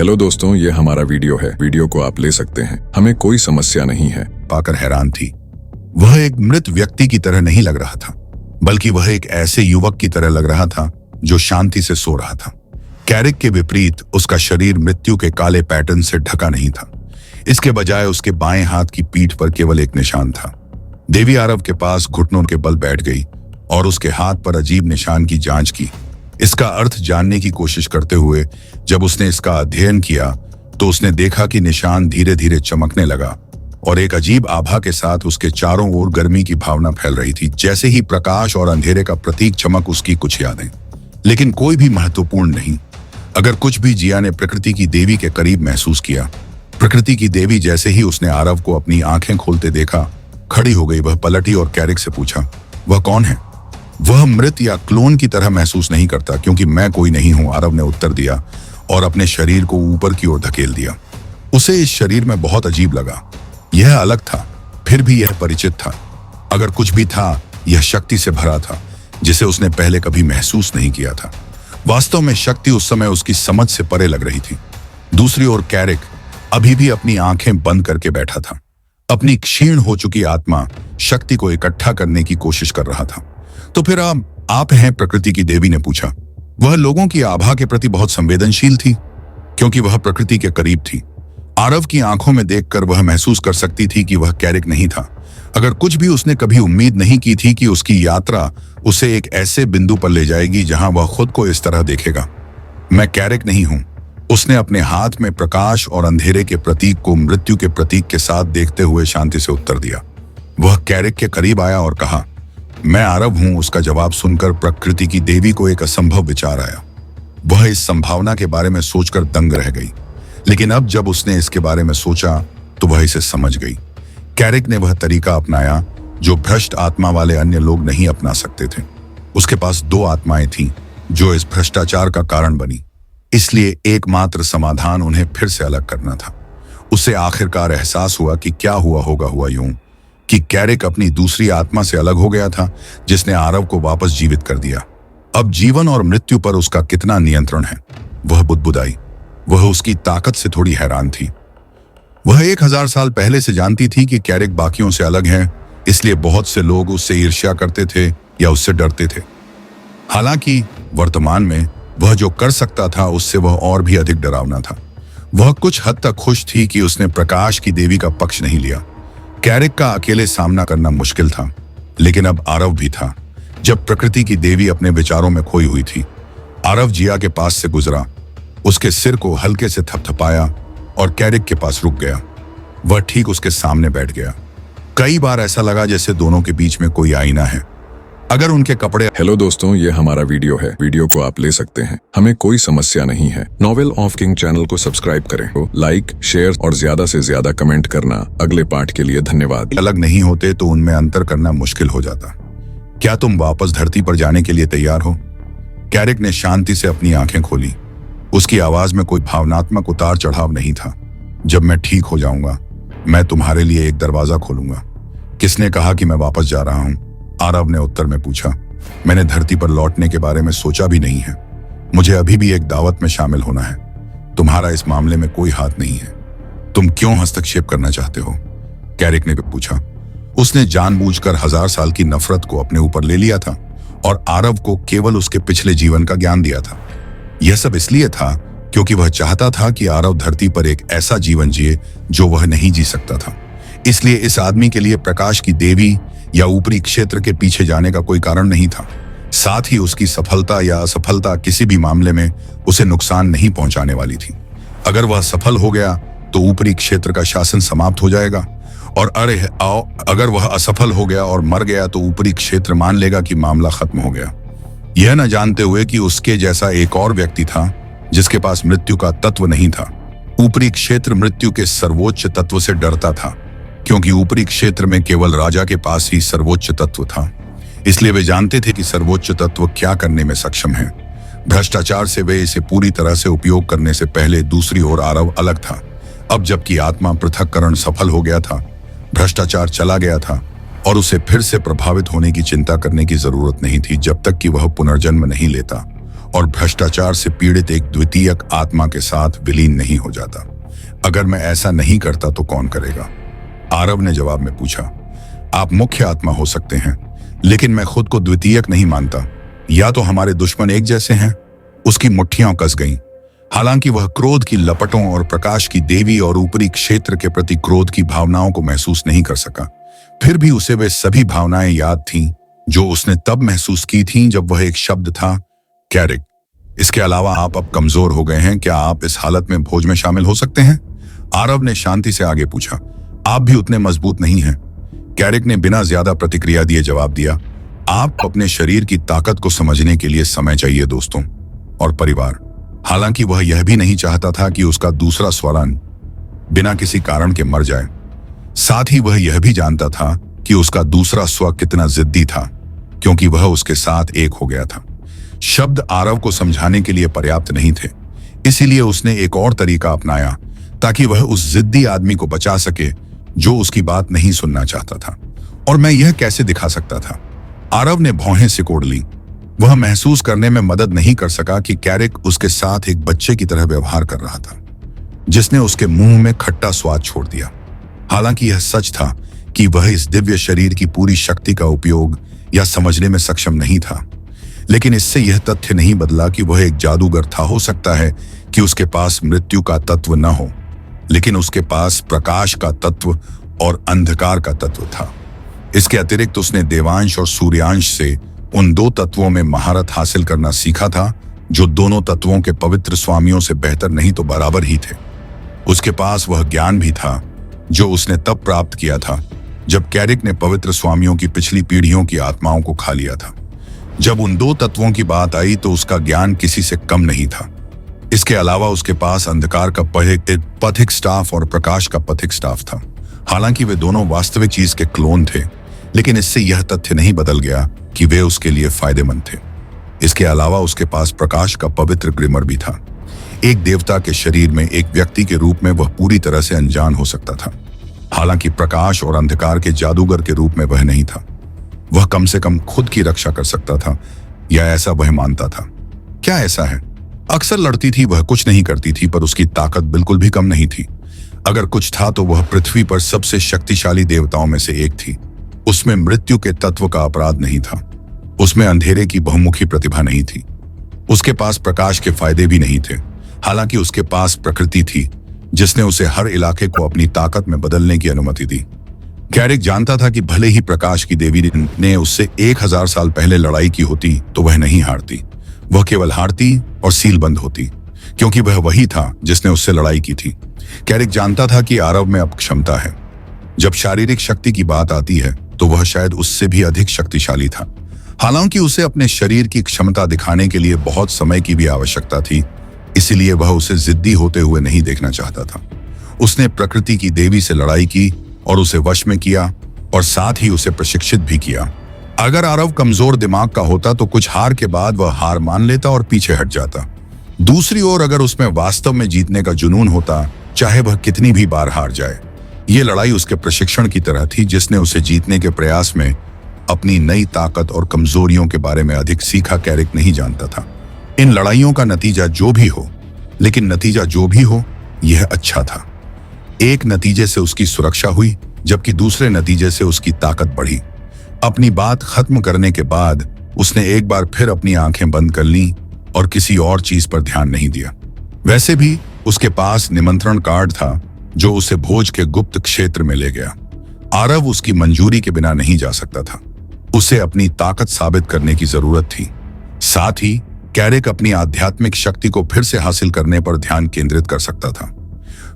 Hello दोस्तों, ये हमारा वीडियो है। वीडियो को आप ले सकते हैं, हमें कोई समस्या नहीं है। पाकर हैरान थी। वह एक मृत व्यक्ति की तरह नहीं लग रहा था, बल्कि वह एक ऐसे युवक की तरह लग रहा था जो शांति से सो रहा था। कैरिक के विपरीत उसका शरीर मृत्यु के काले पैटर्न से ढका नहीं था। इसके बजाय उसके बाएं हाथ की पीठ पर केवल एक निशान था। देवी आरव के पास घुटनों के बल बैठ गई और उसके हाथ पर अजीब निशान की जांच की। इसका अर्थ जानने की कोशिश करते हुए जब उसने इसका अध्ययन किया तो उसने देखा कि निशान धीरे धीरे चमकने लगा और एक अजीब आभा के साथ उसके चारों ओर गर्मी की भावना फैल रही थी। जैसे ही प्रकाश और अंधेरे का प्रतीक चमक उसकी कुछ यादें, लेकिन कोई भी महत्वपूर्ण नहीं। अगर कुछ भी जिया ने प्रकृति की देवी के करीब महसूस किया। प्रकृति की देवी जैसे ही उसने आरव को अपनी आंखें खोलते देखा, खड़ी हो गई। वह पलटी और कैरिक से पूछा, वह कौन है? वह मृत या क्लोन की तरह महसूस नहीं करता, क्योंकि मैं कोई नहीं हूं, आरव ने उत्तर दिया और अपने शरीर को ऊपर की ओर धकेल दिया। उसे इस शरीर में बहुत अजीब लगा। यह अलग था, फिर भी यह परिचित था। अगर कुछ भी था, यह शक्ति से भरा था, जिसे उसने पहले कभी महसूस नहीं किया था। वास्तव में शक्ति उस समय उसकी समझ से परे लग रही थी। दूसरी ओर कैरिक अभी भी अपनी आंखें बंद करके बैठा था। अपनी क्षीण हो चुकी आत्मा शक्ति को इकट्ठा करने की कोशिश कर रहा था। तो फिर आप हैं? प्रकृति की देवी ने पूछा। वह लोगों की आभा के प्रति बहुत संवेदनशील थी, क्योंकि वह प्रकृति के करीब थी। आरव की आंखों में देखकर वह महसूस कर सकती थी कि वह कैरिक नहीं था। अगर कुछ भी उसने कभी उम्मीद नहीं की थी कि उसकी यात्रा उसे एक ऐसे बिंदु पर ले जाएगी जहां वह खुद को इस तरह देखेगा। मैं कैरिक नहीं हूं, उसने अपने हाथ में प्रकाश और अंधेरे के प्रतीक को मृत्यु के प्रतीक के साथ देखते हुए शांति से उत्तर दिया। वह कैरिक के करीब आया और कहा, मैं आरव हूं। उसका जवाब सुनकर प्रकृति की देवी को एक असंभव विचार आया। वह इस संभावना के बारे में सोचकर दंग रह गई, लेकिन अब जब उसने इसके बारे में सोचा तो वह इसे समझ गई। कैरिक ने वह तरीका अपनाया जो भ्रष्ट आत्मा वाले अन्य लोग नहीं अपना सकते थे। उसके पास दो आत्माएं थीं जो इस भ्रष्टाचार का कारण बनी, इसलिए एकमात्र समाधान उन्हें फिर से अलग करना था। उसे आखिरकार एहसास हुआ कि क्या हुआ यूं कि कैरिक अपनी दूसरी आत्मा से अलग हो गया था, जिसने आरव को वापस जीवित कर दिया। अब जीवन और मृत्यु पर उसका कितना नियंत्रण है? वह बुदबुदाई। वह उसकी ताकत से थोड़ी हैरान थी। वह 1000 साल पहले से जानती थी कि कैरिक बाकियों से अलग है, इसलिए बहुत से लोग उससे ईर्ष्या करते थे या उससे डरते थे। हालांकि वर्तमान में वह जो कर सकता था उससे वह और भी अधिक डरावना था। वह कुछ हद तक खुश थी कि उसने प्रकाश की देवी का पक्ष नहीं लिया। कैरिक का अकेले सामना करना मुश्किल था, लेकिन अब आरव भी था। जब प्रकृति की देवी अपने विचारों में खोई हुई थी, आरव जिया के पास से गुजरा, उसके सिर को हल्के से थपथपाया और कैरिक के पास रुक गया। वह ठीक उसके सामने बैठ गया। कई बार ऐसा लगा जैसे दोनों के बीच में कोई आईना है। अगर उनके कपड़े। हेलो दोस्तों, ये हमारा वीडियो है। वीडियो को आप ले सकते हैं, हमें कोई समस्या नहीं है। नॉवेल ऑफ किंग चैनल को सब्सक्राइब करें, लाइक, शेयर और ज्यादा से ज्यादा कमेंट करना। अगले पार्ट के लिए धन्यवाद। अलग नहीं होते तो उनमें अंतर करना मुश्किल हो जाता। क्या तुम वापस धरती पर जाने के लिए तैयार हो? कैरिक ने शांति से अपनी आंखें खोली। उसकी आवाज में कोई भावनात्मक उतार चढ़ाव नहीं था। जब मैं ठीक हो जाऊंगा, मैं तुम्हारे लिए एक दरवाजा खोलूंगा। किसने कहा कि मैं वापस जा रहा हूं? आरव ने उत्तर में पूछा। मैंने धरती पर लौटने के बारे में सोचा भी नहीं है। मुझे अभी भी एक दावत में शामिल होना है। तुम्हारा इस मामले में कोई हाथ नहीं है। तुम क्यों हस्तक्षेप करना चाहते हो? कैरिक ने पूछा। उसने जानबूझकर 1000 साल की नफरत को अपने ऊपर ले लिया था और आरव को केवल उसके पिछले जीवन का ज्ञान दिया था। यह सब इसलिए था क्योंकि वह चाहता था कि आरव धरती पर एक ऐसा जीवन जिए जो वह नहीं जी सकता था। इसलिए इस आदमी के लिए प्रकाश की देवी या ऊपरी क्षेत्र के पीछे जाने का कोई कारण नहीं था। साथ ही उसकी सफलता या असफलता किसी भी मामले में उसे नुकसान नहीं पहुंचाने वाली थी। अगर वह सफल हो गया तो ऊपरी क्षेत्र का शासन समाप्त हो जाएगा, और अगर वह असफल हो गया और मर गया तो ऊपरी क्षेत्र मान लेगा कि मामला खत्म हो गया, यह न जानते हुए कि उसके जैसा एक और व्यक्ति था जिसके पास मृत्यु का तत्व नहीं था। ऊपरी क्षेत्र मृत्यु के सर्वोच्च तत्व से डरता था, क्योंकि ऊपरी क्षेत्र में केवल राजा के पास ही सर्वोच्च तत्व था। इसलिए वे जानते थे कि सर्वोच्च तत्व क्या करने में सक्षम है। भ्रष्टाचार से वे इसे पूरी तरह से उपयोग करने से पहले दूसरी ओर आरव अलग था। अब जबकि आत्मा पृथक्करण सफल हो गया था, भ्रष्टाचार चला गया था और उसे फिर से प्रभावित होने की चिंता करने की जरूरत नहीं थी जब तक कि वह पुनर्जन्म नहीं लेता और भ्रष्टाचार से पीड़ित एक द्वितीयक आत्मा के साथ विलीन नहीं हो जाता। अगर मैं ऐसा नहीं करता तो कौन करेगा? आरव ने जवाब में पूछा। आप मुख्य आत्मा हो सकते हैं, लेकिन मैं खुद को द्वितीयक नहीं मानता। या तो हमारे दुश्मन एक जैसे हैं। उसकी मुट्ठियां कस गईं। हालांकि वह क्रोध की लपटों और प्रकाश की देवी और ऊपरी क्षेत्र के प्रति क्रोध की भावनाओं को महसूस नहीं कर सका, फिर भी उसे वे सभी भावनाएं याद थीं जो उसने तब महसूस की थीं जब वह एक शब्द था, कैरिक। इसके अलावा आप अब कमजोर हो गए हैं। क्या आप इस हालत में भोज में शामिल हो सकते हैं? आरव ने शांति से आगे पूछा। आप भी उतने मजबूत नहीं हैं। कैरिक ने बिना ज्यादा प्रतिक्रिया दिए जवाब दिया। आप अपने शरीर की ताकत को समझने के लिए समय चाहिए, दोस्तों और परिवार। हालांकि वह यह भी नहीं चाहता था कि उसका दूसरा स्वरण बिना किसी कारण के मर जाए। साथ ही वह यह भी जानता था कि उसका दूसरा स्व कितना जिद्दी था, क्योंकि वह उसके साथ एक हो गया था। शब्द आरव को समझाने के लिए पर्याप्त नहीं थे, इसीलिए उसने एक और तरीका अपनाया ताकि वह उस जिद्दी आदमी को बचा सके जो उसकी बात नहीं सुनना चाहता था। और मैं यह कैसे दिखा सकता था? आरव ने भौहें सिकोड़ ली। वह महसूस करने में मदद नहीं कर सका कि कैरिक उसके साथ एक बच्चे की तरह व्यवहार कर रहा था, जिसने उसके मुंह में खट्टा स्वाद छोड़ दिया। हालांकि यह सच था कि वह इस दिव्य शरीर की पूरी शक्ति का उपयोग या समझने में सक्षम नहीं था, लेकिन इससे यह तथ्य नहीं बदला कि वह एक जादूगर था। हो सकता है कि उसके पास मृत्यु का तत्व न हो, लेकिन उसके पास प्रकाश का तत्व और अंधकार का तत्व था। इसके अतिरिक्त उसने देवांश और सूर्यांश से उन दो तत्वों में महारत हासिल करना सीखा था, जो दोनों तत्वों के पवित्र स्वामियों से बेहतर नहीं तो बराबर ही थे। उसके पास वह ज्ञान भी था जो उसने तब प्राप्त किया था जब कैरिक ने पवित्र स्वामियों की पिछली पीढ़ियों की आत्माओं को खा लिया था। जब उन दो तत्वों की बात आई तो उसका ज्ञान किसी से कम नहीं था। इसके अलावा उसके पास अंधकार का पथिक स्टाफ और प्रकाश का पथिक स्टाफ था। हालांकि वे दोनों वास्तविक चीज के क्लोन थे, लेकिन इससे यह तथ्य नहीं बदल गया कि वे उसके लिए फायदेमंद थे। इसके अलावा उसके पास प्रकाश का पवित्र ग्रिमर भी था। एक देवता के शरीर में एक व्यक्ति के रूप में वह पूरी तरह से अनजान हो सकता था। हालांकि प्रकाश और अंधकार के जादूगर के रूप में वह नहीं था। वह कम से कम खुद की रक्षा कर सकता था, या ऐसा वह मानता था। क्या ऐसा है? अक्सर लड़ती थी, वह कुछ नहीं करती थी, पर उसकी ताकत बिल्कुल भी कम नहीं थी। अगर कुछ था तो वह पृथ्वी पर सबसे शक्तिशाली देवताओं में से एक थी। उसमें मृत्यु के तत्व का अपराध नहीं था। उसमें अंधेरे की बहुमुखी प्रतिभा नहीं थी। उसके पास प्रकाश के फायदे भी नहीं थे। हालांकि उसके पास प्रकृति थी, जिसने उसे हर इलाके को अपनी ताकत में बदलने की अनुमति दी। कैरिक जानता था कि भले ही प्रकाश की देवी ने उससे 1000 साल पहले लड़ाई की होती तो वह नहीं हारती। वह केवल हारती और सीलबंद होती, क्योंकि वह वही था जिसने उससे लड़ाई की थी। कैरिक जानता था कि आरव में अब क्षमता है। जब शारीरिक शक्ति की बात आती है तो वह शायद उससे भी अधिक शक्तिशाली था। हालांकि उसे अपने शरीर की क्षमता दिखाने के लिए बहुत समय की भी आवश्यकता थी, इसलिए वह उसे जिद्दी होते हुए नहीं देखना चाहता था। उसने प्रकृति की देवी से लड़ाई की और उसे वश में किया, और साथ ही उसे प्रशिक्षित भी किया। अगर आरव कमजोर दिमाग का होता तो कुछ हार के बाद वह हार मान लेता और पीछे हट जाता। दूसरी ओर अगर उसमें वास्तव में जीतने का जुनून होता, चाहे वह कितनी भी बार हार जाए। ये लड़ाई उसके प्रशिक्षण की तरह थी, जिसने उसे जीतने के प्रयास में अपनी नई ताकत और कमजोरियों के बारे में अधिक सीखा। कैरिक नहीं जानता था इन लड़ाइयों का नतीजा जो भी हो, लेकिन नतीजा जो भी हो यह अच्छा था। एक नतीजे से उसकी सुरक्षा हुई, जबकि दूसरे नतीजे से उसकी ताकत बढ़ी। अपनी बात खत्म करने के बाद उसने एक बार फिर अपनी आंखें बंद कर लीं और किसी और चीज पर ध्यान नहीं दिया। वैसे भी उसके पास निमंत्रण कार्ड था जो उसे भोज के गुप्त क्षेत्र में ले गया। आरव उसकी मंजूरी के बिना नहीं जा सकता था। उसे अपनी ताकत साबित करने की जरूरत थी। साथ ही कैरिक अपनी आध्यात्मिक शक्ति को फिर से हासिल करने पर ध्यान केंद्रित कर सकता था।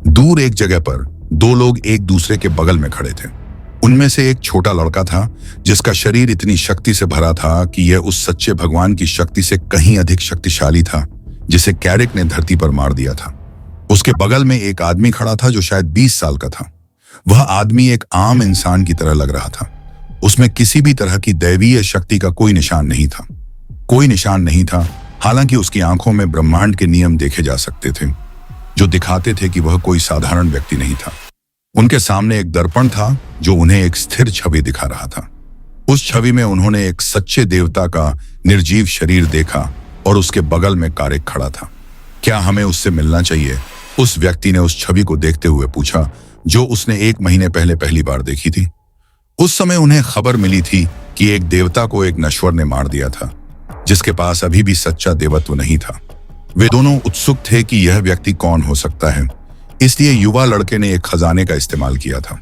दूर एक जगह पर दो लोग एक दूसरे के बगल में खड़े थे। उनमें से एक छोटा लड़का था जिसका शरीर इतनी शक्ति से भरा था कि यह उस सच्चे भगवान की शक्ति से कहीं अधिक शक्तिशाली था जिसे कैरिक ने धरती पर मार दिया था। उसके बगल में एक आदमी खड़ा था जो शायद 20 साल का था। वह आदमी एक आम इंसान की तरह लग रहा था। उसमें किसी भी तरह की दैवीय शक्ति का कोई निशान नहीं था। हालांकि उसकी आंखों में ब्रह्मांड के नियम देखे जा सकते थे, जो दिखाते थे कि वह कोई साधारण व्यक्ति नहीं था। उनके सामने एक दर्पण था जो उन्हें एक स्थिर छवि दिखा रहा था। उस छवि में उन्होंने एक सच्चे देवता का निर्जीव शरीर देखा, और उसके बगल में कारिक खड़ा था। क्या हमें उससे मिलना चाहिए? उस व्यक्ति ने उस छवि को देखते हुए पूछा, जो उसने 1 महीने पहले पहली बार देखी थी। उस समय उन्हें खबर मिली थी कि एक देवता को एक नश्वर ने मार दिया था, जिसके पास अभी भी सच्चा देवत्व नहीं था। वे दोनों उत्सुक थे कि यह व्यक्ति कौन हो सकता है, इसलिए युवा लड़के ने एक खजाने का इस्तेमाल किया था।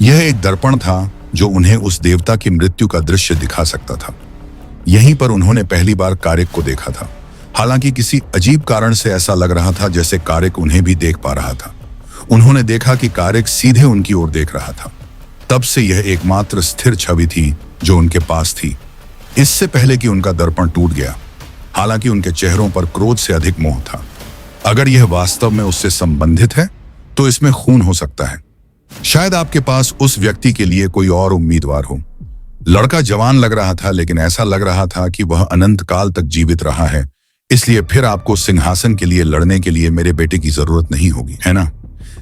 यह एक दर्पण था जो उन्हें उस देवता की मृत्यु का दृश्य दिखा सकता था। यहीं पर उन्होंने पहली बार कारिक को देखा था। हालांकि किसी अजीब कारण से ऐसा लग रहा था जैसे कारिक उन्हें भी देख पा रहा था। उन्होंने देखा कि कारिक सीधे उनकी ओर देख रहा था। तब से यह एकमात्र स्थिर छवि थी जो उनके पास थी, इससे पहले कि उनका दर्पण टूट गया। हालांकि उनके चेहरों पर क्रोध से अधिक मोह था। अगर यह वास्तव में उससे संबंधित है तो इसमें खून हो सकता है। शायद आपके पास उस व्यक्ति के लिए कोई और उम्मीदवार हो। लड़का जवान लग रहा था, लेकिन ऐसा लग रहा था कि वह अनंत काल तक जीवित रहा है, इसलिए फिर आपको सिंहासन के लिए लड़ने के लिए मेरे बेटे की जरूरत नहीं होगी, है ना?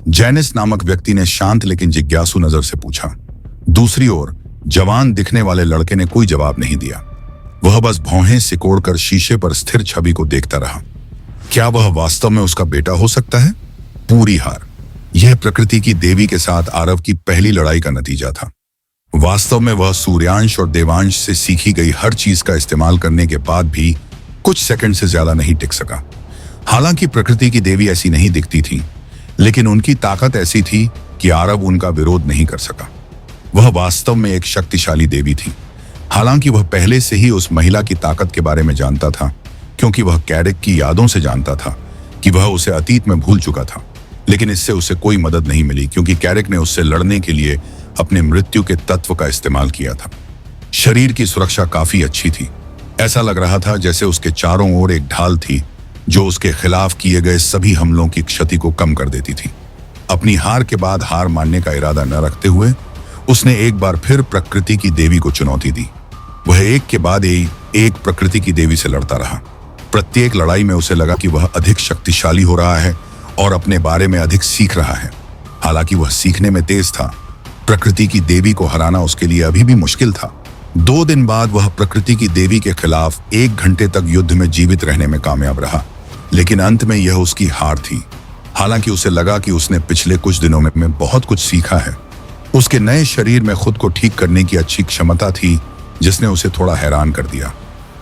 जैनिस नामक व्यक्ति ने शांत लेकिन जिज्ञासु नजर से पूछा। दूसरी ओर जवान दिखने वाले लड़के ने कोई जवाब नहीं दिया। वह बस भौहें सिकोड़कर शीशे पर स्थिर छवि को देखता रहा। क्या वह वास्तव में उसका बेटा हो सकता है? पूरी हार। यह प्रकृति की देवी के साथ आरव की पहली लड़ाई का नतीजा था। वास्तव में वह सूर्यांश और देवांश से सीखी गई हर चीज का इस्तेमाल करने के बाद भी कुछ सेकंड से ज्यादा नहीं टिक सका। हालांकि प्रकृति की देवी ऐसी नहीं दिखती थी, लेकिन उनकी ताकत ऐसी थी कि आरव उनका विरोध नहीं कर सका। वह वास्तव में एक शक्तिशाली देवी थी। हालांकि वह पहले से ही उस महिला की ताकत के बारे में जानता था, क्योंकि वह कैरिक की यादों से जानता था कि वह उसे अतीत में भूल चुका था। लेकिन इससे उसे कोई मदद नहीं मिली, क्योंकि कैरिक ने उससे लड़ने के लिए अपने मृत्यु के तत्व का इस्तेमाल किया था। शरीर की सुरक्षा काफी अच्छी थी। ऐसा लग रहा था जैसे उसके चारों ओर एक ढाल थी जो उसके खिलाफ किए गए सभी हमलों की क्षति को कम कर देती थी। अपनी हार के बाद हार मानने का इरादा न रखते हुए उसने एक बार फिर प्रकृति की देवी को चुनौती दी। वह एक के बाद एक प्रकृति की देवी से लड़ता रहा। प्रत्येक लड़ाई में उसे लगा कि वह अधिक शक्तिशाली हो रहा है और अपने बारे में अधिक सीख रहा है। हालांकि वह सीखने में तेज था, प्रकृति की देवी को हराना उसके लिए अभी भी मुश्किल था। 2 दिन बाद वह प्रकृति की देवी के खिलाफ 1 घंटे तक युद्ध में जीवित रहने में कामयाब रहा, लेकिन अंत में यह उसकी हार थी। हालांकि उसे लगा कि उसने पिछले कुछ दिनों में बहुत कुछ सीखा है। उसके नए शरीर में खुद को ठीक करने की अच्छी क्षमता थी, जिसने उसे थोड़ा हैरान कर दिया।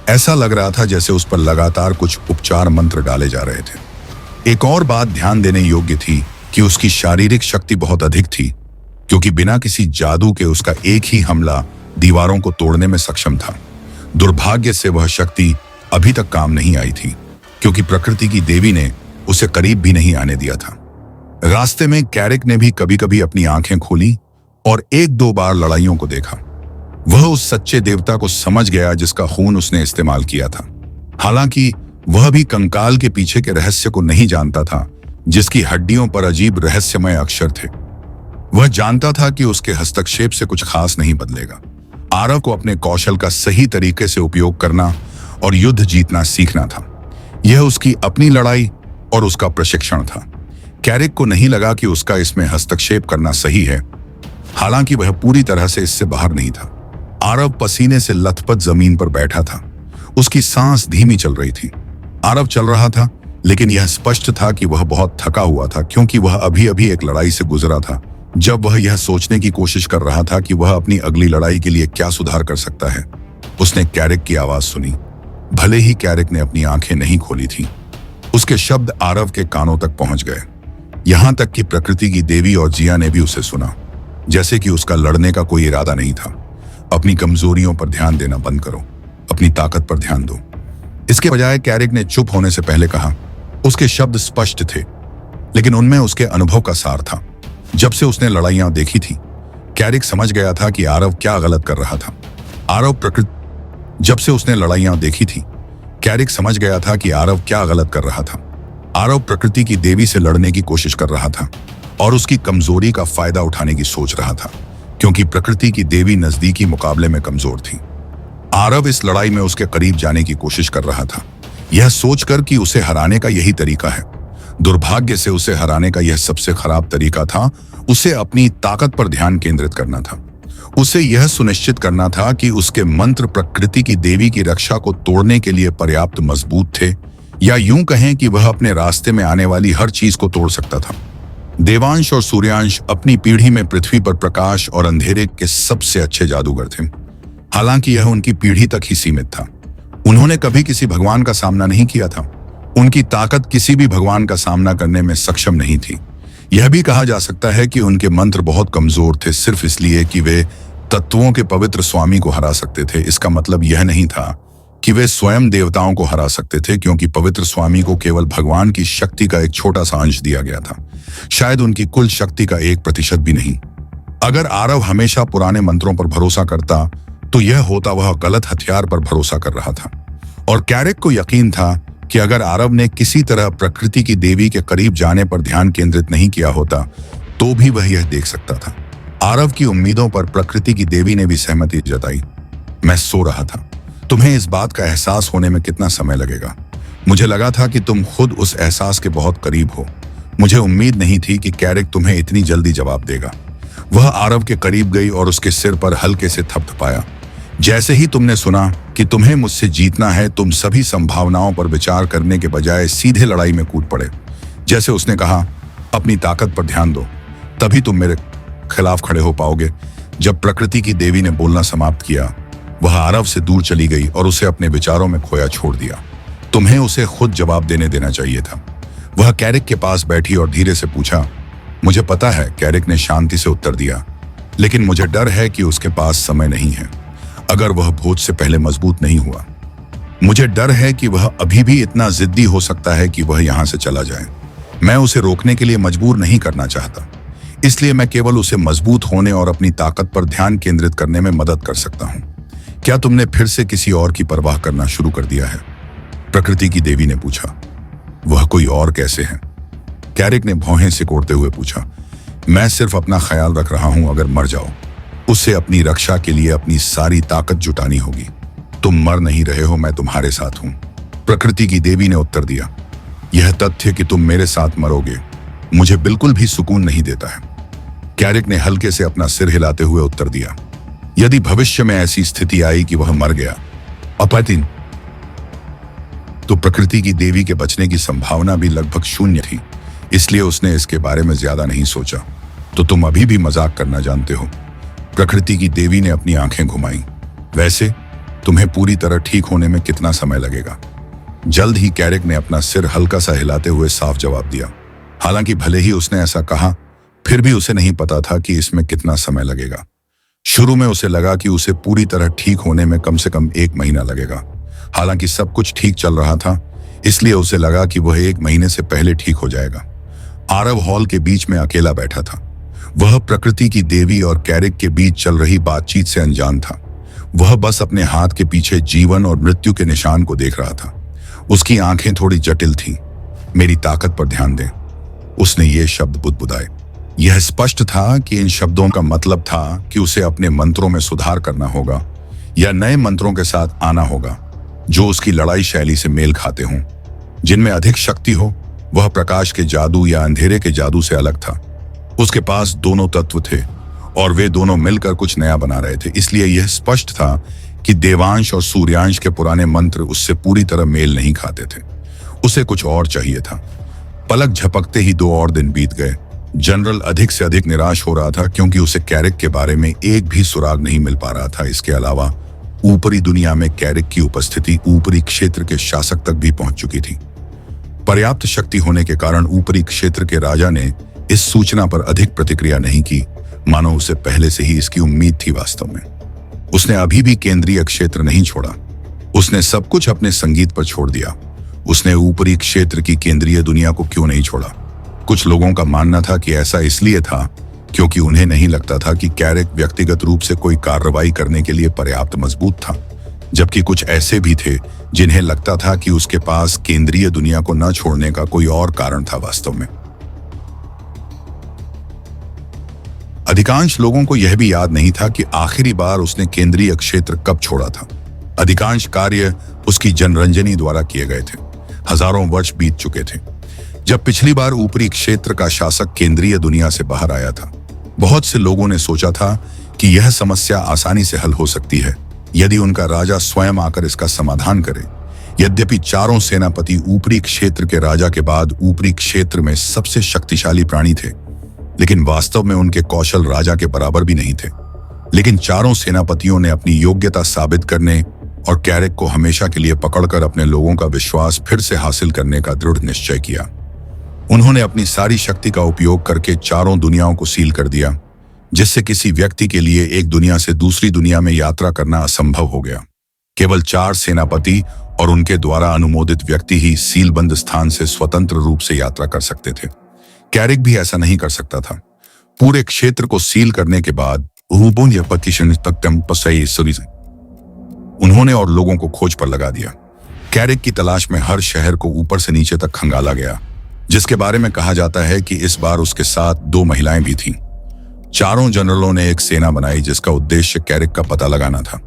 ऐसा लग रहा था जैसे उस पर लगातार कुछ उपचार मंत्र डाले जा रहे थे। एक और बात ध्यान देने योग्य थी कि उसकी शारीरिक शक्ति बहुत अधिक थी, क्योंकि बिना किसी जादू के उसका एक ही हमला दीवारों को तोड़ने में सक्षम था। दुर्भाग्य से वह शक्ति अभी तक काम नहीं आई थी, क्योंकि प्रकृति की देवी ने उसे करीब भी नहीं आने दिया था। रास्ते में कैरिक ने भी कभी कभी अपनी आंखें खोली और 1-2 बार लड़ाइयों को देखा। वह उस सच्चे देवता को समझ गया जिसका खून उसने इस्तेमाल किया था। हालांकि वह भी कंकाल के पीछे के रहस्य को नहीं जानता था, जिसकी हड्डियों पर अजीब रहस्यमय अक्षर थे। वह जानता था कि उसके हस्तक्षेप से कुछ खास नहीं बदलेगा। आरव को अपने कौशल का सही तरीके से उपयोग करना और युद्ध जीतना सीखना था। यह उसकी अपनी लड़ाई और उसका प्रशिक्षण था। कैरिक को नहीं लगा कि उसका इसमें हस्तक्षेप करना सही है, हालांकि वह पूरी तरह से इससे बाहर नहीं था। आरव पसीने से लथपथ जमीन पर बैठा था। उसकी सांस धीमी चल रही थी। आरव चल रहा था, लेकिन यह स्पष्ट था कि वह बहुत थका हुआ था, क्योंकि वह अभी अभी एक लड़ाई से गुजरा था। जब वह यह सोचने की कोशिश कर रहा था कि वह अपनी अगली लड़ाई के लिए क्या सुधार कर सकता है, उसने कैरिक की आवाज सुनी। भले ही कैरिक ने अपनी आंखें नहीं खोली थी, उसके शब्द आरव के कानों तक पहुंच गए। यहां तक कि प्रकृति की देवी और जिया ने भी उसे सुना। जैसे कि उसका लड़ने का कोई इरादा नहीं था। अपनी कमजोरियों पर ध्यान देना बंद करो, अपनी ताकत पर ध्यान दो। इसके बजाय कैरिक ने चुप होने से पहले कहा। उसके शब्द स्पष्ट थे, लेकिन उनमें उसके अनुभव का सार था। जब से उसने लड़ाइयां देखी थी, कैरिक समझ गया था कि आरव क्या गलत कर रहा था। जब से उसने लड़ाइयां देखी थी, कैरिक समझ गया था कि आरव क्या गलत कर रहा था। आरव प्रकृति की देवी से लड़ने की कोशिश कर रहा था और उसकी कमजोरी का फायदा उठाने की सोच रहा था, क्योंकि प्रकृति की देवी नजदीकी मुकाबले में कमजोर थी। आरव इस लड़ाई में उसके करीब जाने की कोशिश कर रहा था, यह सोचकर कि उसे हराने का यही तरीका है। दुर्भाग्य से उसे हराने का यह सबसे खराब तरीका था। उसे अपनी ताकत पर ध्यान केंद्रित करना था। उसे यह सुनिश्चित करना था कि उसके मंत्र प्रकृति की देवी की रक्षा को तोड़ने के लिए पर्याप्त मजबूत थे, या यूं कहें कि वह अपने रास्ते में आने वाली हर चीज को तोड़ सकता था। देवांश और सूर्यांश अपनी पीढ़ी में पृथ्वी पर प्रकाश और अंधेरे के सबसे अच्छे जादूगर थे। हालांकि यह उनकी पीढ़ी तक ही सीमित था। उन्होंने कभी किसी भगवान का सामना नहीं किया था। उनकी ताकत किसी भी भगवान का सामना करने में सक्षम नहीं थी। यह भी कहा जा सकता है कि उनके मंत्र बहुत कमजोर थे, सिर्फ इसलिए कि वे तत्वों के पवित्र स्वामी को हरा सकते थे। इसका मतलब यह नहीं था कि वे स्वयं देवताओं को हरा सकते थे, क्योंकि पवित्र स्वामी को केवल भगवान की शक्ति का एक छोटा सा अंश दिया गया था, शायद उनकी कुल शक्ति का 1% भी नहीं। अगर आरव हमेशा पुराने मंत्रों पर भरोसा करता तो यह होता वह गलत हथियार पर भरोसा कर रहा था। और कैरिक को यकीन था कि अगर आरव ने किसी तरह प्रकृति की देवी के करीब जाने पर ध्यान केंद्रित नहीं किया होता तो भी वह यह देख सकता था। आरव की उम्मीदों पर प्रकृति की देवी ने भी सहमति जताई। मैं सो रहा था। तुम्हें इस बात का एहसास होने में कितना समय लगेगा? मुझे लगा था कि तुम खुद उस एहसास के बहुत करीब हो। मुझे उम्मीद नहीं थी कि कैरिक तुम्हें इतनी जल्दी जवाब देगा। वह आरव के करीब गई और उसके सिर पर हल्के से थपथपाया। जैसे ही तुमने सुना कि तुम्हें मुझसे जीतना है, तुम सभी संभावनाओं पर विचार करने के बजाय सीधे लड़ाई में कूद पड़े। जैसे उसने कहा, अपनी ताकत पर ध्यान दो, तभी तुम मेरे खिलाफ खड़े हो पाओगे। जब प्रकृति की देवी ने बोलना समाप्त किया, वह आरव से दूर चली गई और उसे अपने विचारों में खोया छोड़ दिया। तुम्हें उसे खुद जवाब देना चाहिए था। वह कैरिक के पास बैठी और धीरे से पूछा। मुझे पता है, कैरिक ने शांति से उत्तर दिया, लेकिन मुझे डर है कि उसके पास समय नहीं है। अगर वह भोज से पहले मजबूत नहीं हुआ, मुझे डर है कि वह अभी भी इतना जिद्दी हो सकता है कि वह यहां से चला जाए। मैं उसे रोकने के लिए मजबूर नहीं करना चाहता, इसलिए मैं केवल उसे मजबूत होने और अपनी ताकत पर ध्यान केंद्रित करने में मदद कर सकता हूं। क्या तुमने फिर से किसी और की परवाह करना शुरू कर दिया है? प्रकृति की देवी ने पूछा। वह कोई और कैसे है? कैरिक ने भौहें सिकोड़ते हुए पूछा। मैं सिर्फ अपना ख्याल रख रहा हूं। अगर मर जाओ, उसे अपनी रक्षा के लिए अपनी सारी ताकत जुटानी होगी। तुम मर नहीं रहे हो, मैं तुम्हारे साथ हूं। प्रकृति की देवी ने उत्तर दिया। यह तथ्य कि तुम मेरे साथ मरोगे मुझे बिल्कुल भी सुकून नहीं देता है। कैरिक ने हल्के से अपना सिर हिलाते हुए उत्तर दिया। यदि भविष्य में ऐसी स्थिति आई कि वह मर गया अपतिन, तो प्रकृति की देवी के बचने की संभावना भी लगभग शून्य थी, इसलिए उसने इसके बारे में ज्यादा नहीं सोचा। तो तुम अभी भी मजाक करना जानते हो? प्रकृति की देवी ने अपनी आंखें घुमाई। वैसे तुम्हें पूरी तरह ठीक होने में कितना समय लगेगा? जल्द ही, कैरिक ने अपना सिर हल्का सा हिलाते हुए साफ जवाब दिया। हालांकि भले ही उसने ऐसा कहा, फिर भी उसे नहीं पता था कि इसमें कितना समय लगेगा। शुरू में उसे लगा कि उसे पूरी तरह ठीक होने में कम से कम 1 महीना लगेगा। हालांकि सब कुछ ठीक चल रहा था, इसलिए उसे लगा कि वह 1 महीने से पहले ठीक हो जाएगा। आरव हॉल के बीच में अकेला बैठा था। वह प्रकृति की देवी और कैरिक के बीच चल रही बातचीत से अनजान था। वह बस अपने हाथ के पीछे जीवन और मृत्यु के निशान को देख रहा था। उसकी आंखें थोड़ी जटिल थीं। मेरी ताकत पर ध्यान दें, उसने ये शब्द बुदबुदाए। यह स्पष्ट था कि इन शब्दों का मतलब था कि उसे अपने मंत्रों में सुधार करना होगा या नए मंत्रों के साथ आना होगा जो उसकी लड़ाई शैली से मेल खाते हों, जिनमें अधिक शक्ति हो। वह प्रकाश के जादू या अंधेरे के जादू से अलग था। उसके पास दोनों तत्व थे और वे दोनों मिलकर कुछ नया बना रहे थे। इसलिए यह स्पष्ट था कि देवांश और सूर्यांश के पुराने मंत्र उससे पूरी तरह मेल नहीं खाते थे। उसे कुछ और चाहिए था। पलक झपकते ही 2 और दिन बीत गए। जनरल अधिक से अधिक निराश हो रहा था, क्योंकि उसे कैरिक के बारे में एक भी सुराग नहीं मिल पा रहा था। इसके अलावा ऊपरी दुनिया में कैरिक की उपस्थिति ऊपरी क्षेत्र के शासक तक भी पहुंच चुकी थी। पर्याप्त शक्ति होने के कारण ऊपरी क्षेत्र के राजा ने इस सूचना पर अधिक प्रतिक्रिया नहीं की, मानो उसे पहले से ही इसकी उम्मीद थी। वास्तव में उसने अभी भी केंद्रीय क्षेत्र नहीं छोड़ा। उसने सब कुछ अपने संगीत पर छोड़ दिया। उसने ऊपरी क्षेत्र की केंद्रीय दुनिया को क्यों नहीं छोड़ा? कुछ लोगों का मानना था कि ऐसा इसलिए था क्योंकि उन्हें नहीं लगता था कि कैरिक व्यक्तिगत रूप से कोई कार्रवाई करने के लिए पर्याप्त मजबूत था, जबकि कुछ ऐसे भी थे जिन्हें लगता था कि उसके पास केंद्रीय दुनिया को न छोड़ने का कोई और कारण था। वास्तव में अधिकांश लोगों को यह भी याद नहीं था कि आखिरी बार उसने केंद्रीय क्षेत्र कब छोड़ा था। अधिकांश कार्य उसकी जनरंजनी द्वारा किए गए थे। हजारों वर्ष बीत चुके थे जब पिछली बार ऊपरी क्षेत्र का शासक केंद्रीय दुनिया से बाहर आया था। बहुत से लोगों ने सोचा था कि यह समस्या आसानी से हल हो सकती है यदि उनका राजा स्वयं आकर इसका समाधान करे। यद्यपि चारों सेनापति ऊपरी क्षेत्र के राजा के बाद ऊपरी क्षेत्र में सबसे शक्तिशाली प्राणी थे, लेकिन वास्तव में उनके कौशल राजा के बराबर भी नहीं थे। लेकिन चारों सेनापतियों ने अपनी योग्यता साबित करने और कैरिक को हमेशा के लिए पकड़कर अपने लोगों का विश्वास फिर से हासिल करने का दृढ़ निश्चय किया। उन्होंने अपनी सारी शक्ति का उपयोग करके चारों दुनियाओं को सील कर दिया, जिससे किसी व्यक्ति के लिए एक दुनिया से दूसरी दुनिया में यात्रा करना असंभव हो गया। केवल 4 सेनापति और उनके द्वारा अनुमोदित व्यक्ति ही सीलबंद स्थान से स्वतंत्र रूप से यात्रा कर सकते थे। कैरिक भी ऐसा नहीं कर सकता था। पूरे क्षेत्र को सील करने के बाद उन्होंने और लोगों को खोज पर लगा दिया। कैरिक की तलाश में हर शहर को ऊपर से नीचे तक खंगाला गया, जिसके बारे में कहा जाता है कि इस बार उसके साथ 2 महिलाएं भी थीं। चारों जनरलों ने एक सेना बनाई जिसका उद्देश्य कैरिक का पता लगाना था।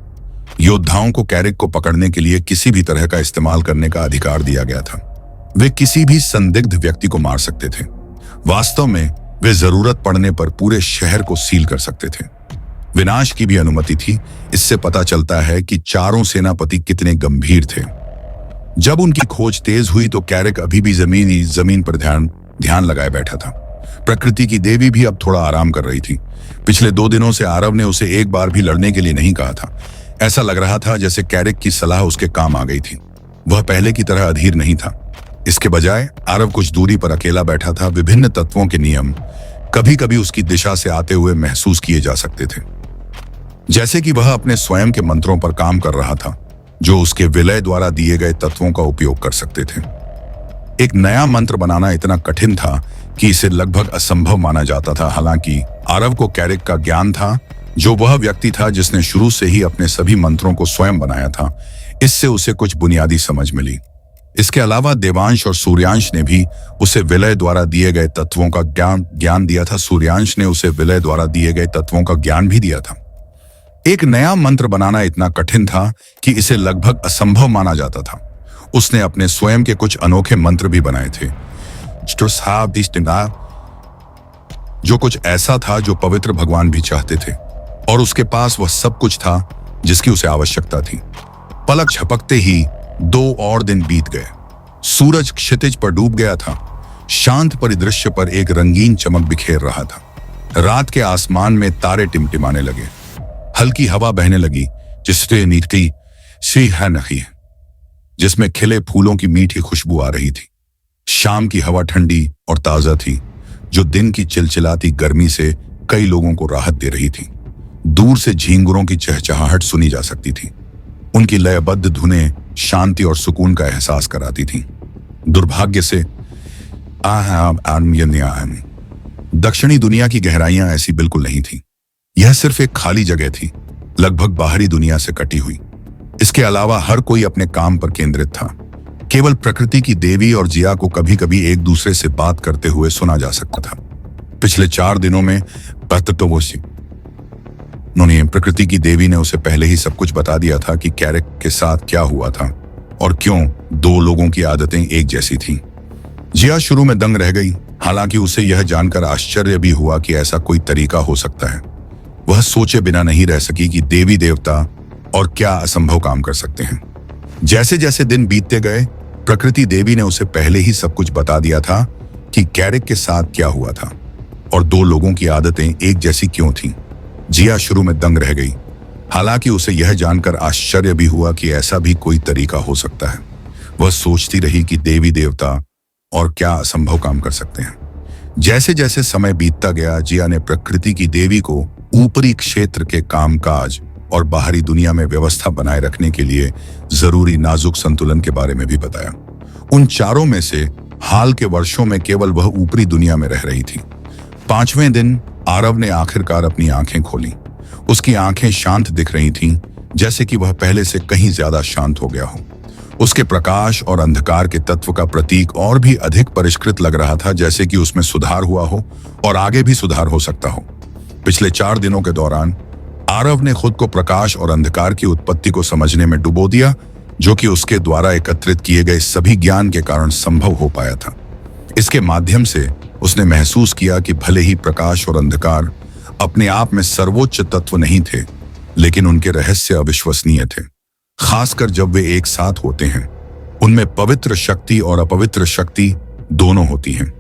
योद्धाओं को कैरिक को पकड़ने के लिए किसी भी तरह का इस्तेमाल करने का अधिकार दिया गया था। वे किसी भी संदिग्ध व्यक्ति को मार सकते थे। वास्तव में वे जरूरत पड़ने पर पूरे शहर को सील कर सकते थे। विनाश की भी अनुमति थी। इससे पता चलता है कि चारों सेनापति कितने गंभीर थे। जब उनकी खोज तेज हुई तो कैरिक अभी भी जमीन पर ध्यान लगाए बैठा था। प्रकृति की देवी भी अब थोड़ा आराम कर रही थी। पिछले 2 दिनों से आरव ने उसे एक बार भी लड़ने के लिए नहीं कहा था। ऐसा लग रहा था जैसे कैरिक की सलाह उसके काम आ गई थी। वह पहले की तरह अधीर नहीं था। इसके बजाय आरव कुछ दूरी पर अकेला बैठा था। विभिन्न तत्वों के नियम कभी कभी उसकी दिशा से आते हुए महसूस किए जा सकते थे, जैसे कि वह अपने स्वयं के मंत्रों पर काम कर रहा था, जो उसके विलय द्वारा दिए गए तत्वों का उपयोग कर सकते थे। एक नया मंत्र बनाना इतना कठिन था कि इसे लगभग असंभव माना जाता था। हालांकि आरव को कैरिक का ज्ञान था, जो वह व्यक्ति था जिसने शुरू से ही अपने सभी मंत्रों को स्वयं बनाया था। इससे उसे कुछ बुनियादी समझ मिली। इसके अलावा देवांश और सूर्यांश ने भी उसे विलय द्वारा दिए गए तत्वों का ज्ञान दिया था। सूर्यांश ने उसे विलय द्वारा दिए गए तत्वों का ज्ञान भी दिया था। एक नया मंत्र बनाना इतना कठिन था कि इसे लगभग असंभव माना जाता था। उसने अपने स्वयं के कुछ अनोखे मंत्र भी बनाए थे, जो कुछ ऐसा था जो पवित्र भगवान भी चाहते थे, और उसके पास वह सब कुछ था जिसकी उसे आवश्यकता थी। पलक झपकते ही 2 और दिन बीत गए। सूरज क्षितिज पर डूब गया था। शांत परिदृश्य पर एक रंगीन चमक बिखेर रहा था। रात के आसमान में तारे टिमटिमाने लगे। हल्की हवा बहने लगी जिसमें खिले फूलों की मीठी खुशबू आ रही थी। शाम की हवा ठंडी और ताजा थी, जो दिन की चिलचिलाती गर्मी से कई लोगों को राहत दे रही थी। दूर से झींगुरों की चहचहाहट सुनी जा सकती थी। उनकी लयबद्ध धुनें शांति और सुकून का एहसास कराती थीं। दुर्भाग्य से दक्षिणी दुनिया की गहराइयां ऐसी बिल्कुल नहीं थीं। यह सिर्फ एक खाली जगह थी, लगभग बाहरी दुनिया से कटी हुई। इसके अलावा हर कोई अपने काम पर केंद्रित था। केवल प्रकृति की देवी और जिया को कभी कभी एक दूसरे से बात करते हुए सुना जा सकता था। पिछले 4 दिनों में प्रकृति की देवी ने उसे पहले ही सब कुछ बता दिया था कि कैरिक के साथ क्या हुआ था और क्यों 2 लोगों की आदतें एक जैसी थीं। जिया शुरू में दंग रह गई, हालांकि उसे यह जानकर आश्चर्य भी हुआ कि ऐसा कोई तरीका हो सकता है। वह सोचे बिना नहीं रह सकी कि देवी देवता और क्या असंभव काम कर सकते हैं। जैसे जैसे दिन बीतते गए, प्रकृति देवी ने उसे पहले ही सब कुछ बता दिया था कि कैरिक के साथ क्या हुआ था और 2 लोगों की आदतें एक जैसी क्यों थीं। जिया शुरू में दंग रह गई, हालांकि उसे यह जानकर आश्चर्य भी हुआ कि ऐसा भी कोई तरीका हो सकता है। वह सोचती रही कि देवी देवता और क्या असंभव काम कर सकते हैं। जैसे जैसे समय बीतता गया, जिया ने प्रकृति की देवी को ऊपरी क्षेत्र के कामकाज और बाहरी दुनिया में व्यवस्था बनाए रखने के लिए जरूरी नाजुक संतुलन के बारे में भी बताया। उन चारों में से हाल के वर्षों में केवल वह ऊपरी दुनिया में रह रही थी। 5वें दिन आरव ने आखिरकार अपनी आंखें खोली। उसकी आंखें शांत दिख रही थीं, जैसे कि वह पहले से कहीं ज्यादा शांत हो गया हो। उसके प्रकाश और अंधकार के तत्व का प्रतीक और भी अधिक परिष्कृत लग रहा था, जैसे कि उसमें सुधार हुआ हो और आगे भी सुधार हो सकता हो। पिछले 4 दिनों के दौरान आरव ने खुद को प्रकाश और अंधकार की उत्पत्ति को समझने में डुबो दिया, जो कि उसके द्वारा एकत्रित किए गए सभी ज्ञान के कारण संभव हो पाया था। इसके माध्यम से उसने महसूस किया कि भले ही प्रकाश और अंधकार अपने आप में सर्वोच्च तत्व नहीं थे, लेकिन उनके रहस्य अविश्वसनीय थे। खासकर जब वे एक साथ होते हैं, उनमें पवित्र शक्ति और अपवित्र शक्ति दोनों होती हैं।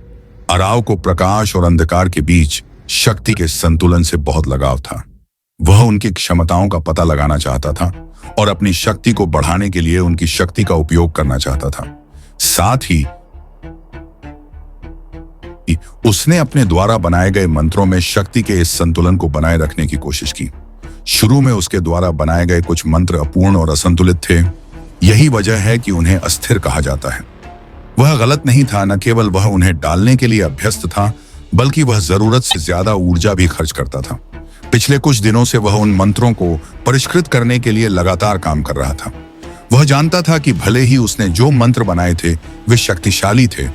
अराव को प्रकाश और अंधकार के बीच शक्ति के संतुलन से बहुत लगाव था। वह उनकी क्षमताओं का पता लगाना चाहता था और अपनी शक्ति को बढ़ाने के लिए उनकी शक्ति का उपयोग करना चाहता था। साथ ही उसने अपने द्वारा बनाए गए मंत्रों में शक्ति के इस संतुलन को बनाए रखने की कोशिश की। शुरू में उसके द्वारा बनाए गए कुछ मंत्र अपूर्ण और असंतुलित थे। यही वजह है कि उन्हें अस्थिर कहा जाता है। वह गलत नहीं था, न केवल वह उन्हें डालने के लिए अभ्यस्त था, बल्कि वह जरूरत से ज्यादा ऊर्जा भी खर्च करता था। पिछले कुछ दिनों से वह उन मंत्रों को परिष्कृत करने के लिए लगातार काम कर रहा था। वह जानता था कि भले ही उसने जो मंत्र बनाए थे वे शक्तिशाली थे,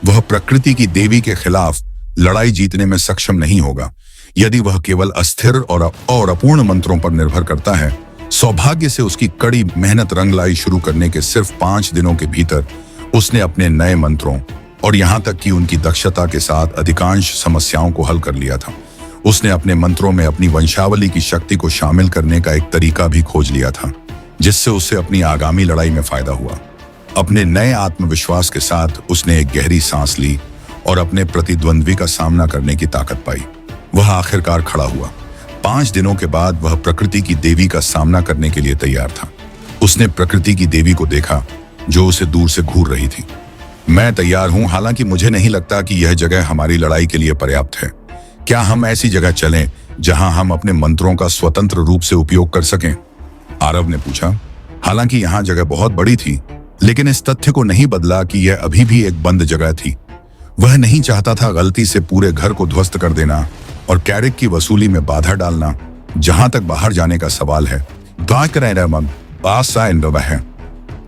वह प्रकृति की देवी के खिलाफ लड़ाई जीतने में सक्षम नहीं होगा यदि वह केवल अस्थिर और अपूर्ण मंत्रों पर निर्भर करता है। सौभाग्य से उसकी कड़ी मेहनत रंग लाई। शुरू करने के सिर्फ 5 दिनों के भीतर उसने अपने नए मंत्रों और यहाँ तक कि उनकी दक्षता के साथ अधिकांश समस्याओं को हल कर लिया था। उसने अपने मंत्रों में अपनी वंशावली की शक्ति को शामिल करने का एक तरीका भी खोज लिया था, जिससे उसे अपनी आगामी लड़ाई में फायदा हुआ। अपने नए आत्मविश्वास के साथ उसने एक गहरी सांस ली और अपने प्रतिद्वंद्वी का सामना करने की ताकत पाई। वह आखिरकार खड़ा हुआ। 5 दिनों के बाद वह प्रकृति की देवी का सामना करने के लिए तैयार था। उसने प्रकृति की देवी को देखा, जो उसे दूर से घूर रही थी। मैं तैयार हूं, हालांकि मुझे नहीं लगता कि यह जगह हमारी लड़ाई के लिए पर्याप्त है। क्या हम ऐसी जगह चलें जहां हम अपने मंत्रों का स्वतंत्र रूप से उपयोग कर सकें? आरव ने पूछा। हालांकि यहाँ जगह बहुत बड़ी थी, लेकिन इस तथ्य को नहीं बदला कि यह अभी भी एक बंद जगह थी। वह नहीं चाहता था गलती से पूरे घर को ध्वस्त कर देना और कैरिक की वसूली में बाधा डालना। जहां तक बाहर जाने का सवाल है,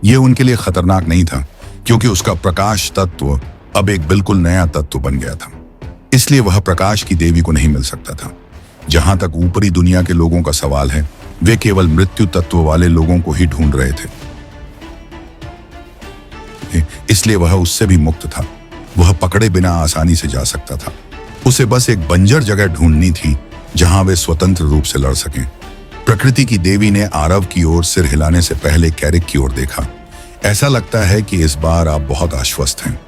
यह उनके लिए खतरनाक नहीं था, क्योंकि उसका प्रकाश तत्व अब एक बिल्कुल नया तत्व बन गया था। इसलिए वह प्रकाश की देवी को नहीं मिल सकता था। जहां तक ऊपरी दुनिया के लोगों का सवाल है, वे केवल मृत्यु तत्व वाले लोगों को ही ढूंढ रहे थे। इसलिए वह उससे भी मुक्त था। वह पकड़े बिना आसानी से जा सकता था। उसे बस एक बंजर जगह ढूंढनी थी जहां वे स्वतंत्र रूप से लड़ सकें। प्रकृति की देवी ने आरव की ओर सिर हिलाने से पहले कैरिक की ओर देखा। ऐसा लगता है कि इस बार आप बहुत आश्वस्त हैं।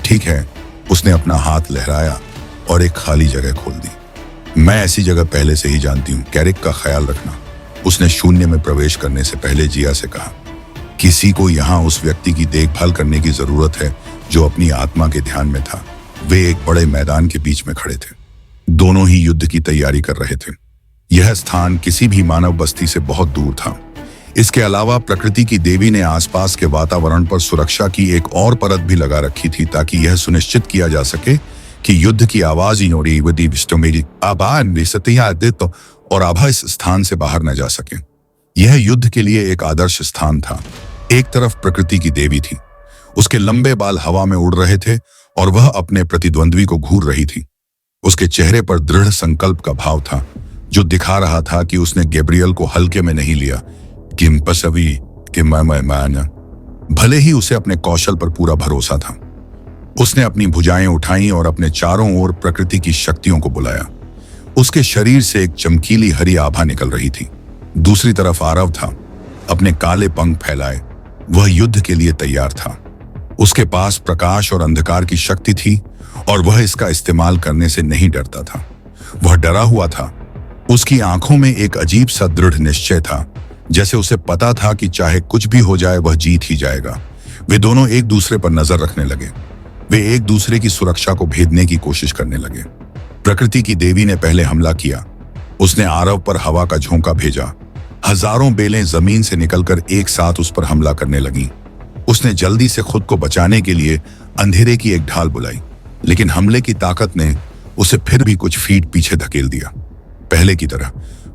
ठीक है, उसने अपना हाथ लहराया और एक खाली जगह खोल दी। मैं ऐसी जगह पहले से ही जानती हूँ, कैरिक का ख्याल रखना। उसने शून्य में प्रवेश करने से पहले जिया से कहा। किसी को यहाँ उस व्यक्ति की देखभाल करने की जरूरत है जो अपनी आत्मा के ध्यान में था। वे एक बड़े मैदान के बीच में खड़े थे। दोनों ही युद्ध की तैयारी कर रहे थे। यह स्थान किसी भी मानव बस्ती से बहुत दूर था। इसके अलावा प्रकृति की देवी ने आसपास के वातावरण पर सुरक्षा की एक और परत भी लगा रखी थी, ताकि यह सुनिश्चित किया जा सके कि युद्ध की आवाज और आभा इस स्थान से बाहर न जा सके। यह युद्ध के लिए एक आदर्श स्थान था। एक तरफ प्रकृति की देवी थी, उसके लंबे बाल हवा में उड़ रहे थे और वह अपने प्रतिद्वंद्वी को घूर रही थी। उसके चेहरे पर दृढ़ संकल्प का भाव था, जो दिखा रहा था कि उसने गैब्रियल को हल्के में नहीं लिया। भले ही उसे अपने कौशल पर पूरा भरोसा था। उसने अपनी भुजाएं उठाई और अपने चारों ओर प्रकृति की शक्तियों को बुलाया। उसके शरीर से एक चमकीली हरी आभा निकल रही थी। दूसरी तरफ आरव था, अपने काले पंख फैलाए। वह युद्ध के लिए तैयार था। उसके पास प्रकाश और अंधकार की शक्ति थी और वह इसका इस्तेमाल करने से नहीं डरता था। वह डरा हुआ था। उसकी आंखों में एक अजीब सा दृढ़ निश्चय था, जैसे उसे पता था कि चाहे कुछ भी हो जाए वह जीत ही जाएगा। वे दोनों एक दूसरे पर नजर रखने लगे। वे एक दूसरे की सुरक्षा को भेदने की कोशिश करने लगे। प्रकृति की देवी ने पहले हमला किया। उसने आरव पर हवा का झोंका भेजा। हजारों बेलें जमीन से निकलकर एक साथ उस पर हमला करने लगीं। उसने जल्दी से खुद को बचाने के लिए अंधेरे की एक ढाल बुलाई, लेकिन हमले की ताकत ने उसे फिर भी कुछ फीट पीछे धकेल दिया। पहले की तरह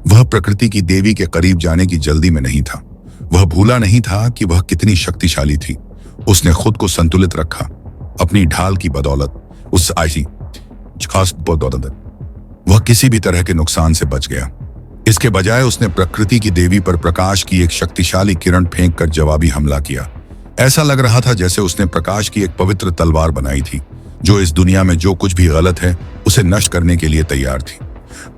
वह प्रकृति की देवी के करीब जाने की जल्दी में नहीं था। वह भूला नहीं था कि वह कितनी शक्तिशाली थी। उसने खुद को संतुलित रखा। अपनी ढाल की बदौलत वह किसी भी तरह के नुकसान से बच गया। इसके बजाय उसने प्रकृति की देवी पर प्रकाश की एक शक्तिशाली किरण फेंक कर जवाबी हमला किया। ऐसा लग रहा था जैसे उसने प्रकाश की एक पवित्र तलवार बनाई थी, जो इस दुनिया में जो कुछ भी गलत है उसे नष्ट करने के लिए तैयार थी।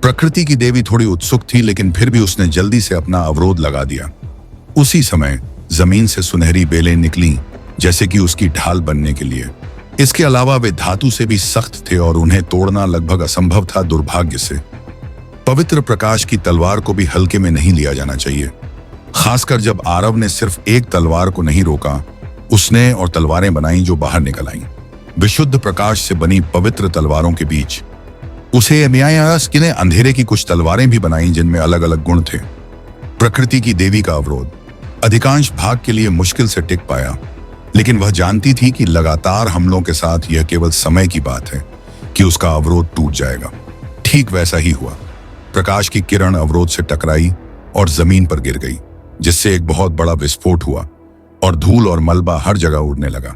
प्रकृति की देवी थोड़ी उत्सुक थी, लेकिन फिर भी उसने जल्दी से अपना अवरोध लगा दिया। उसी समय जमीन से सुनहरी बेलें निकली, जैसे कि उसकी ढाल बनने के लिए। इसके अलावा वे धातु से भी सख्त थे और उन्हें तोड़ना लगभग असंभव था। दुर्भाग्य से पवित्र प्रकाश की तलवार को भी हल्के में नहीं लिया जाना चाहिए, खासकर जब आरव ने सिर्फ एक तलवार को नहीं रोका, उसने और तलवारें बनाई जो बाहर निकल आईं। विशुद्ध प्रकाश से बनी पवित्र तलवारों के बीच उसे एमियास ने अंधेरे की कुछ तलवारें भी बनाई जिनमें अलग अलग गुण थे। प्रकृति की देवी का अवरोध अधिकांश भाग के लिए मुश्किल से टिक पाया, लेकिन वह जानती थी कि लगातार हमलों के साथ यह केवल समय की बात है कि उसका अवरोध टूट जाएगा। ठीक वैसा ही हुआ। प्रकाश की किरण अवरोध से टकराई और जमीन पर गिर गई, जिससे एक बहुत बड़ा विस्फोट हुआ और धूल और मलबा हर जगह उड़ने लगा।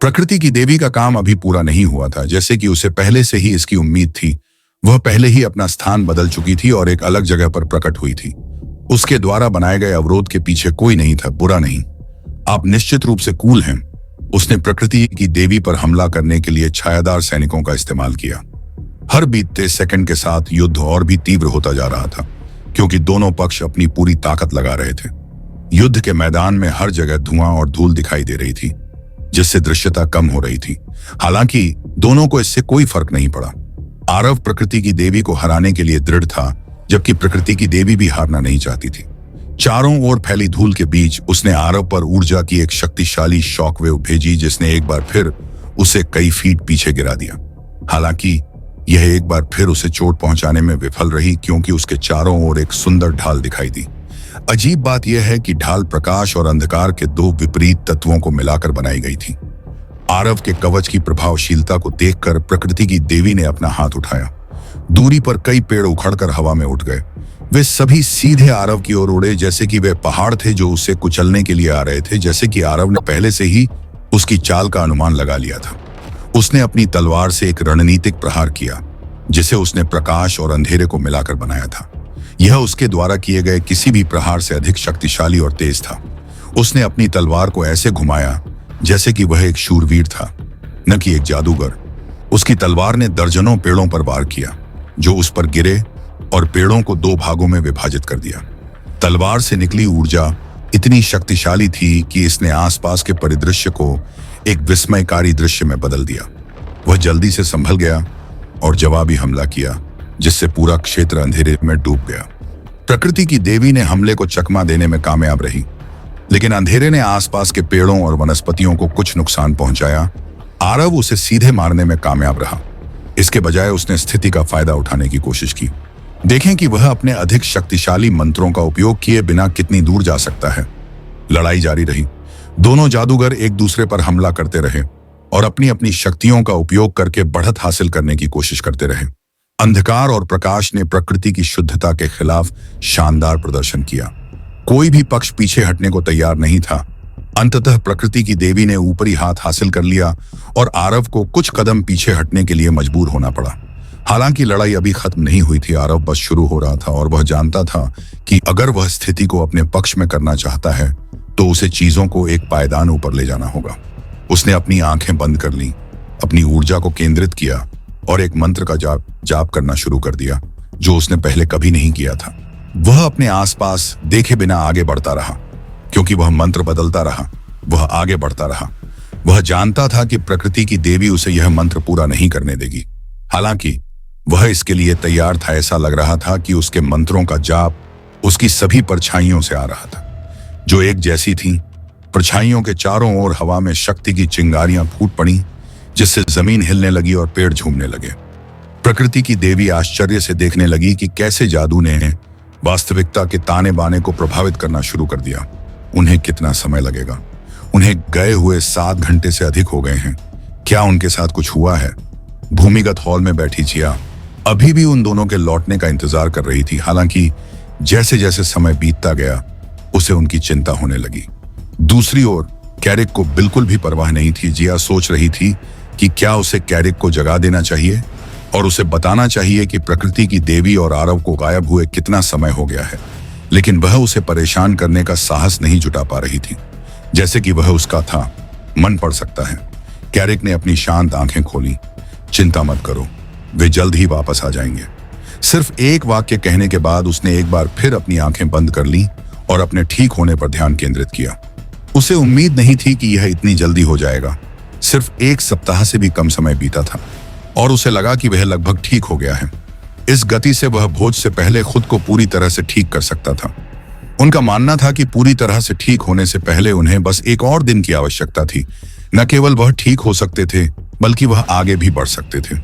प्रकृति की देवी का काम अभी पूरा नहीं हुआ था, जैसे कि उसे पहले से ही इसकी उम्मीद थी। वह पहले ही अपना स्थान बदल चुकी थी और एक अलग जगह पर प्रकट हुई थी। उसके द्वारा बनाए गए अवरोध के पीछे कोई नहीं था। बुरा नहीं, आप निश्चित रूप से कूल हैं। उसने प्रकृति की देवी पर हमला करने के लिए छायादार सैनिकों का इस्तेमाल किया। हर बीतते सेकंड के साथ युद्ध और भी तीव्र होता जा रहा था, क्योंकि दोनों पक्ष अपनी पूरी ताकत लगा रहे थे। युद्ध के मैदान में हर जगह धुआं और धूल दिखाई दे रही थी, जिससे दृश्यता कम हो रही थी। हालांकि दोनों को इससे कोई फर्क नहीं पड़ा। आरव प्रकृति की देवी को हराने के लिए दृढ़ था, जबकि प्रकृति की देवी भी हारना नहीं चाहती थी। चारों ओर फैली धूल के बीच उसने आरव पर ऊर्जा की एक शक्तिशाली शॉकवेव भेजी, जिसने एक बार फिर उसे कई फीट पीछे गिरा दिया। हालांकि यह एक बार फिर उसे चोट पहुंचाने में विफल रही, क्योंकि उसके चारों ओर एक सुंदर ढाल दिखाई दी। अजीब बात यह है कि ढाल प्रकाश और अंधकार के दो विपरीत तत्वों को मिलाकर बनाई गई थी। आरव के कवच की प्रभावशीलता को देखकर प्रकृति की देवी ने अपना हाथ उठाया। दूरी पर कई पेड़ उखड़कर हवा में उठ गए। वे सभी सीधे आरव की ओर उड़े, जैसे कि वे पहाड़ थे जो उसे कुचलने के लिए आ रहे थे। जैसे कि आरव ने पहले से ही उसकी चाल का अनुमान लगा लिया था। उसने अपनी तलवार से एक रणनीतिक प्रहार किया, जिसे उसने प्रकाश और अंधेरे को मिलाकर बनाया था। यह उसके द्वारा किए गए किसी भी प्रहार से अधिक शक्तिशाली और तेज था। उसने अपनी तलवार को ऐसे घुमाया जैसे कि वह एक शूरवीर था, न कि एक जादूगर। उसकी तलवार ने दर्जनों पेड़ों पर वार किया, जो उस पर गिरे और पेड़ों को दो भागों में विभाजित कर दिया। तलवार से निकली ऊर्जा इतनी शक्तिशाली थी कि इसने आसपास के परिदृश्य को एक विस्मयकारी दृश्य में बदल दिया। वह जल्दी से संभल गया और जवाबी हमला किया, जिससे पूरा क्षेत्र अंधेरे में डूब गया। प्रकृति की देवी ने हमले को चकमा देने में कामयाब रही, लेकिन अंधेरे ने आसपास के पेड़ों और वनस्पतियों को कुछ नुकसान पहुंचाया। आरव उसे सीधे मारने में कामयाब रहा। इसके बजाय उसने स्थिति का फायदा उठाने की कोशिश की। देखें कि वह अपने अधिक शक्तिशाली मंत्रों का उपयोग किए बिना कितनी दूर जा सकता है। लड़ाई जारी रही। दोनों जादूगर एक दूसरे पर हमला करते रहे और अपनी अपनी शक्तियों का उपयोग करके बढ़त हासिल करने की कोशिश करते रहे। अंधकार और प्रकाश ने प्रकृति की शुद्धता के खिलाफ शानदार प्रदर्शन किया। कोई भी पक्ष पीछे हटने को तैयार नहीं था। अंततः प्रकृति की देवी ने ऊपरी हाथ हासिल कर लिया और आरव को कुछ कदम पीछे हटने के लिए मजबूर होना पड़ा। हालांकि लड़ाई अभी खत्म नहीं हुई थी। आरव बस शुरू हो रहा था और वह जानता था कि अगर वह स्थिति को अपने पक्ष में करना चाहता है तो उसे चीजों को एक पायदान ऊपर ले जाना होगा। उसने अपनी आंखें बंद कर ली, अपनी ऊर्जा को केंद्रित किया और एक मंत्र का जाप करना शुरू कर दिया, जो उसने पहले कभी नहीं किया था। वह अपने आसपास देखे बिना आगे बढ़ता रहा, क्योंकि वह मंत्र बदलता रहा। वह आगे बढ़ता रहा। वह जानता था कि प्रकृति की देवी उसे यह मंत्र पूरा नहीं करने देगी। हालांकि वह इसके लिए तैयार था। ऐसा लग रहा था कि उसके मंत्रों का जाप उसकी सभी परछाइयों से आ रहा था, जो एक जैसी थी। परछाइयों के चारों ओर हवा में शक्ति की चिंगारियां फूट पड़ी, जिससे जमीन हिलने लगी और पेड़ झूमने लगे। प्रकृति की देवी आश्चर्य से देखने लगी कि कैसे जादू ने वास्तविकता के ताने बाने को प्रभावित करना शुरू कर दिया। उन्हें कितना समय लगेगा? उन्हें गए हुए 7 घंटे से अधिक हो गए हैं। क्या उनके साथ कुछ हुआ है? भूमिगत हॉल में बैठी जिया अभी भी उन दोनों के लौटने का इंतजार कर रही थी। हालांकि जैसे जैसे समय बीतता गया, उसे उनकी चिंता होने लगी। दूसरी ओर कैरिक को बिल्कुल भी परवाह नहीं थी। जिया सोच रही थी कि क्या उसे कैरिक को जगा देना चाहिए और उसे बताना चाहिए कि प्रकृति की देवी और आरव को गायब हुए कितना समय हो गया है। लेकिन वह उसे परेशान करने का साहस नहीं जुटा पा रही थी, जैसे कि वह उसका था। मन पड़ सकता है। कैरिक ने अपनी शांत आंखें खोली। चिंता मत करो, वे जल्द ही वापस आ जाएंगे। सिर्फ एक वाक्य कहने के बाद उसने एक बार फिर अपनी आंखें बंद कर लीं और अपने ठीक होने पर ध्यान केंद्रित किया। उसे उम्मीद नहीं थी कि यह इतनी जल्दी हो जाएगा। सिर्फ 1 सप्ताह से भी कम समय बीता था और उसे लगा कि वह लगभग ठीक हो गया है। इस गति से वह भोज से पहले खुद को पूरी तरह से ठीक कर सकता था। उनका मानना था कि पूरी तरह से ठीक होने से पहले उन्हें बस एक और दिन की आवश्यकता थी। न केवल वह ठीक हो सकते थे, बल्कि वह आगे भी बढ़ सकते थे,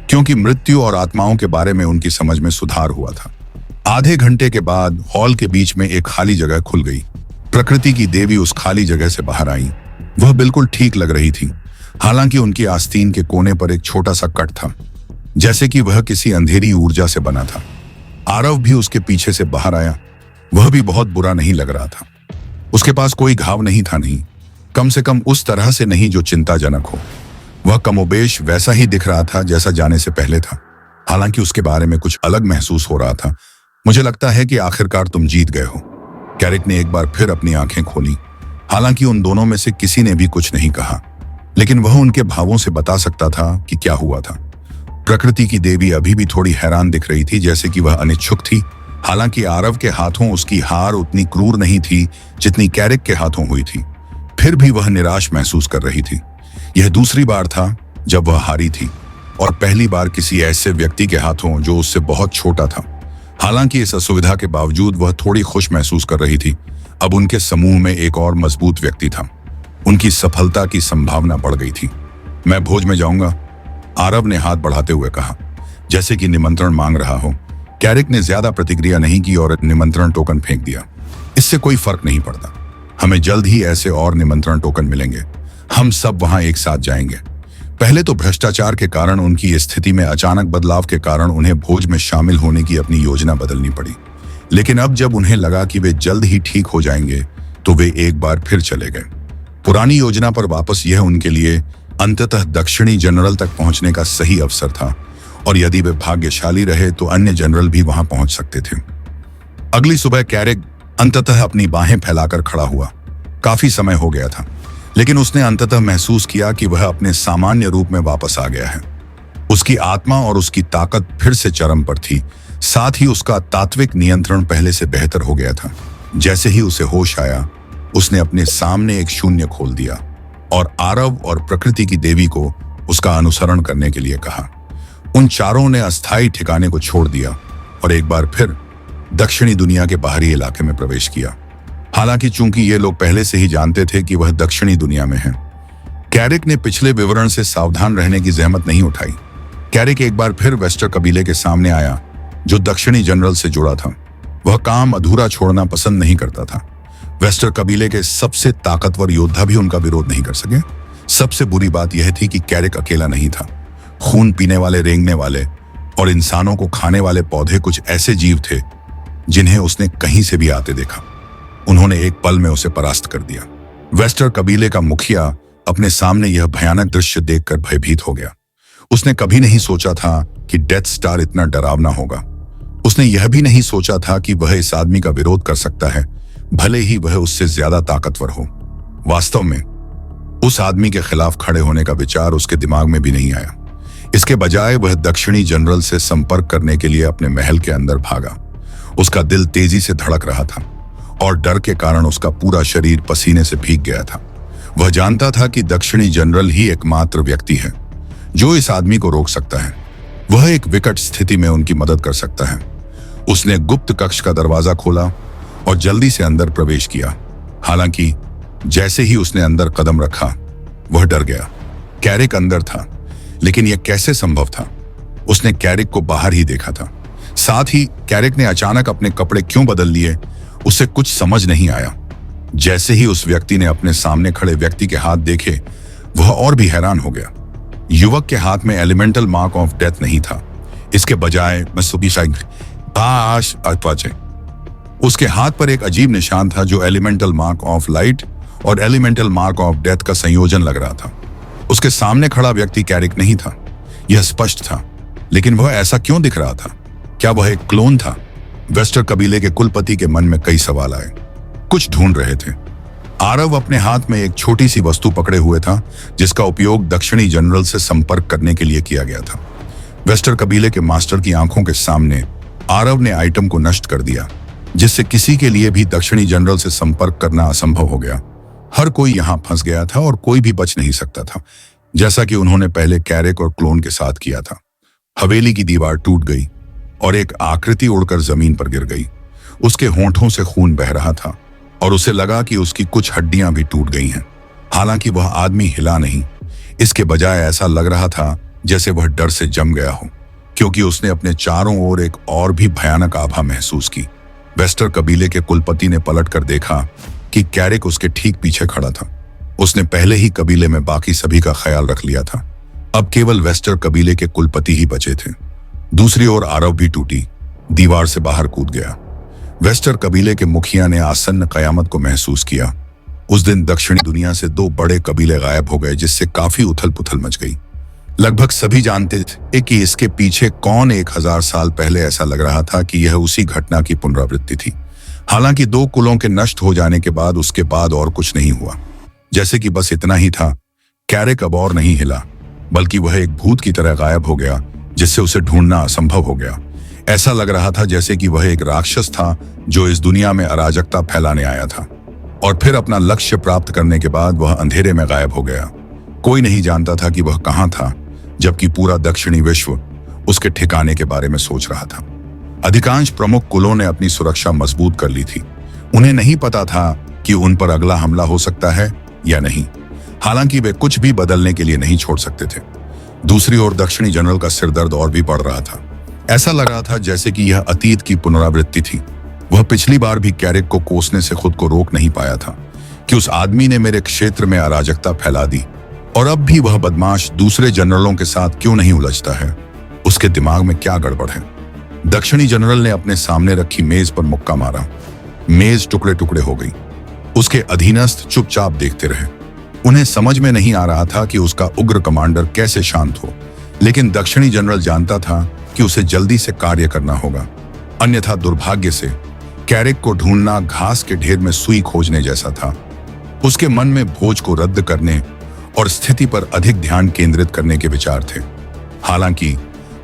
क्योंकि मृत्यु और आत्माओं के बारे में उनकी समझ में सुधार हुआ था। आधे घंटे के बाद हॉल के बीच में एक खाली जगह खुल गई। प्रकृति की देवी उस खाली जगह से बाहर आई। वह बिल्कुल ठीक लग रही थी, हालांकि उनकी आस्तीन के कोने पर एक छोटा सा कट था, जैसे कि वह किसी अंधेरी ऊर्जा से बना था। आरव भी उसके पीछे से बाहर आया। वह भी बहुत बुरा नहीं लग रहा था। उसके पास कोई घाव नहीं था, नहीं, कम से कम उस तरह से नहीं जो चिंताजनक हो। वह कमोबेश वैसा ही दिख रहा था जैसा जाने से पहले था, हालांकि उसके बारे में कुछ अलग महसूस हो रहा था। मुझे लगता है कि आखिरकार तुम जीत गए हो। कैरिक ने एक बार फिर अपनी आंखें खोली। हालांकि उन दोनों में से किसी ने भी कुछ नहीं कहा, लेकिन वह उनके भावों से बता सकता था कि क्या हुआ था। प्रकृति की देवी अभी भी थोड़ी हैरान दिख रही थी, जैसे कि वह अनिच्छुक थी। हालांकि आरव के हाथों उसकी हार उतनी क्रूर नहीं थी जितनी कैरिक के हाथों हुई थी। फिर भी वह निराश महसूस कर रही थी। यह दूसरी बार था जब वह हारी थी, और पहली बार किसी ऐसे व्यक्ति के हाथों जो उससे बहुत छोटा था। हालांकि इस असुविधा के बावजूद वह थोड़ी खुश महसूस कर रही थी। अब उनके समूह में एक और मजबूत व्यक्ति था। उनकी सफलता की संभावना बढ़ गई थी। मैं भोज में जाऊंगा, आरव ने हाथ बढ़ाते हुए कहा, जैसे कि निमंत्रण मांग रहा हो। कैरिक ने ज्यादा प्रतिक्रिया नहीं की और निमंत्रण टोकन फेंक दिया। इससे कोई फर्क नहीं पड़ता। हमें जल्द ही ऐसे और निमंत्रण टोकन मिलेंगे। हम सब वहां एक साथ जाएंगे। पहले तो भ्रष्टाचार के कारण उनकी स्थिति में अचानक बदलाव के कारण उन्हें भोज में शामिल होने की अपनी योजना बदलनी पड़ी। लेकिन अब जब उन्हें लगा कि वे जल्द ही ठीक हो जाएंगे, तो वे एक बार फिर चले गए। पुरानी योजना पर वापस यह उनके लिए अंततः दक्षिणी जनरल तक पहुंचने का सही अवसर था, और यदि वे भाग्यशाली रहे तो अन्य जनरल भी वहां पहुंच सकते थे। अगली सुबह कैरिक अंततः अपनी बाहें फैलाकर खड़ा हुआ। काफी समय हो गया था, लेकिन उसने अंततः महसूस किया कि वह अपने सामान्य रूप में वापस आ गया है। उसकी आत्मा और उसकी ताकत फिर से चरम पर थी। साथ ही उसका तात्विक नियंत्रण पहले से बेहतर हो गया था। जैसे ही उसे होश आया, उसने अपने सामने एक शून्य खोल दिया और आरव और प्रकृति की देवी को उसका अनुसरण करने के लिए कहा। उन चारों ने अस्थायी ठिकाने को छोड़ दिया और एक बार फिर दक्षिणी दुनिया के बाहरी इलाके में प्रवेश किया। हालांकि चूंकि ये लोग पहले से ही जानते थे कि वह दक्षिणी दुनिया में है, कैरिक ने पिछले विवरण से सावधान रहने की जहमत नहीं उठाई। कैरिक एक बार फिर वेस्टर कबीले के सामने आया, जो दक्षिणी जनरल से जुड़ा था। वह काम अधूरा छोड़ना पसंद नहीं करता था। वेस्टर कबीले के सबसे ताकतवर योद्धा भी उनका विरोध नहीं कर सके। सबसे बुरी बात यह थी कि कैरिक अकेला नहीं था। खून पीने वाले, रेंगने वाले और इंसानों को खाने वाले पौधे कुछ ऐसे जीव थे जिन्हें उसने कहीं से भी आते देखा। उन्होंने एक पल में उसे परास्त कर दिया। वेस्टर कबीले का मुखिया अपने सामने यह भयानक दृश्य देखकर भयभीत हो गया। उसने कभी नहीं सोचा था कि डेथ स्टार इतना डरावना होगा। उसने यह भी नहीं सोचा था कि वह इस आदमी का विरोध कर सकता है, भले ही वह उससे ज्यादा ताकतवर हो। वास्तव में उस आदमी के खिलाफ खड़े होने का विचार उसके दिमाग में भी नहीं आया। इसके बजाय वह दक्षिणी जनरल से संपर्क करने के लिए अपने महल के अंदर भागा। उसका दिल तेजी से धड़क रहा था और डर के कारण उसका पूरा शरीर पसीने से भीग गया था। वह जानता था कि दक्षिणी जनरल ही एकमात्र व्यक्ति है जो इस आदमी को रोक सकता है। वह एक विकट स्थिति में उनकी मदद कर सकता है। उसने गुप्त कक्ष का दरवाजा खोला और जल्दी से अंदर प्रवेश किया। हालांकि जैसे ही उसने अंदर कदम रखा, वह डर गया। कैरिक अंदर था, लेकिन यह कैसे संभव था? उसने कैरिक को बाहर ही देखा था। साथ ही कैरिक ने अचानक अपने कपड़े क्यों बदल लिए, उसे कुछ समझ नहीं आया। जैसे ही उस व्यक्ति ने अपने सामने खड़े व्यक्ति के हाथ देखे, वह और भी हैरान हो गया। युवक के हाथ में एलिमेंटल मार्क ऑफ डेथ नहीं था। इसके बजाय उसके हाथ पर एक अजीब निशान था जो एलिमेंटल मार्क ऑफ लाइट और एलिमेंटल मार्क ऑफ डेथ का संयोजन लग रहा था। उसके सामने खड़ा व्यक्ति कैरिक नहीं था, यह स्पष्ट था। लेकिन वह ऐसा क्यों दिख रहा था? क्या वह एक क्लोन था? वेस्टर कबीले के कुलपति के मन में कई सवाल आए। कुछ ढूंढ रहे थे। आरव अपने हाथ में एक छोटी सी वस्तु पकड़े हुए था, जिसका उपयोग दक्षिणी जनरल से संपर्क करने के लिए किया गया था। वेस्टर कबीले के मास्टर की आंखों के सामने आरव ने आइटम को नष्ट कर दिया, जिससे किसी के लिए भी दक्षिणी जनरल से संपर्क करना असंभव हो गया। हर कोई यहां फंस गया था और कोई भी बच नहीं सकता था, जैसा कि उन्होंने पहले कैरिक और क्लोन के साथ किया था। हवेली की दीवार टूट गई और एक आकृति उड़कर जमीन पर गिर गई। उसके होंठों से खून बह रहा था और उसे लगा कि उसकी कुछ हड्डियां भी टूट गई हैं। हालांकि वह आदमी हिला नहीं, इसके बजाय ऐसा लग रहा था जैसे वह डर से जम गया हो, क्योंकि उसने अपने चारों ओर एक और भी भयानक आभा महसूस की। वेस्टर कबीले के कुलपति ने पलटकर देखा कि कैरिक उसके ठीक पीछे खड़ा था। उसने पहले ही कबीले में बाकी सभी का ख्याल रख लिया था। अब केवल वेस्टर कबीले के कुलपति ही बचे थे। दूसरी ओर आरव भी टूटी दीवार से बाहर कूद गया। वेस्टर कबीले के मुखिया ने आसन्न कयामत को महसूस किया। उस दिन दक्षिणी दुनिया से 2 बड़े कबीले गायब हो गए, जिससे काफी उथल पुथल मच गई। लगभग सभी जानते थे कि इसके पीछे कौन 1000 साल पहले ऐसा लग रहा था कि यह उसी घटना की पुनरावृत्ति थी। हालांकि 2 कुलों के नष्ट हो जाने के बाद उसके बाद और कुछ नहीं हुआ, जैसे कि बस इतना ही था। कैरिक अब और नहीं हिला, बल्कि वह एक भूत की तरह गायब हो गया, जिससे उसे ढूंढना असंभव हो गया। ऐसा लग रहा था जैसे कि वह एक राक्षस था जो इस दुनिया में अराजकता फैलाने आया था, और फिर अपना लक्ष्य प्राप्त करने के बाद वह अंधेरे में गायब हो गया। कोई नहीं जानता था कि वह कहां था, जबकि पूरा दक्षिणी विश्व उसके ठिकाने के बारे में सोच रहा था। अधिकांश प्रमुख कुलों ने अपनी सुरक्षा मजबूत कर ली थी। उन्हें नहीं पता था कि उन पर अगला हमला हो सकता है या नहीं। हालांकि वे कुछ भी बदलने के लिए नहीं छोड़ सकते थे। दूसरी ओर दक्षिणी जनरल का सिरदर्द और भी बढ़ रहा था। ऐसा लग रहा था जैसे कि यह अतीत की पुनरावृत्ति थी। वह पिछली बार भी कैरिक को कोसने से खुद को रोक नहीं पाया था कि उस आदमी ने मेरे क्षेत्र में अराजकता फैला दी, और अब भी वह बदमाश दूसरे जनरलों के साथ क्यों नहीं उलझता है। उसके दिमाग में क्या गड़बड़ है। दक्षिणी जनरल ने अपने सामने रखी मेज पर मुक्का मारा। मेज टुकड़े टुकड़े हो गई। उसके अधीनस्थ चुपचाप देखते रहे। उन्हें समझ में नहीं आ रहा था कि उसका उग्र कमांडर कैसे शांत हो, लेकिन दक्षिणी जनरल जानता था कि उसे जल्दी से कार्य करना होगा, अन्यथा दुर्भाग्य से कैरिक को ढूंढना घास के ढेर में सुई खोजने जैसा था। उसके मन में भोज को रद्द करने और स्थिति पर अधिक ध्यान केंद्रित करने के विचार थे। हालांकि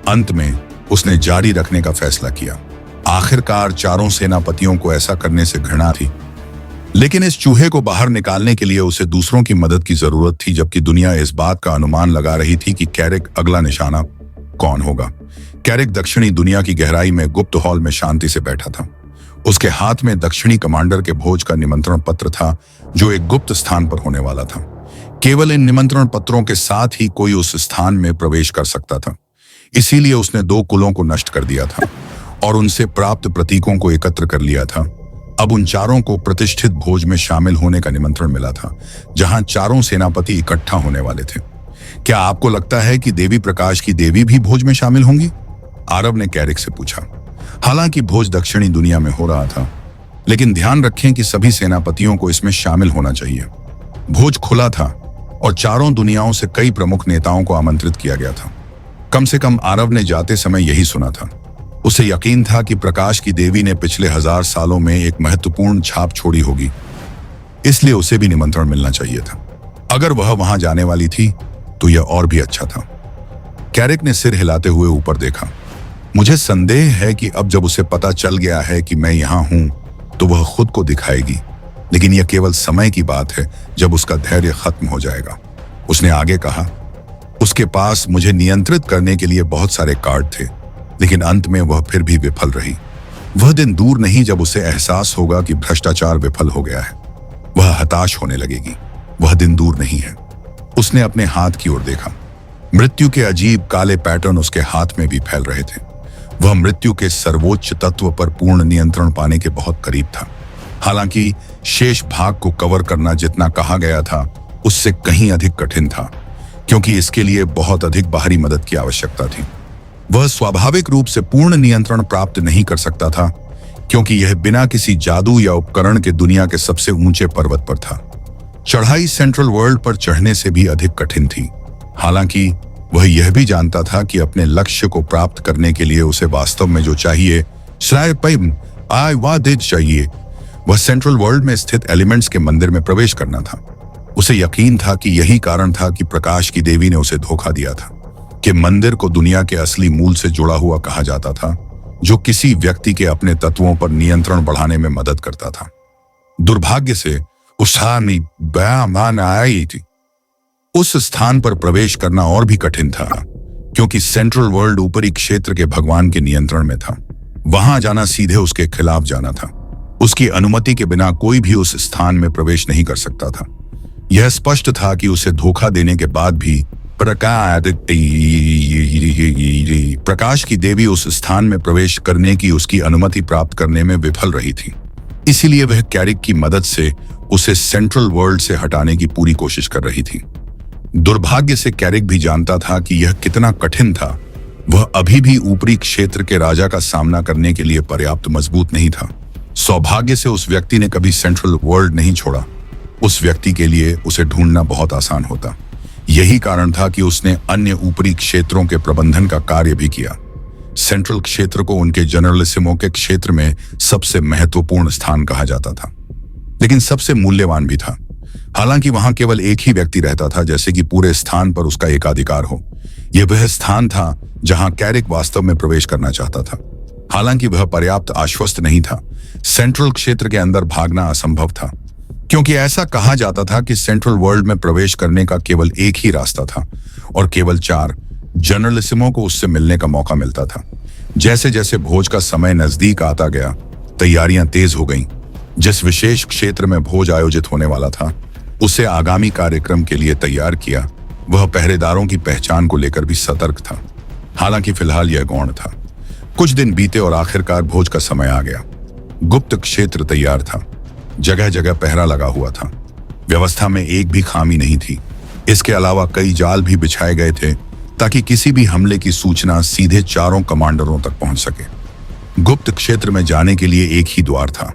अंत में उसने जारी रखने का फैसला किया। आखिरकार चारों सेनापतियों को ऐसा करने से घृणा थी, लेकिन इस चूहे को बाहर निकालने के लिए उसे दूसरों की मदद की जरूरत थी, जबकि दुनिया इस बात का अनुमान लगा रही थी कि कैरिक अगला निशाना कौन होगा। कैरिक दक्षिणी दुनिया की गहराई में गुप्त हॉल में शांति से बैठा था। उसके हाथ में दक्षिणी कमांडर के भोज का निमंत्रण पत्र था, जो एक गुप्त स्थान पर होने वाला था। केवल इन निमंत्रण पत्रों के साथ ही कोई उस स्थान में प्रवेश कर सकता था। इसीलिए उसने 2 कुलों को नष्ट कर दिया था और उनसे प्राप्त प्रतीकों को एकत्र कर लिया था। अब उन चारों को प्रतिष्ठित भोज में शामिल होने का निमंत्रण मिला था, जहां चारों सेनापति इकट्ठा होने वाले थे। क्या आपको लगता है कि देवी प्रकाश की देवी भी भोज में शामिल होंगी? आरव ने कैरिक से पूछा। हालांकि भोज दक्षिणी दुनिया में हो रहा था, लेकिन ध्यान रखें कि सभी सेनापतियों को इसमें शामिल होना चाहिए। भोज खुला था और चारों दुनियाओं से कई प्रमुख नेताओं को आमंत्रित किया गया था। कम से कम आरव ने जाते समय यही सुना था। उसे यकीन था कि प्रकाश की देवी ने पिछले 1000 सालों में एक महत्वपूर्ण छाप छोड़ी होगी, इसलिए उसे भी निमंत्रण मिलना चाहिए था। अगर वह वहां जाने वाली थी तो यह और भी अच्छा था। कैरिक ने सिर हिलाते हुए ऊपर देखा। मुझे संदेह है कि अब जब उसे पता चल गया है कि मैं यहां हूं, तो वह खुद को दिखाएगी, लेकिन यह केवल समय की बात है जब उसका धैर्य खत्म हो जाएगा। उसने आगे कहा, उसके पास मुझे नियंत्रित करने के लिए बहुत सारे कार्ड थे, लेकिन अंत में वह फिर भी विफल रही। वह दिन दूर नहीं जब उसे एहसास होगा कि भ्रष्टाचार विफल हो गया है। वह हताश होने लगेगी। वह दिन दूर नहीं है। उसने अपने हाथ की ओर देखा। मृत्यु के अजीब काले पैटर्न उसके हाथ में भी फैल रहे थे। वह मृत्यु के सर्वोच्च तत्व पर पूर्ण नियंत्रण पाने के बहुत करीब था। हालांकि शेष भाग को कवर करना जितना कहा गया था, उससे कहीं अधिक कठिन था, क्योंकि इसके लिए बहुत अधिक बाहरी मदद की आवश्यकता थी। वह स्वाभाविक रूप से पूर्ण नियंत्रण प्राप्त नहीं कर सकता था, क्योंकि यह बिना किसी जादू या उपकरण के दुनिया के सबसे ऊंचे पर्वत पर था। चढ़ाई सेंट्रल वर्ल्ड पर चढ़ने से भी अधिक कठिन थी। हालांकि वह यह भी जानता था कि अपने लक्ष्य को प्राप्त करने के लिए उसे वास्तव में जो चाहिए चाहिए वह सेंट्रल वर्ल्ड में स्थित एलिमेंट्स के मंदिर में प्रवेश करना था। उसे यकीन था कि यही कारण था कि प्रकाश की देवी ने उसे धोखा दिया था। कि मंदिर को दुनिया के असली मूल से जुड़ा हुआ कहा जाता था, जो किसी व्यक्ति के अपने तत्वों पर नियंत्रण बढ़ाने में मदद करता था। दुर्भाग्य से उस स्थान पर प्रवेश करना और भी कठिन था, क्योंकि सेंट्रल वर्ल्ड ऊपरी क्षेत्र के भगवान के नियंत्रण में था। वहां जाना सीधे उसके खिलाफ जाना था। उसकी अनुमति के बिना कोई भी उस स्थान में प्रवेश नहीं कर सकता था। यह स्पष्ट था कि उसे धोखा देने के बाद भी प्रकाश की देवी उस स्थान में प्रवेश करने की उसकी अनुमति प्राप्त करने में विफल रही थी। इसीलिए वह कैरिक की मदद से उसे सेंट्रल वर्ल्ड से हटाने की पूरी कोशिश कर रही थी। दुर्भाग्य से कैरिक भी जानता था कि यह कितना कठिन था। वह अभी भी ऊपरी क्षेत्र के राजा का सामना करने के लिए पर्याप्त मजबूत नहीं था। सौभाग्य से उस व्यक्ति ने कभी सेंट्रल वर्ल्ड नहीं छोड़ा। उस व्यक्ति के लिए उसे ढूंढना बहुत आसान होता। यही कारण था कि उसने अन्य ऊपरी क्षेत्रों के प्रबंधन का कार्य भी किया। सेंट्रल क्षेत्र को उनके जनरलिसिमो के क्षेत्र में सबसे महत्वपूर्ण स्थान कहा जाता था, लेकिन सबसे मूल्यवान भी था। हालांकि वहां केवल एक ही व्यक्ति रहता था, जैसे कि पूरे स्थान पर उसका एकाधिकार हो। यह वह स्थान था जहां कैरिक वास्तव में प्रवेश करना चाहता था। हालांकि वह पर्याप्त आश्वस्त नहीं था। सेंट्रल क्षेत्र के अंदर भागना असंभव था, क्योंकि ऐसा कहा जाता था कि सेंट्रल वर्ल्ड में प्रवेश करने का केवल एक ही रास्ता था और केवल 4 जर्नलिस्टों को उससे मिलने का मौका मिलता था। जैसे जैसे भोज का समय नजदीक आता गया, तैयारियां तेज हो गईं। जिस विशेष क्षेत्र में भोज आयोजित होने वाला था, उसे आगामी कार्यक्रम के लिए तैयार किया। वह पहरेदारों की पहचान को लेकर भी सतर्क था। हालांकि फिलहाल यह गौण था। कुछ दिन बीते और आखिरकार भोज का समय आ गया। गुप्त क्षेत्र तैयार था। जगह जगह पहरा लगा हुआ था। व्यवस्था में एक भी खामी नहीं थी। इसके अलावा कई जाल भी बिछाए गए थे ताकि किसी भी हमले की सूचना सीधे चारों कमांडरों तक पहुंच सके। गुप्त क्षेत्र में जाने के लिए एक ही द्वार था।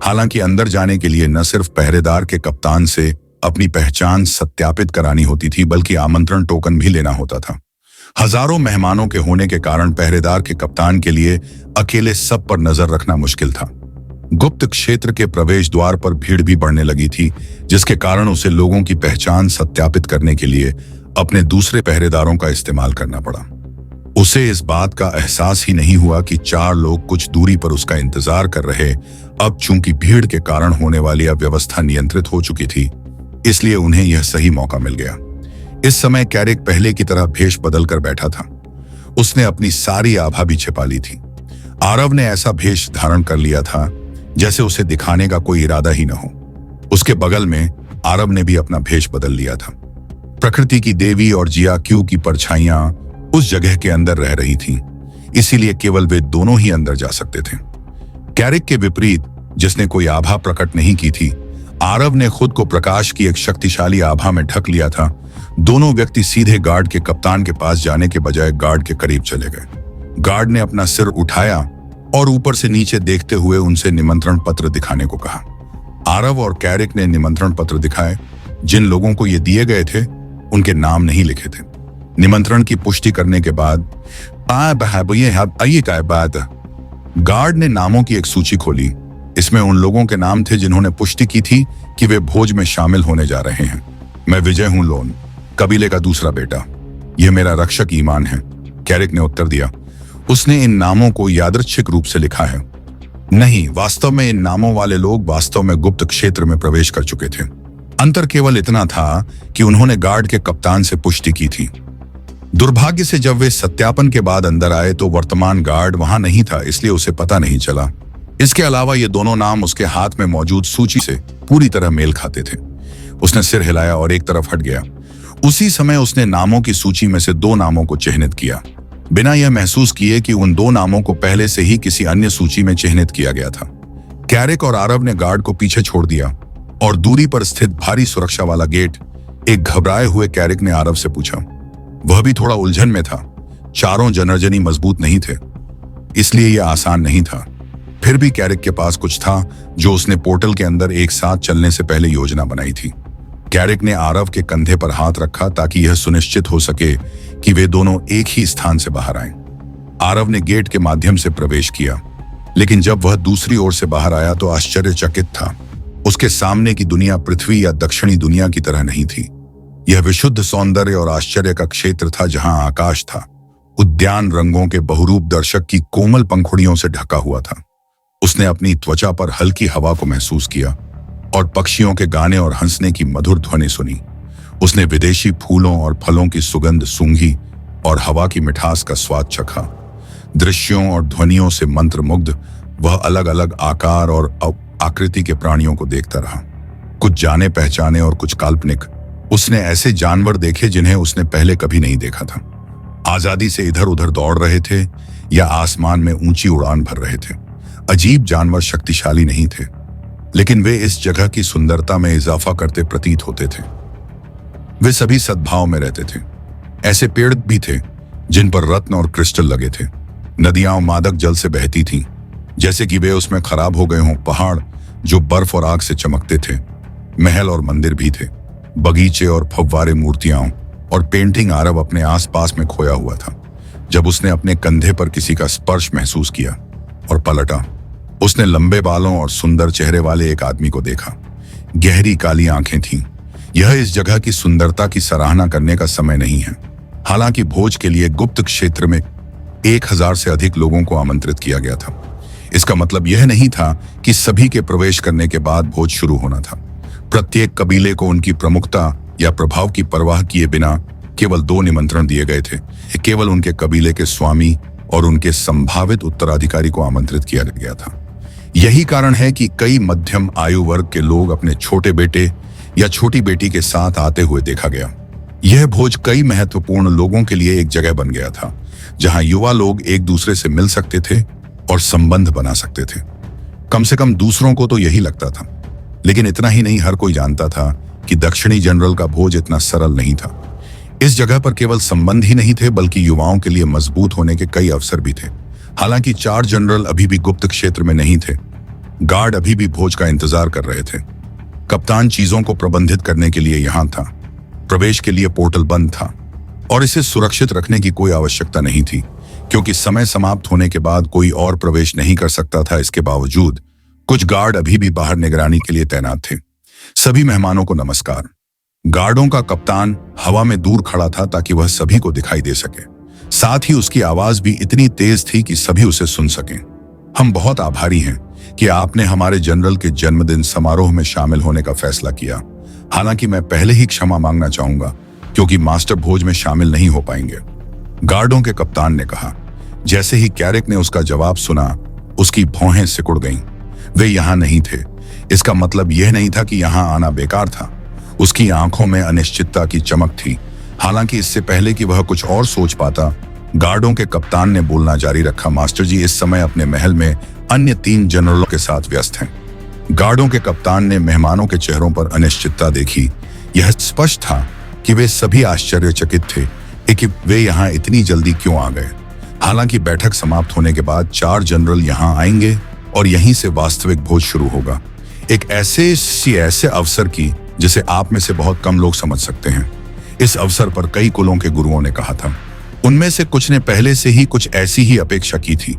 हालांकि अंदर जाने के लिए न सिर्फ पहरेदार के कप्तान से अपनी पहचान सत्यापित करानी होती थी, बल्कि आमंत्रण टोकन भी लेना होता था। हजारों मेहमानों के होने के कारण पहरेदार के कप्तान के लिए अकेले सब पर नजर रखना मुश्किल था। गुप्त क्षेत्र के प्रवेश द्वार पर भीड़ भी बढ़ने लगी थी, जिसके कारण उसे लोगों की पहचान सत्यापित करने के लिए अपने दूसरे पहरेदारों का इस्तेमाल करना पड़ा। उसे इस बात का एहसास ही नहीं हुआ कि 4 लोग कुछ दूरी पर उसका इंतजार कर रहे। अब चूंकि भीड़ के कारण होने वाली अव्यवस्था नियंत्रित हो चुकी थी, इसलिए उन्हें यह सही मौका मिल गया। इस समय कैरिक पहले की तरह भेष बदल कर बैठा था। उसने अपनी सारी आभा भी छिपा ली थी। आरव ने ऐसा भेष धारण कर लिया था जैसे उसे दिखाने का कोई इरादा ही न हो। उसके बगल में आरव ने भी अपना भेष बदल लिया था। प्रकृति की देवी और जियाक्यू की परछाइयां उस जगह के अंदर रह रही थीं, इसीलिए केवल वे दोनों ही अंदर जा सकते थे। कैरिक के विपरीत, जिसने कोई आभा प्रकट नहीं की थी, आरव ने खुद को प्रकाश की एक शक्तिशाली आभा में ढक लिया था। दोनों व्यक्ति सीधे गार्ड के कप्तान के पास जाने के बजाय गार्ड के करीब चले गए। गार्ड ने अपना सिर उठाया और ऊपर से नीचे देखते हुए उनसे निमंत्रण पत्र दिखाने को कहा। आरव और कैरिक ने निमंत्रण पत्र दिखाए। जिन लोगों को ये दिए गए थे, उनके नाम नहीं लिखे थे। निमंत्रण की पुष्टि करने के बाद गार्ड ने नामों की एक सूची खोली। इसमें उन लोगों के नाम थे जिन्होंने पुष्टि की थी कि वे भोज में शामिल होने जा रहे हैं। मैं विजय हूं, लोन कबीले का दूसरा बेटा। यह मेरा रक्षक ईमान है, कैरिक ने उत्तर दिया। उसने इन नामों को यादृच्छिक रूप से लिखा है। नहीं, वास्तव में इन नामों वाले लोग वास्तव में गुप्त क्षेत्र में प्रवेश कर चुके थे। अंतर केवल इतना था कि उन्होंने गार्ड के कप्तान से पुष्टि की थी। दुर्भाग्य से जब वे सत्यापन के बाद अंदर आए तो वर्तमान गार्ड वहां नहीं था, इसलिए उसे पता नहीं चला। इसके अलावा ये दोनों नाम उसके हाथ में मौजूद सूची से पूरी तरह मेल खाते थे। उसने सिर हिलाया और एक तरफ हट गया। उसी समय उसने नामों की सूची में से 2 नामों को चिह्नित किया, बिना यह महसूस किए कि उन 2 नामों को पहले से ही किसी अन्य सूची में चिह्नित किया गया था। कैरिक और आरव ने गार्ड को पीछे छोड़ दिया और दूरी पर स्थित भारी सुरक्षा वाला गेट। एक घबराए हुए कैरिक ने आरव से पूछा। वह भी थोड़ा उलझन में था। चारों जनरजनी मजबूत नहीं थे, इसलिए यह आसान नहीं था। फिर भी कैरिक के पास कुछ था जो उसने पोर्टल के अंदर एक साथ चलने से पहले योजना बनाई थी। कैरिक ने आरव के कंधे पर हाथ रखा ताकि यह सुनिश्चित हो सके कि वे दोनों एक ही स्थान से बाहर आएं। आरव ने गेट के माध्यम से प्रवेश किया, लेकिन जब वह दूसरी ओर से बाहर आया तो आश्चर्यचकित था। उसके सामने की दुनिया पृथ्वी या दक्षिणी दुनिया की तरह नहीं थी। यह विशुद्ध सौंदर्य और आश्चर्य का क्षेत्र था, जहां आकाश था उद्यान रंगों के बहुरूप दर्शक की कोमल पंखुड़ियों से ढका हुआ था। उसने अपनी त्वचा पर हल्की हवा को महसूस किया और पक्षियों के गाने और हंसने की मधुर ध्वनि सुनी। उसने विदेशी फूलों और फलों की सुगंध सूंघी और हवा की मिठास का स्वाद चखा। दृश्यों और ध्वनियों से मंत्रमुग्ध वह अलग अलग आकार और आकृति के प्राणियों को देखता रहा, कुछ जाने पहचाने और कुछ काल्पनिक। उसने ऐसे जानवर देखे जिन्हें उसने पहले कभी नहीं देखा था। आजादी से इधर उधर दौड़ रहे थे या आसमान में ऊंची उड़ान भर रहे थे। अजीब जानवर शक्तिशाली नहीं थे, लेकिन वे इस जगह की सुंदरता में इजाफा करते प्रतीत होते थे। वे सभी सद्भाव में रहते थे। ऐसे पेड़ भी थे जिन पर रत्न और क्रिस्टल लगे थे। नदियां मादक जल से बहती थीं, जैसे कि वे उसमें खराब हो गए हों। पहाड़ जो बर्फ और आग से चमकते थे। महल और मंदिर भी थे। बगीचे और फव्वारे, मूर्तियां और पेंटिंग आरव अपने आसपास में खोया हुआ था। जब उसने अपने कंधे पर किसी का स्पर्श महसूस किया और पलटा, उसने लंबे बालों और सुंदर चेहरे वाले एक आदमी को देखा। गहरी काली आंखें थीं। यह इस जगह की सुंदरता की सराहना करने का समय नहीं है। हालांकि भोज के लिए गुप्त क्षेत्र में 1000 से अधिक लोगों को आमंत्रित किया गया था। इसका मतलब यह नहीं था कि सभी के प्रवेश करने के बाद भोज शुरू होना था। प्रत्येक कबीले को उनकी प्रमुखता या प्रभाव की परवाह किए बिना केवल 2 निमंत्रण दिए गए थे। केवल उनके कबीले के स्वामी और उनके संभावित उत्तराधिकारी को आमंत्रित किया गया था। यही कारण है कि कई मध्यम आयु वर्ग के लोग अपने छोटे बेटे या छोटी बेटी के साथ आते हुए देखा गया। यह भोज कई महत्वपूर्ण लोगों के लिए एक जगह बन गया था, जहां युवा लोग एक दूसरे से मिल सकते थे और संबंध बना सकते थे। कम से कम दूसरों को तो यही लगता था। लेकिन इतना ही नहीं, हर कोई जानता था कि दक्षिणी जनरल का भोज इतना सरल नहीं था। इस जगह पर केवल संबंध ही नहीं थे, बल्कि युवाओं के लिए मजबूत होने के कई अवसर भी थे। हालांकि 4 जनरल अभी भी गुप्त क्षेत्र में नहीं थे। गार्ड अभी भी भोज का इंतजार कर रहे थे। कप्तान चीजों को प्रबंधित करने के लिए यहां था। प्रवेश के लिए पोर्टल बंद था और इसे सुरक्षित रखने की कोई आवश्यकता नहीं थी, क्योंकि समय समाप्त होने के बाद कोई और प्रवेश नहीं कर सकता था। इसके बावजूद कुछ गार्ड अभी भी बाहर निगरानी के लिए तैनात थे। सभी मेहमानों को नमस्कार। गार्डों का कप्तान हवा में दूर खड़ा था ताकि वह सभी को दिखाई दे सके। साथ ही उसकी आवाज भी इतनी तेज थी कि सभी उसे सुन सकें। हम बहुत आभारी हैं कि आपने हमारे जनरल के जन्मदिन समारोह में शामिल होने का फैसला किया। हालांकि मैं पहले ही क्षमा मांगना चाहूंगा, क्योंकि मास्टर भोज में शामिल नहीं हो पाएंगे, गार्डों के कप्तान ने कहा। जैसे ही कैरिक ने उसका जवाब सुना, उसकी भौहें सिकुड़ गईं। वे यहां नहीं थे। इसका मतलब यह नहीं था कि यहां आना बेकार था। उसकी आंखों में अनिश्चितता की चमक थी। हालांकि इससे पहले कि वह कुछ और सोच पाता, गार्डों के कप्तान ने बोलना जारी रखा। मास्टर जी इस समय अपने महल में अन्य 3 जनरलों के साथ व्यस्त हैं। गार्डों के कप्तान ने मेहमानों के चेहरों पर अनिश्चितता देखी। यह स्पष्ट था कि वे सभी आश्चर्यचकित थे कि वे यहाँ इतनी जल्दी क्यों आ गए। हालांकि बैठक समाप्त होने के बाद 4 जनरल यहाँ आएंगे और यहीं से वास्तविक भोज शुरू होगा। एक ऐसे अवसर की जिसे आप में से बहुत कम लोग समझ सकते हैं। इस अवसर पर कई कुलों के गुरुओं ने कहा था। उनमें से कुछ ने पहले से ही कुछ ऐसी ही अपेक्षा की थी।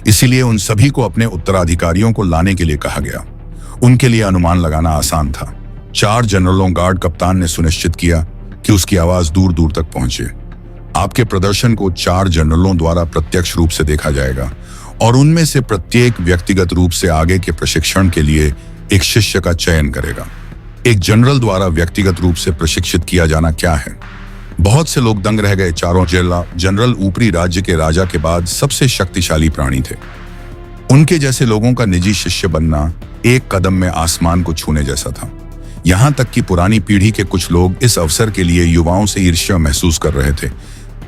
इसीलिए उन सभी को अपने उत्तराधिकारियों को लाने के लिए कहा गया। उनके लिए अनुमान लगाना आसान था। 4 जनरलों गार्ड कप्तान ने सुनिश्चित किया कि उसकी आवाज दूर दूर तक पहुंचे। आपके प्रदर्शन को 4 जनरलों द्वारा प्रत्यक्ष रूप से देखा जाएगा और उनमें से प्रत्येक व्यक्तिगत रूप से आगे के प्रशिक्षण के लिए एक शिष्य का चयन करेगा। एक जनरल द्वारा व्यक्तिगत रूप से प्रशिक्षित किया जाना क्या है? बहुत से लोग दंग रह गए। 4 जनरल ऊपरी राज्य के राजा के बाद सबसे शक्तिशाली प्राणी थे। उनके जैसे लोगों का निजी शिष्य बनना एक कदम में आसमान को छूने जैसा था। यहां तक कि पुरानी पीढ़ी के कुछ लोग इस अवसर के लिए युवाओं से ईर्ष्या महसूस कर रहे थे।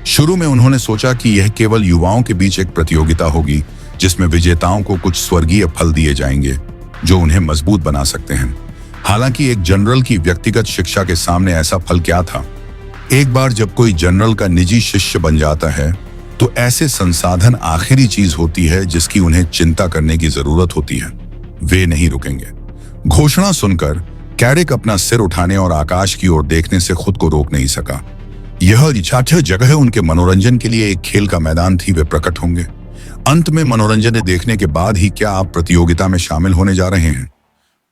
शुरू में उन्होंने सोचा कि यह केवल युवाओं के बीच एक प्रतियोगिता होगी, जिसमें विजेताओं को कुछ स्वर्गीय फल दिए जाएंगे जो उन्हें मजबूत बना सकते हैं। हालांकि एक जनरल की व्यक्तिगत शिक्षा के सामने ऐसा फल क्या था? एक बार जब कोई जनरल का निजी शिष्य बन जाता है, तो ऐसे संसाधन आखिरी चीज होती है जिसकी उन्हें चिंता करने की जरूरत होती है। वे नहीं रुकेंगे। घोषणा सुनकर कैरिक अपना सिर उठाने और आकाश की ओर देखने से खुद को रोक नहीं सका। यह जगह उनके मनोरंजन के लिए एक खेल का मैदान थी। वे प्रकट होंगे। अंत में मनोरंजन देखने के बाद ही क्या आप प्रतियोगिता में शामिल होने जा रहे हैं?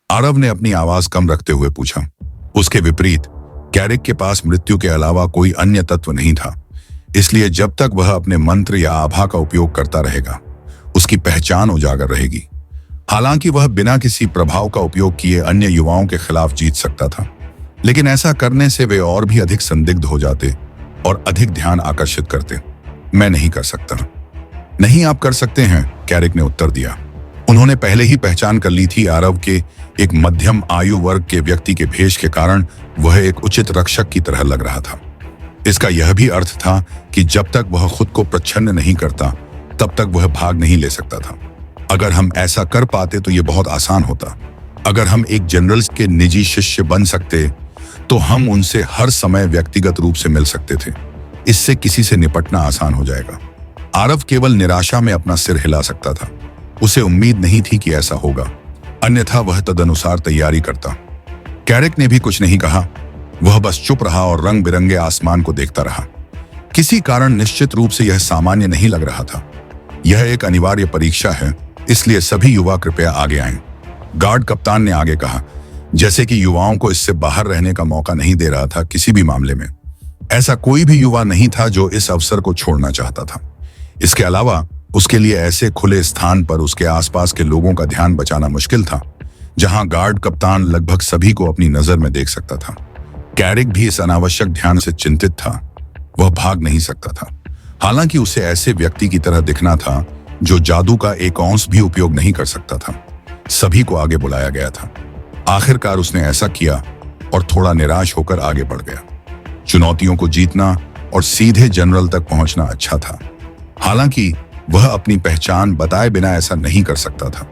आरव ने अपनी आवाज कम रखते हुए पूछा। उसके विपरीत कैरिक के पास मृत्यु के अलावा कोई अन्य तत्व नहीं था, इसलिए जब तक वह अपने मंत्र या आभा का उपयोग करता रहेगा, उसकी पहचान उजागर रहेगी। हालांकि वह बिना किसी प्रभाव का उपयोग किए अन्य युवाओं के खिलाफ जीत सकता था, लेकिन ऐसा करने से वे और भी अधिक संदिग्ध हो जाते और अधिक ध्यान आकर्षित करते। मैं नहीं कर सकता। नहीं, आप कर सकते हैं, कैरिक ने उत्तर दिया। उन्होंने पहले ही पहचान कर ली थी आरव के एक मध्यम आयु वर्ग के व्यक्ति के भेष के कारण वह एक उचित रक्षक की तरह लग रहा था। इसका यह भी अर्थ था कि जब तक वह खुद को प्रच्छन्न नहीं करता तब तक वह भाग नहीं ले सकता था। अगर हम ऐसा कर पाते तो यह बहुत आसान होता। अगर हम एक जनरल के निजी शिष्य बन सकते तो हम उनसे हर समय व्यक्तिगत रूप से मिल सकते थे। इससे किसी से निपटना आसान हो जाएगा। आरव केवल निराशा में अपना सिर हिला सकता था। उसे उम्मीद नहीं थी कि ऐसा होगा, अन्यथा वह तदनुसार तैयारी करता। कैरिक ने भी कुछ नहीं कहा। वह बस चुप रहा और रंग बिरंगे आसमान को देखता रहा। किसी कारण निश्चित रूप से यह सामान्य नहीं लग रहा था। यह एक अनिवार्य परीक्षा है, इसलिए सभी युवा कृपया आगे आएं। गार्ड कप्तान ने आगे कहा, जैसे कि युवाओं को इससे बाहर रहने का मौका नहीं दे रहा था। किसी भी मामले में ऐसा कोई भी युवा नहीं था जो इस अवसर को छोड़ना चाहता था। इसके अलावा उसके लिए ऐसे खुले स्थान पर उसके आसपास के लोगों का ध्यान बचाना मुश्किल था, जहां गार्ड कप्तान लगभग सभी को अपनी नजर में देख सकता था। कैरिक भी इस अनावश्यक ध्यान से चिंतित था। वह भाग नहीं सकता था, हालांकि उसे ऐसे व्यक्ति की तरह दिखना था जो जादू का एक औंस भी उपयोग नहीं कर सकता था। सभी को आगे बुलाया गया था। आखिरकार उसने ऐसा किया और थोड़ा निराश होकर आगे बढ़ गया। चुनौतियों को जीतना और सीधे जनरल तक पहुंचना अच्छा था, हालांकि वह अपनी पहचान बताए बिना ऐसा नहीं कर सकता था।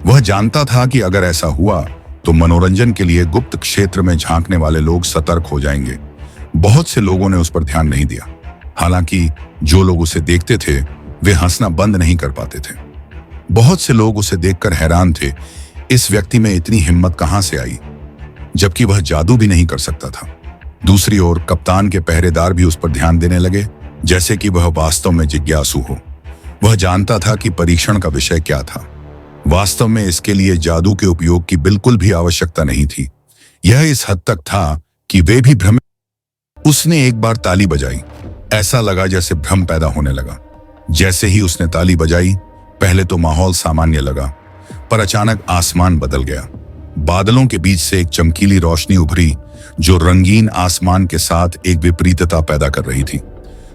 वह जानता था कि अगर ऐसा हुआ तो मनोरंजन के लिए गुप्त क्षेत्र में झांकने वाले लोग सतर्क हो जाएंगे। बहुत से लोगों ने उस पर ध्यान नहीं दिया। हालांकि जो लोग उसे देखते थे वे हंसना बंद नहीं कर पाते थे। बहुत से लोग उसे देखकर हैरान थे, इस व्यक्ति में इतनी हिम्मत कहां से आई, जबकि वह जादू भी नहीं कर सकता था। दूसरी ओर कप्तान के पहरेदार भी उस पर ध्यान देने लगे, जैसे कि वह वास्तव में जिज्ञासु हो। वह जानता था कि परीक्षण का विषय क्या था। वास्तव में इसके लिए जादू के उपयोग की बिल्कुल भी आवश्यकता नहीं थी। यह इस हद तक था कि वे भी भ्रमित। उसने एक बार ताली बजाई। ऐसा लगा जैसे भ्रम पैदा होने लगा। जैसे ही उसने ताली बजाई, पहले तो माहौल सामान्य लगा, पर अचानक आसमान बदल गया। बादलों के बीच से एक चमकीली रोशनी उभरी जो रंगीन आसमान के साथ एक विपरीतता पैदा कर रही थी।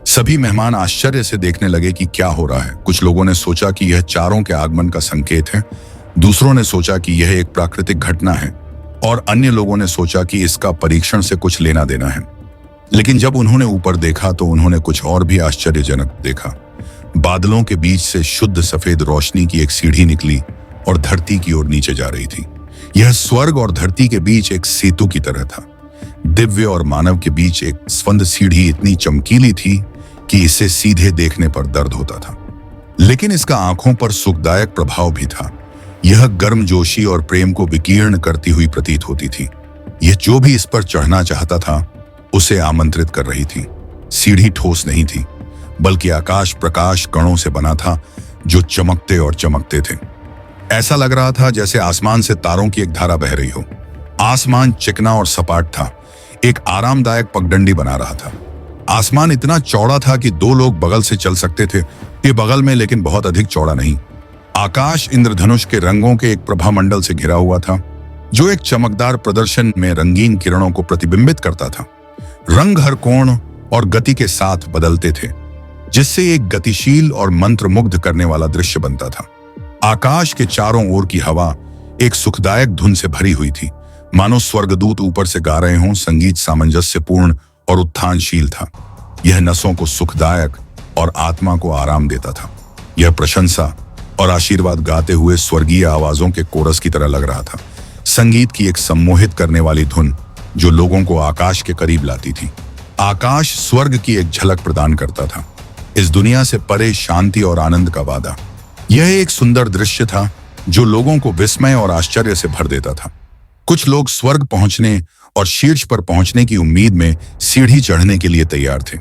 सभी मेहमान आश्चर्य से देखने लगे कि क्या हो रहा है। कुछ लोगों ने सोचा कि यह चारों के आगमन का संकेत है, दूसरों ने सोचा कि यह एक प्राकृतिक घटना है, और अन्य लोगों ने सोचा कि इसका परीक्षण से कुछ लेना देना है। लेकिन जब उन्होंने ऊपर देखा तो उन्होंने कुछ और भी आश्चर्यजनक देखा। बादलों के बीच से शुद्ध सफेद रोशनी की एक सीढ़ी निकली और धरती की ओर नीचे जा रही थी। यह स्वर्ग और धरती के बीच एक सेतु की तरह था। दिव्य और मानव के बीच एक स्वंद सीढ़ी इतनी चमकीली थी कि इसे सीधे देखने पर दर्द होता था, लेकिन इसका आंखों पर सुखदायक प्रभाव भी था। यह गर्मजोशी और प्रेम को विकीर्ण करती हुई प्रतीत होती थी। यह जो भी इस पर चढ़ना चाहता था उसे आमंत्रित कर रही थी। सीढ़ी ठोस नहीं थी, बल्कि आकाश प्रकाश कणों से बना था जो चमकते और चमकते थे। ऐसा लग रहा था जैसे आसमान से तारों की एक धारा बह रही हो। आसमान चिकना और सपाट था, एक आरामदायक पगडंडी बना रहा था। आसमान इतना चौड़ा था कि दो लोग बगल से चल सकते थे, ये बगल में, लेकिन बहुत अधिक चौड़ा नहीं। आकाश इंद्रधनुष के रंगों के एक प्रभामंडल से घिरा हुआ था, जो एक चमकदार प्रदर्शन में रंगीन किरणों को प्रतिबिंबित करता था। रंग हर कोण और गति के साथ बदलते थे, जिससे एक गतिशील और मंत्रमुग्ध करने वाला दृश्य बनता था। आकाश के चारों ओर की हवा एक सुखदायक धुन से भरी हुई थी, मानो स्वर्गदूत ऊपर से गा रहे हों। संगीत सामंजस्यपूर्ण और उत्थानशील था। यह नसों को सुखदायक और आत्मा को आराम देता था। यह प्रशंसा और आशीर्वाद गाते हुए स्वर्गीय आवाजों के कोरस की तरह लग रहा था। संगीत की एक सम्मोहित करने वाली धुन जो लोगों को आकाश के करीब लाती थी। आकाश स्वर्ग की एक झलक प्रदान करता था, इस दुनिया से परे शांति और आनंद का वादा। यह एक सुंदर दृश्य था जो लोगों को विस्मय और आश्चर्य से भर देता था। कुछ लोग स्वर्ग पहुंचने और शीर्ष पर पहुंचने की उम्मीद में सीढ़ी चढ़ने के लिए तैयार थे।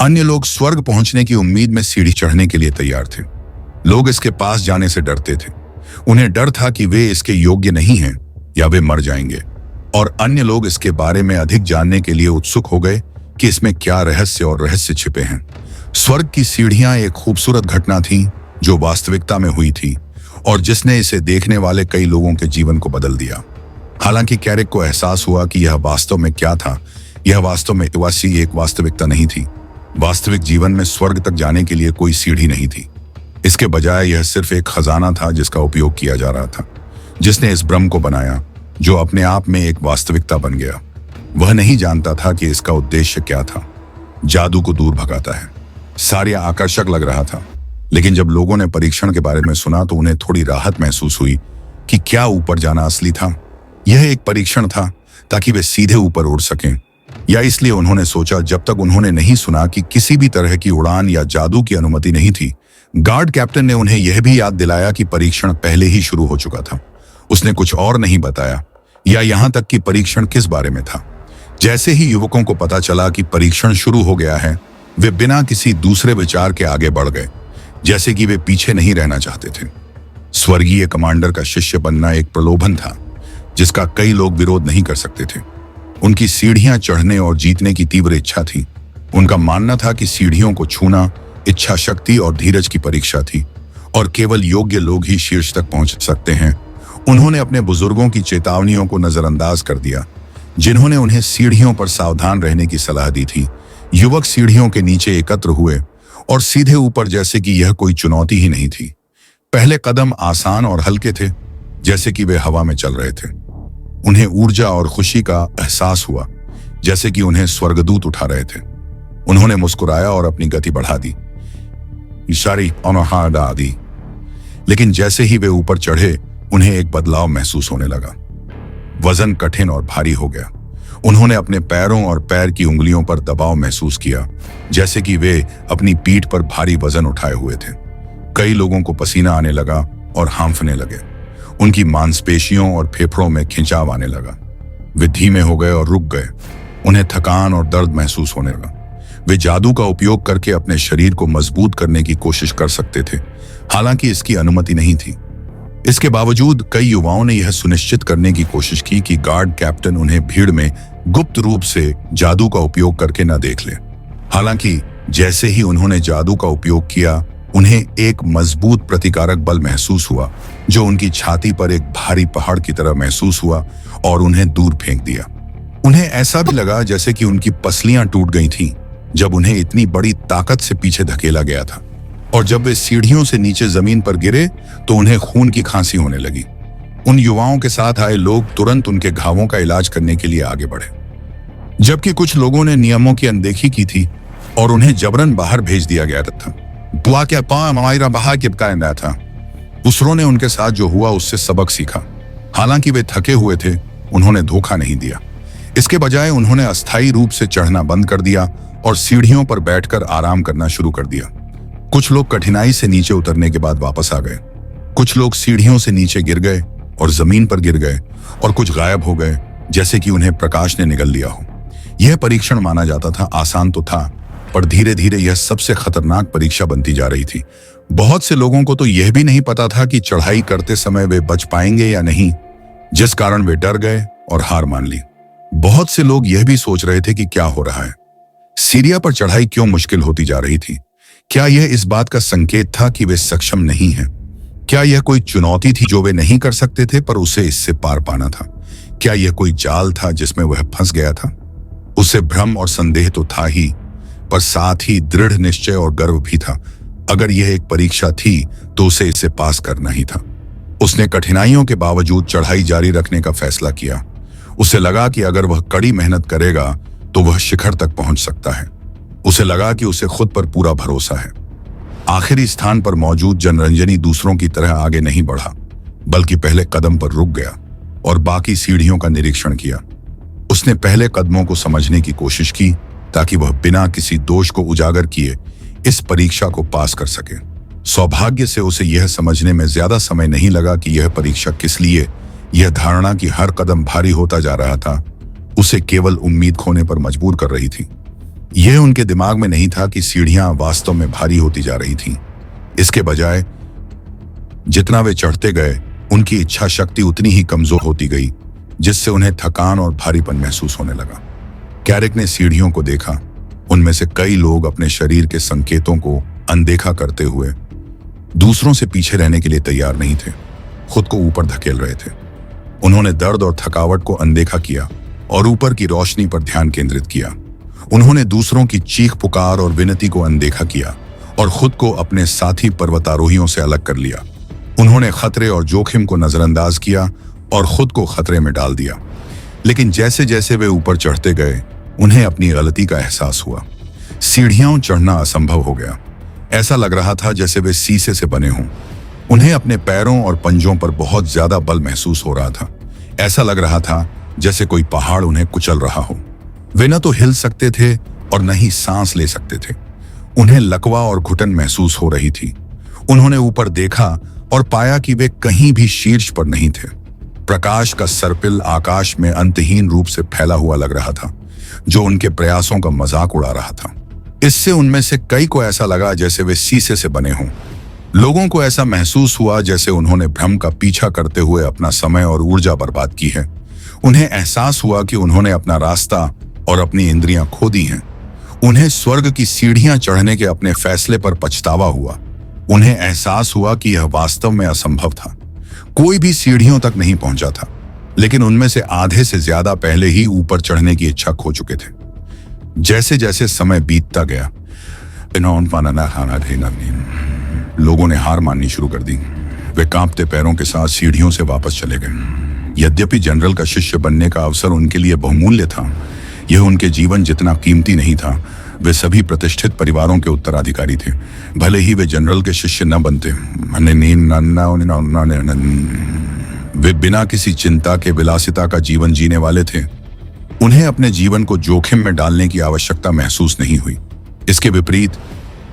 अन्य लोग स्वर्ग पहुंचने की उम्मीद में सीढ़ी चढ़ने के लिए तैयार थे। लोग इसके पास जाने से डरते थे। उन्हें डर था कि वे इसके योग्य नहीं हैं या वे मर जाएंगे। और अन्य लोग इसके बारे में अधिक जानने के लिए उत्सुक हो गए कि इसमें क्या रहस्य छिपे हैं। स्वर्ग की सीढ़ियां एक खूबसूरत घटना थी जो वास्तविकता में हुई थी और जिसने इसे देखने वाले कई लोगों के जीवन को बदल दिया। हालांकि कैरिक को एहसास हुआ कि यह वास्तव में क्या था, यह वास्तव में एक वास्तविकता नहीं थी। वास्तविक जीवन में स्वर्ग तक जाने के लिए कोई सीढ़ी नहीं थी। इसके बजाय यह सिर्फ एक खजाना था जिसका उपयोग किया जा रहा था। जिसने इस भ्रम को बनाया, जो अपने आप में एक वास्तविकता बन गया, वह नहीं जानता था कि इसका उद्देश्य क्या था। जादू को दूर भगाता है। सारे आकर्षक लग रहा था, लेकिन जब लोगों ने परीक्षण के बारे में सुना तो उन्हें थोड़ी राहत महसूस हुई कि क्या ऊपर जाना असली था। यह एक परीक्षण था ताकि वे सीधे ऊपर उड़ सकें, या इसलिए उन्होंने सोचा जब तक उन्होंने नहीं सुना कि किसी भी तरह की उड़ान या जादू की अनुमति नहीं थी। गार्ड कैप्टन ने उन्हें यह भी याद दिलाया कि परीक्षण पहले ही शुरू हो चुका था। उसने कुछ और नहीं बताया, या यहां तक कि परीक्षण किस बारे में था। जैसे ही युवकों को पता चला कि परीक्षण शुरू हो गया है, वे बिना किसी दूसरे विचार के आगे बढ़ गए, जैसे कि वे पीछे नहीं रहना चाहते थे। स्वर्गीय कमांडर का शिष्य बनना एक प्रलोभन था जिसका कई लोग विरोध नहीं कर सकते थे। उनकी सीढ़ियां चढ़ने और जीतने की तीव्र इच्छा थी। उनका मानना था कि सीढ़ियों को छूना इच्छा शक्ति और धीरज की परीक्षा थी और केवल योग्य लोग ही शीर्ष तक पहुंच सकते हैं। उन्होंने अपने बुजुर्गों की चेतावनियों को नजरअंदाज कर दिया, जिन्होंने उन्हें सीढ़ियों पर सावधान रहने की सलाह दी थी। युवक सीढ़ियों के नीचे एकत्र हुए और सीधे ऊपर, जैसे कि यह कोई चुनौती ही नहीं थी। पहले कदम आसान और हल्के थे, जैसे कि वे हवा में चल रहे थे। उन्हें ऊर्जा और खुशी का एहसास हुआ, जैसे कि उन्हें स्वर्गदूत उठा रहे थे। उन्होंने मुस्कुराया और अपनी गति बढ़ा दी, इशारे अनहाड़ा दी। लेकिन जैसे ही वे ऊपर चढ़े, उन्हें एक बदलाव महसूस होने लगा। वजन कठिन और भारी हो गया। उन्होंने अपने पैरों और पैर की उंगलियों पर दबाव महसूस किया, जैसे कि वे अपनी पीठ पर भारी वजन उठाए हुए थे। कई लोगों को पसीना आने लगा और हांफने लगे। उनकी मांसपेशियों और फेफड़ों में खिंचाव आने लगा। वे धीमे हो गए और रुक गए। उन्हें थकान और दर्द महसूस होने लगा। वे जादू का उपयोग करके अपने शरीर को मजबूत करने की कोशिश कर सकते थे, हालांकि इसकी अनुमति नहीं थी। इसके बावजूद कई युवाओं ने यह सुनिश्चित करने की कोशिश की कि गार्ड कैप्टन उन्हें भीड़ में गुप्त रूप से जादू का उपयोग करके न देख ले। हालांकि जैसे ही उन्होंने जादू का उपयोग किया, उन्हें एक मजबूत प्रतिकारक बल महसूस हुआ जो उनकी छाती पर एक भारी पहाड़ की तरह महसूस हुआ और उन्हें दूर फेंक दिया। उन्हें ऐसा भी लगा जैसे कि उनकी पसलियां टूट गई थीं जब उन्हें इतनी बड़ी ताकत से पीछे धकेला गया था। और जब वे सीढ़ियों से नीचे जमीन पर गिरे तो उन्हें खून की खांसी होने लगी। उन युवाओं के साथ आए लोग तुरंत उनके घावों का इलाज करने के लिए आगे बढ़े, जबकि कुछ लोगों ने नियमों की अनदेखी की थी और उन्हें जबरन बाहर भेज दिया गया था। दूसरों ने उनके साथ जो हुआ उससे सबक सीखा। हालांकि वे थके हुए थे, उन्होंने धोखा नहीं दिया। इसके बजाय उन्होंने अस्थायी रूप से चढ़ना बंद कर दिया और सीढ़ियों पर बैठकर आराम करना शुरू कर दिया। कुछ लोग कठिनाई से नीचे उतरने के बाद वापस आ गए। कुछ लोग सीढ़ियों से नीचे गिर गए और जमीन पर गिर गए, और कुछ गायब हो गए, जैसे कि उन्हें प्रकाश ने निगल लिया हो। यह परीक्षण माना जाता था आसान तो था, पर धीरे धीरे यह सबसे खतरनाक परीक्षा बनती जा रही थी। बहुत से लोगों को तो यह भी नहीं पता था कि चढ़ाई करते समय वे बच पाएंगे या नहीं, जिस कारण वे डर गए और हार मान ली। बहुत से लोग यह भी सोच रहे थे कि क्या हो रहा है, सीरिया पर चढ़ाई क्यों मुश्किल होती जा रही थी। क्या यह इस बात का संकेत था कि वे सक्षम नहीं हैं? क्या यह कोई चुनौती थी जो वे नहीं कर सकते थे पर उसे इससे पार पाना था? क्या यह कोई जाल था जिसमें वह फंस गया था? उसे भ्रम और संदेह तो था ही, पर साथ ही दृढ़ निश्चय और गर्व भी था। अगर यह एक परीक्षा थी तो उसे इसे पास करना ही था। उसने कठिनाइयों के बावजूद चढ़ाई जारी रखने का फैसला किया। उसे लगा कि अगर वह कड़ी मेहनत करेगा तो वह शिखर तक पहुंच सकता है। उसे लगा कि उसे खुद पर पूरा भरोसा है। आखिरी स्थान पर मौजूद जनरंजनी दूसरों की तरह आगे नहीं बढ़ा, बल्कि पहले कदम पर रुक गया और बाकी सीढ़ियों का निरीक्षण किया। उसने पहले कदमों को समझने की कोशिश की ताकि वह बिना किसी दोष को उजागर किए इस परीक्षा को पास कर सके। सौभाग्य से उसे यह समझने में ज्यादा समय नहीं लगा कि यह परीक्षा किस लिए। यह धारणा कि हर कदम भारी होता जा रहा था उसे केवल उम्मीद खोने पर मजबूर कर रही थी। यह उनके दिमाग में नहीं था कि सीढ़ियां वास्तव में भारी होती जा रही थीं। इसके बजाय जितना वे चढ़ते गए, उनकी इच्छा शक्ति उतनी ही कमजोर होती गई। जिससे उन्हें थकान और भारीपन महसूस होने लगा। कैरिक ने सीढ़ियों को देखा। उनमें से कई लोग अपने शरीर के संकेतों को अनदेखा करते हुए दूसरों से पीछे रहने के लिए तैयार नहीं थे, खुद को ऊपर धकेल रहे थे। उन्होंने दर्द और थकावट को अनदेखा किया और ऊपर की रोशनी पर ध्यान केंद्रित किया। उन्होंने दूसरों की चीख पुकार और विनती को अनदेखा किया और खुद को अपने साथी पर्वतारोहियों से अलग कर लिया। उन्होंने खतरे और जोखिम को नजरअंदाज किया और खुद को खतरे में डाल दिया। लेकिन जैसे जैसे वे ऊपर चढ़ते गए, उन्हें अपनी गलती का एहसास हुआ। सीढ़ियां चढ़ना असंभव हो गया। ऐसा लग रहा था जैसे वे शीशे से बने हों। उन्हें अपने पैरों और पंजों पर बहुत ज्यादा बल महसूस हो रहा था। ऐसा लग रहा था जैसे कोई पहाड़ उन्हें कुचल रहा हो। वे न तो हिल सकते थे और न ही सांस ले सकते थे। उन्हें लकवा और घुटन महसूस हो रही थी। उन्होंने ऊपर देखा और पाया कि वे कहीं भी शीर्ष पर नहीं थे। प्रकाश का सर्पिल आकाश में अंतहीन रूप से फैला हुआ लग रहा था, जो उनके प्रयासों का मजाक उड़ा रहा था। इससे उनमें से कई को ऐसा लगा जैसे वे शीशे से बने हों। लोगों को ऐसा महसूस हुआ जैसे उन्होंने भ्रम का पीछा करते हुए अपना समय और ऊर्जा बर्बाद की है। उन्हें एहसास हुआ कि उन्होंने अपना रास्ता और अपनी इंद्रियां खो दी हैं। उन्हें स्वर्ग की सीढ़ियां चढ़ने के अपने फैसले पर पछतावा हुआ। उन्हें एहसास हुआ कि यह वास्तव में असंभव था। कोई भी सीढ़ियों तक नहीं पहुंचा था, लेकिन उनमें से आधे से ज्यादा पहले ही ऊपर चढ़ने की इच्छा खो चुके थे। जैसे जैसे समय बीतता गया, लोगों ने हार माननी शुरू कर दी। वे कांपते पैरों के साथ सीढ़ियों से वापस चले गए। यद्यपि जनरल का शिष्य बनने का अवसर उनके लिए बहुमूल्य था, यह उनके जीवन जितना कीमती नहीं था। वे सभी प्रतिष्ठित परिवारों के उत्तराधिकारी थे, भले ही वे जनरल के शिष्य न बनते। वे बिना किसी चिंता के विलासिता का जीवन जीने वाले थे। उन्हें अपने जीवन को जोखिम में डालने की आवश्यकता महसूस नहीं हुई। इसके विपरीत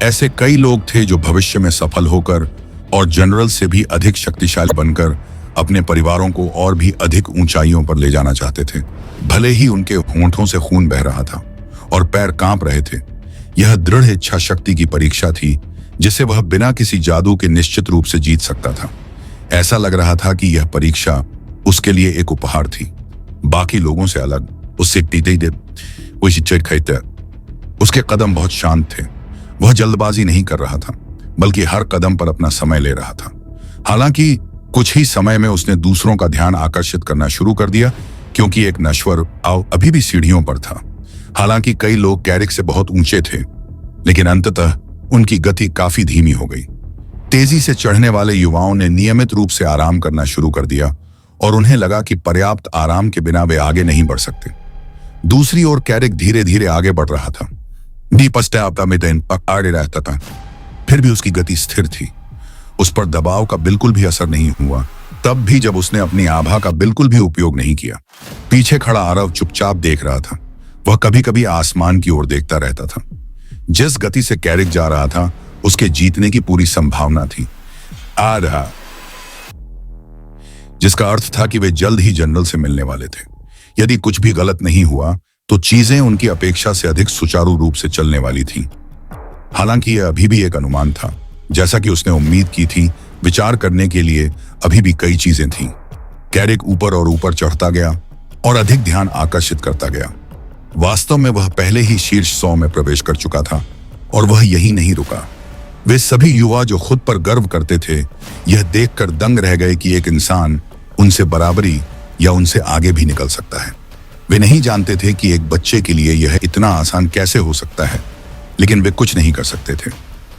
ऐसे कई लोग थे जो भविष्य में सफल होकर और जनरल से भी अधिक शक्तिशाली बनकर अपने परिवारों को और भी अधिक ऊंचाइयों पर ले जाना चाहते थे। भले ही उनके होंठों से खून बह रहा था और पैर कांप रहे थे। यह दृढ़ इच्छा शक्ति की परीक्षा थी जिसे वह बिना किसी जादू के निश्चित रूप से जीत सकता था। ऐसा लग रहा था कि यह परीक्षा उसके लिए एक उपहार थी। बाकी लोगों से अलग, उसके कदम बहुत शांत थे। वह जल्दबाजी नहीं कर रहा था, बल्कि हर कदम पर अपना समय ले रहा था। हालांकि कुछ ही समय में उसने दूसरों का ध्यान आकर्षित करना शुरू कर दिया, क्योंकि एक नश्वर अभी भी सीढ़ियों पर था। हालांकि कई लोग कैरिक से बहुत ऊंचे थे, लेकिन अंततः उनकी गति काफी धीमी हो गई। तेजी से चढ़ने वाले युवाओं ने नियमित रूप से आराम करना शुरू कर दिया और उन्हें लगा कि पर्याप्त आराम के बिना वे आगे नहीं बढ़ सकते। दूसरी ओर कैरिक धीरे धीरे आगे बढ़ रहा था। रहता था, फिर भी उसकी गति स्थिर थी। उस पर दबाव का बिल्कुल भी असर नहीं हुआ, तब भी जब उसने अपनी आभा का बिल्कुल भी उपयोग नहीं किया। पीछे खड़ा आरव चुपचाप देख रहा था। वह कभी कभी आसमान की ओर देखता रहता था। जिस गति से कैरिक जा रहा था, उसके जीतने की पूरी संभावना थी। आ रहा, जिसका अर्थ था कि वे जल्द ही जनरल से मिलने वाले थे। यदि कुछ भी गलत नहीं हुआ तो चीजें उनकी अपेक्षा से अधिक सुचारू रूप से चलने वाली थीं। हालांकि यह अभी भी एक अनुमान था। जैसा कि उसने उम्मीद की थी, विचार करने के लिए अभी भी कई चीजें थीं। कैरिक ऊपर और ऊपर चढ़ता गया और अधिक ध्यान आकर्षित करता गया। वास्तव में वह पहले ही शीर्ष 100 में प्रवेश कर चुका था और वह यही नहीं रुका। वे सभी युवा जो खुद पर गर्व करते थे, यह देखकर दंग रह गए कि एक इंसान उनसे बराबरी या उनसे आगे भी निकल सकता है। वे नहीं जानते थे कि एक बच्चे के लिए यह इतना आसान कैसे हो सकता है, लेकिन वे कुछ नहीं कर सकते थे।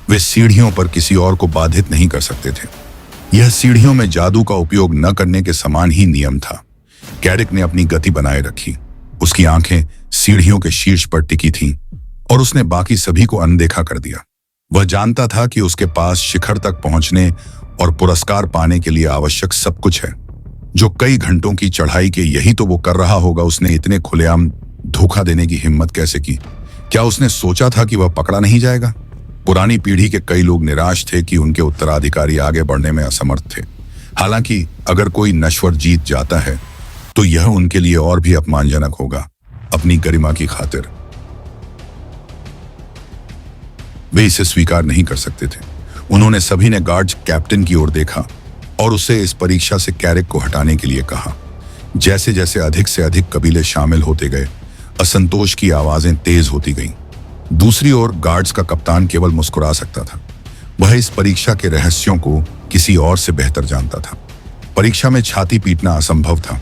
वे सीढ़ियों पर किसी और को बाधित नहीं कर सकते थे। यह सीढ़ियों में जादू का उपयोग न करने के समान ही नियम था। कैरिक ने अपनी गति बनाए रखी। उसकी आंखें सीढ़ियों के शीर्ष पर टिकी थीं और उसने बाकी सभी को अनदेखा कर दिया। वह जानता था कि उसके पास शिखर तक पहुंचने और पुरस्कार पाने के लिए आवश्यक सब कुछ है। जो कई घंटों की चढ़ाई के यही तो वो कर रहा होगा। उसने इतने खुलेआम धोखा देने की हिम्मत कैसे की? क्या उसने सोचा था कि वह पकड़ा नहीं जाएगा? पुरानी पीढ़ी के कई लोग निराश थे कि उनके उत्तराधिकारी आगे बढ़ने में असमर्थ थे। हालांकि अगर कोई नश्वर जीत जाता है तो यह उनके लिए और भी अपमानजनक होगा। अपनी गरिमा की खातिर वे इसे स्वीकार नहीं कर सकते थे। उन्होंने सभी ने गार्ड कैप्टन की ओर देखा और उसे इस परीक्षा से कैरिक को हटाने के लिए कहा। जैसे जैसे अधिक से अधिक कबीले शामिल होते गए, असंतोष की आवाजें तेज होती गईं। दूसरी ओर गार्ड्स का कप्तान केवल मुस्कुरा सकता था। वह इस परीक्षा के रहस्यों को किसी और से बेहतर जानता था। परीक्षा में छाती पीटना असंभव था,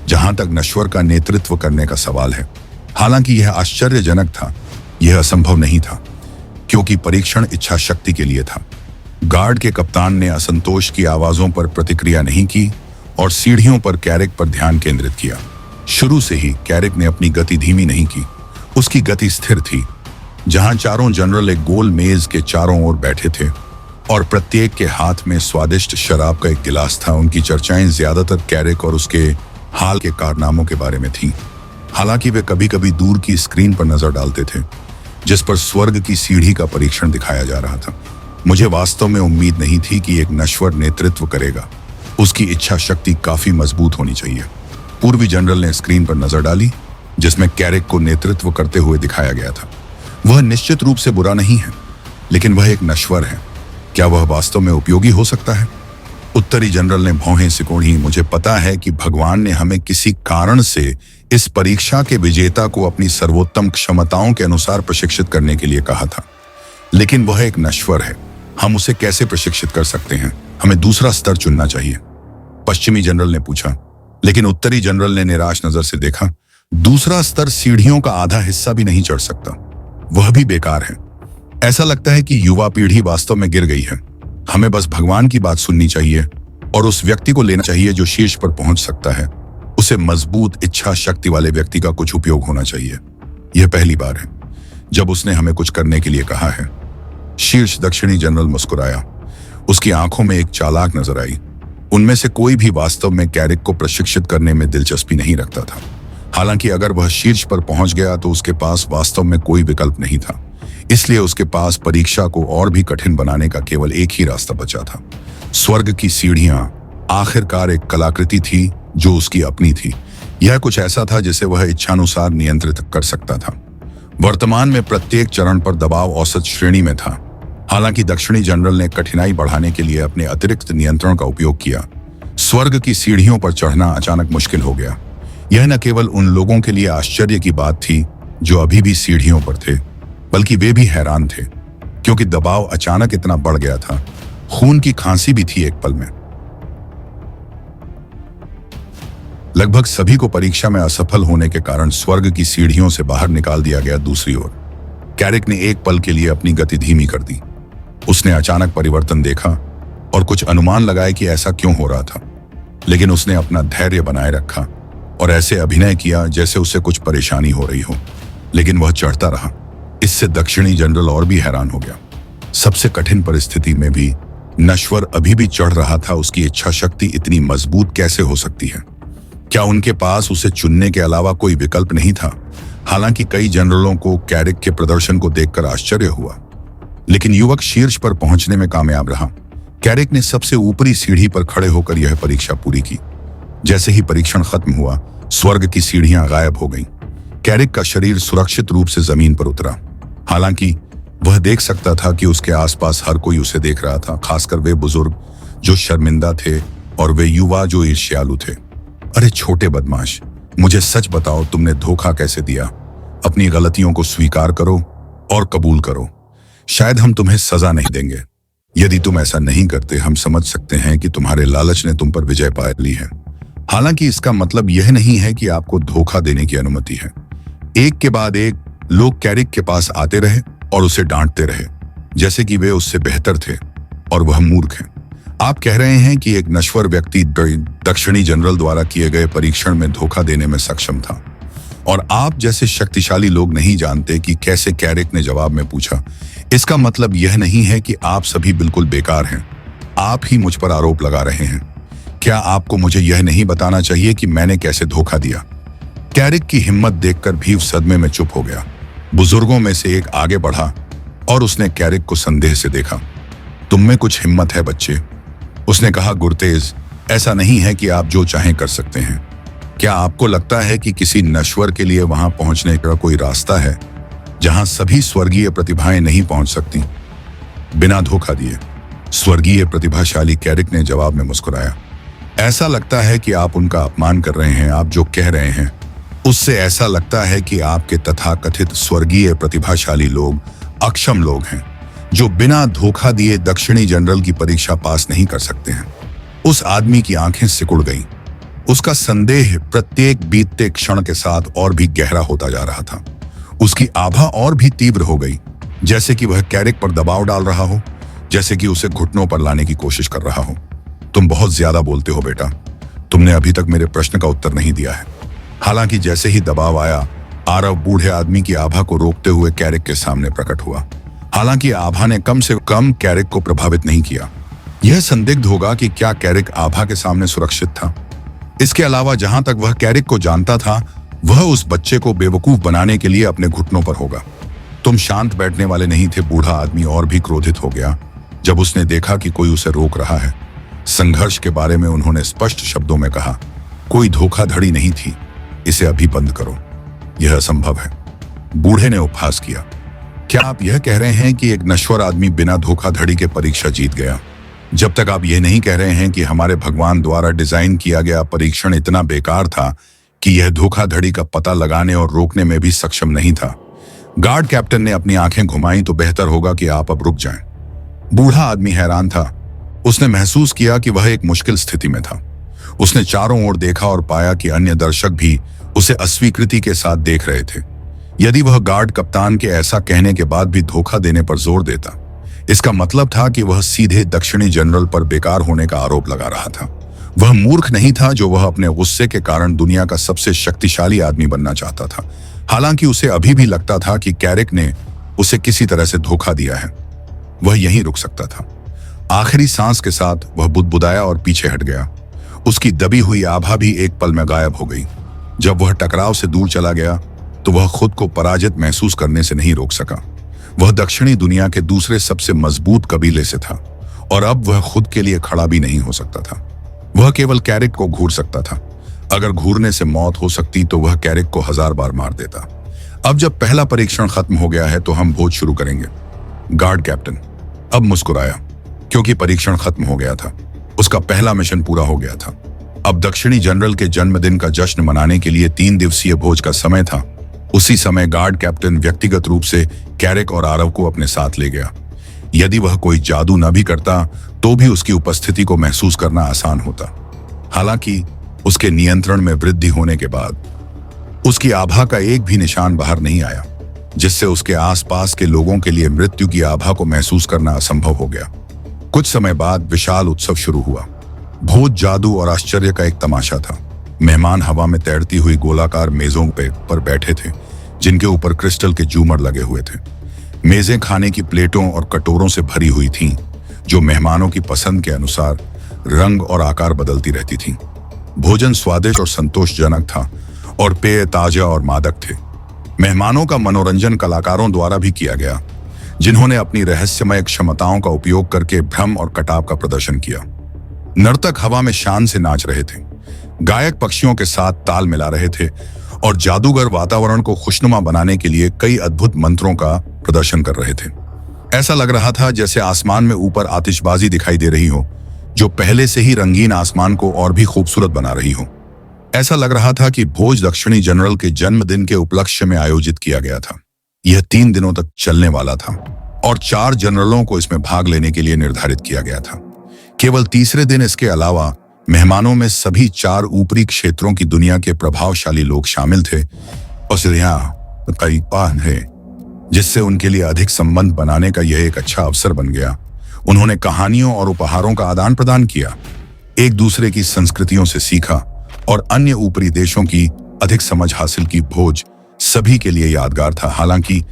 जहां तक नश्वर का नेतृत्व करने का सवाल है। हालांकि यह आश्चर्यजनक था, यह असंभव नहीं था, क्योंकि परीक्षण इच्छा शक्ति के लिए था। गार्ड के कप्तान ने असंतोष की आवाजों पर प्रतिक्रिया नहीं की और सीढ़ियों पर कैरिक पर ध्यान केंद्रित किया। शुरू से ही कैरिक ने अपनी गति धीमी नहीं की, उसकी गति स्थिर थी। जहां चारों जनरल एक गोल मेज के चारों ओर बैठे थे और प्रत्येक के हाथ में स्वादिष्ट शराब का एक गिलास था, उनकी चर्चाएं ज्यादातर कैरिक और उसके हाल के कारनामों के बारे में थीं। हालांकि वे कभी कभी दूर की स्क्रीन पर नजर डालते थे, जिस पर स्वर्ग की सीढ़ी का परीक्षण दिखाया जा रहा था। मुझे वास्तव में उम्मीद नहीं थी कि एक नश्वर नेतृत्व करेगा। उसकी इच्छा शक्ति काफी मजबूत होनी चाहिए। पूर्वी जनरल ने स्क्रीन पर नजर डाली, जिसमें कैरिक को नेतृत्व करते हुए दिखाया गया था। वह निश्चित रूप से बुरा नहीं है, लेकिन वह एक नश्वर है। क्या वह वास्तव में उपयोगी हो सकता है? उत्तरी जनरल ने भौहें सिकोड़ी। मुझे पता है कि भगवान ने हमें किसी कारण से इस परीक्षा के विजेता को अपनी सर्वोत्तम क्षमताओं के अनुसार प्रशिक्षित करने के लिए कहा था, लेकिन वह एक नश्वर है। हम उसे कैसे प्रशिक्षित कर सकते हैं? हमें दूसरा स्तर चुनना चाहिए, पश्चिमी जनरल ने पूछा। लेकिन उत्तरी जनरल ने निराश नजर से देखा। दूसरा स्तर सीढ़ियों का आधा हिस्सा भी नहीं चढ़ सकता, वह भी बेकार है। ऐसा लगता है कि युवा पीढ़ी वास्तव में गिर गई है। हमें बस भगवान की बात सुननी चाहिए और उस व्यक्ति को लेना चाहिए जो शीर्ष पर पहुंच सकता है। उसे मजबूत इच्छा शक्ति वाले व्यक्ति का कुछ उपयोग होना चाहिए। यह पहली बार है जब उसने हमें कुछ करने के लिए कहा है। शीर्ष दक्षिणी जनरल मुस्कुराया। उसकी आंखों में एक चालाक नजर आई। उनमें से कोई भी वास्तव में कैरिक को प्रशिक्षित करने में दिलचस्पी नहीं रखता था। हालांकि अगर वह शीर्ष पर पहुंच गया तो उसके पास वास्तव में कोई विकल्प नहीं था। इसलिए उसके पास परीक्षा को और भी कठिन बनाने का केवल एक ही रास्ता बचा था। स्वर्ग की सीढ़ियां आखिरकार एक कलाकृति थी जो उसकी अपनी थी। यह कुछ ऐसा था जिसे वह इच्छानुसार नियंत्रित कर सकता था। वर्तमान में प्रत्येक चरण पर दबाव औसत श्रेणी में था। हालांकि दक्षिणी जनरल ने कठिनाई बढ़ाने के लिए अपने अतिरिक्त नियंत्रण का उपयोग किया। स्वर्ग की सीढ़ियों पर चढ़ना अचानक मुश्किल हो गया। यह न केवल उन लोगों के लिए आश्चर्य की बात थी जो अभी भी सीढ़ियों पर थे, बल्कि वे भी हैरान थे, क्योंकि दबाव अचानक इतना बढ़ गया था। खून की खांसी भी थी एक पल में। लगभग सभी को परीक्षा में असफल होने के कारण स्वर्ग की सीढ़ियों से बाहर निकाल दिया गया। दूसरी ओर कैरिक ने एक पल के लिए अपनी गति धीमी कर दी। उसने अचानक परिवर्तन देखा और कुछ अनुमान लगाए कि ऐसा क्यों हो रहा था, लेकिन उसने अपना धैर्य बनाए रखा और ऐसे अभिनय किया जैसे उसे कुछ परेशानी हो रही हो, लेकिन वह चढ़ता रहा। इससे दक्षिणी जनरल और भी हैरान हो गया। सबसे कठिन परिस्थिति में भी नश्वर अभी भी चढ़ रहा था। उसकी इच्छा शक्ति इतनी मजबूत कैसे हो सकती है? क्या उनके पास उसे चुनने के अलावा कोई विकल्प नहीं था? हालांकि कई जनरलों को कैरिक के प्रदर्शन को देखकर आश्चर्य हुआ, लेकिन युवक शीर्ष पर पहुंचने में कामयाब रहा। कैरिक ने सबसे ऊपरी सीढ़ी पर खड़े होकर यह परीक्षा पूरी की। जैसे ही परीक्षण खत्म हुआ, स्वर्ग की सीढ़ियां गायब हो गईं। कैरिक का शरीर सुरक्षित रूप से जमीन पर उतरा। हालांकि वह देख सकता था कि उसके आसपास हर कोई उसे देख रहा था, खासकर वे बुजुर्ग जो शर्मिंदा थे और वे युवा जो ईर्ष्यालु थे। अरे छोटे बदमाश, मुझे सच बताओ, तुमने धोखा कैसे दिया? अपनी गलतियों को स्वीकार करो और कबूल करो। शायद हम तुम्हें सजा नहीं देंगे। यदि तुम ऐसा नहीं करते, हम समझ सकते हैं कि तुम्हारे लालच ने तुम पर विजय पा ली है। हालांकि इसका मतलब यह नहीं है कि आपको धोखा देने की अनुमति है। एक के बाद एक लोग कैरिक के पास आते रहे और उसे डांटते रहे, जैसे कि वे उससे बेहतर थे और वह मूर्ख है। आप कह रहे हैं कि एक नश्वर व्यक्ति दक्षिणी जनरल द्वारा किए गए परीक्षण में धोखा देने में सक्षम था, और आप जैसे शक्तिशाली लोग नहीं जानते कि कैसे? कैरिक ने जवाब में पूछा। इसका मतलब यह नहीं है कि आप सभी बिल्कुल बेकार हैं। आप ही मुझ पर आरोप लगा रहे हैं। क्या आपको मुझे यह नहीं बताना चाहिए कि मैंने कैसे धोखा दिया? कैरिक की हिम्मत देखकर भीव सदमे में चुप हो गया। बुजुर्गों में से एक आगे बढ़ा और उसने कैरिक को संदेह से देखा। तुम में कुछ हिम्मत है बच्चे, उसने कहा गुरतेज। ऐसा नहीं है कि आप जो चाहें कर सकते हैं। क्या आपको लगता है कि किसी नश्वर के लिए वहां पहुंचने का कोई रास्ता है जहां सभी स्वर्गीय प्रतिभाएं नहीं पहुंच सकती बिना धोखा दिए? स्वर्गीय प्रतिभाशाली, कैरिक ने जवाब में मुस्कुराया। ऐसा लगता है कि आप उनका अपमान कर रहे हैं। आप जो कह रहे हैं उससे ऐसा लगता है कि आपके तथाकथित स्वर्गीय प्रतिभाशाली लोग अक्षम लोग हैं, जो बिना धोखा दिए दक्षिणी जनरल की परीक्षा पास नहीं कर सकते हैं। उस आदमी की आंखें सिकुड़ गईं। उसका संदेह प्रत्येक बीतते क्षण के साथ और भी गहरा होता जा रहा था। उसकी आभा और भी तीव्र हो गई, जैसे कि वह कैरिक पर दबाव डाल रहा हो, जैसे कि उसे घुटनों पर लाने की कोशिश कर रहा हो। तुम बहुत ज्यादा बोलते हो बेटा। तुमने अभी तक मेरे प्रश्न का उत्तर नहीं दिया है। हालांकि जैसे ही दबाव आया, आरव बूढ़े आदमी की आभा को रोकते हुए कैरिक के सामने प्रकट हुआ। हालांकि आभा ने कम से कम कैरिक को प्रभावित नहीं किया। यह संदिग्ध होगा कि क्या कैरिक आभा के सामने सुरक्षित था। इसके अलावा जहां तक वह कैरिक को जानता था, वह उस बच्चे को बेवकूफ बनाने के लिए अपने घुटनों पर होगा। तुम शांत बैठने वाले नहीं थे। बूढ़ा आदमी और भी क्रोधित हो गया जब उसने देखा कि कोई उसे रोक रहा है। संघर्ष के बारे में उन्होंने स्पष्ट शब्दों में कहा, कोई धोखाधड़ी नहीं थी, इसे अभी बंद करो, यह असंभव है। बूढ़े ने उपहास किया, क्या आप यह कह रहे हैं कि एक नश्वर आदमी बिना धोखाधड़ी के परीक्षा जीत गया? जब तक आप यह नहीं कह रहे हैं कि हमारे भगवान द्वारा डिजाइन किया गया परीक्षण इतना बेकार था कि यह धोखाधड़ी का पता लगाने और रोकने में भी सक्षम नहीं था। गार्ड कैप्टन ने अपनी आंखें घुमाई, तो बेहतर होगा कि आप अब रुक जाएं। बूढ़ा आदमी हैरान था। उसने महसूस किया कि वह एक मुश्किल स्थिति में था। उसने चारों ओर देखा और पाया कि अन्य दर्शक भी उसे अस्वीकृति के साथ देख रहे थे। यदि वह गार्ड कप्तान के ऐसा कहने के बाद भी धोखा देने पर जोर देता, इसका मतलब था कि वह सीधे दक्षिणी जनरल पर बेकार होने का आरोप लगा रहा था। वह मूर्ख नहीं था जो वह अपने गुस्से के कारण दुनिया का सबसे शक्तिशाली आदमी बनना चाहता था। हालांकि उसे अभी भी लगता था कि कैरिक ने उसे किसी तरह से धोखा दिया है। वह यहीं रुक सकता था। आखिरी सांस के साथ वह बुदबुदाया और पीछे हट गया। उसकी दबी हुई आभा भी एक पल में गायब हो गई। जब वह टकराव से दूर चला गया तो वह खुद को पराजित महसूस करने से नहीं रोक सका। वह दक्षिणी दुनिया के दूसरे सबसे मजबूत कबीले से था और अब वह खुद के लिए खड़ा भी नहीं हो सकता था। वह केवल कैरिक को घूर सकता था। अगर घूरने से मौत हो सकती तो वह कैरिक को 1000 बार मार देता। अब जब पहला परीक्षण खत्म हो गया है तो हम भोज शुरू करेंगे। गार्ड कैप्टन अब मुस्कुराया, क्योंकि परीक्षण खत्म हो गया था। उसका पहला मिशन पूरा हो गया था। अब दक्षिणी जनरल के जन्मदिन का जश्न मनाने के लिए 3 दिवसीय भोज का समय था। उसी समय गार्ड कैप्टन व्यक्तिगत रूप से कैरिक और आरव को अपने साथ ले गया। यदि वह कोई जादू न भी करता तो भी उसकी उपस्थिति को महसूस करना आसान होता। हालांकि उसके नियंत्रण में वृद्धि होने के बाद उसकी आभा का एक भी निशान बाहर नहीं आया, जिससे उसके आसपास के लोगों के लिए मृत्यु की आभा को महसूस करना असंभव हो गया। कुछ समय बाद विशाल उत्सव शुरू हुआ। भोज जादू और आश्चर्य का एक तमाशा था। मेहमान हवा में तैरती हुई गोलाकार मेजों पर बैठे थे, जिनके ऊपर क्रिस्टल के झूमर लगे हुए थे। मेजें खाने की प्लेटों और कटोरों से भरी हुई थीं, जो मेहमानों की पसंद के अनुसार रंग और आकार बदलती रहती थीं। भोजन स्वादिष्ट और संतोषजनक था और पेय ताजा और मादक थे। मेहमानों का मनोरंजन कलाकारों द्वारा भी किया गया, जिन्होंने अपनी रहस्यमय क्षमताओं का उपयोग करके भ्रम और कटाव का प्रदर्शन किया। नर्तक हवा में शान से नाच रहे थे, गायक पक्षियों के साथ ताल मिला रहे थे और जादूगर वातावरण को खुशनुमा बनाने के लिए कई अद्भुत मंत्रों का प्रदर्शन कर रहे थे। ऐसा लग रहा था जैसे आसमान में ऊपर आतिशबाजी दिखाई दे रही हो, जो पहले से ही रंगीन आसमान को और भी खूबसूरत बना रही हो। ऐसा लग रहा था कि भोज दक्षिणी जनरल के जन्मदिन के उपलक्ष्य में आयोजित किया गया था। यह 3 दिनों तक चलने वाला था और 4 जनरलों को इसमें भाग लेने के लिए निर्धारित किया गया था। केवल तीसरे दिन इसके अलावा मेहमानों में सभी 4 ऊपरी क्षेत्रों की दुनिया के प्रभावशाली लोग शामिल थे, जिससे उनके लिए अधिक संबंध बनाने का यह एक अच्छा अवसर बन गया। उन्होंने कहानियों और उपहारों का आदान प्रदान किया, एक दूसरे की संस्कृतियों से सीखा और अन्य ऊपरी देशों की अधिक समझ हासिल की। भोज सभी के लिए यादगार था। हालांकि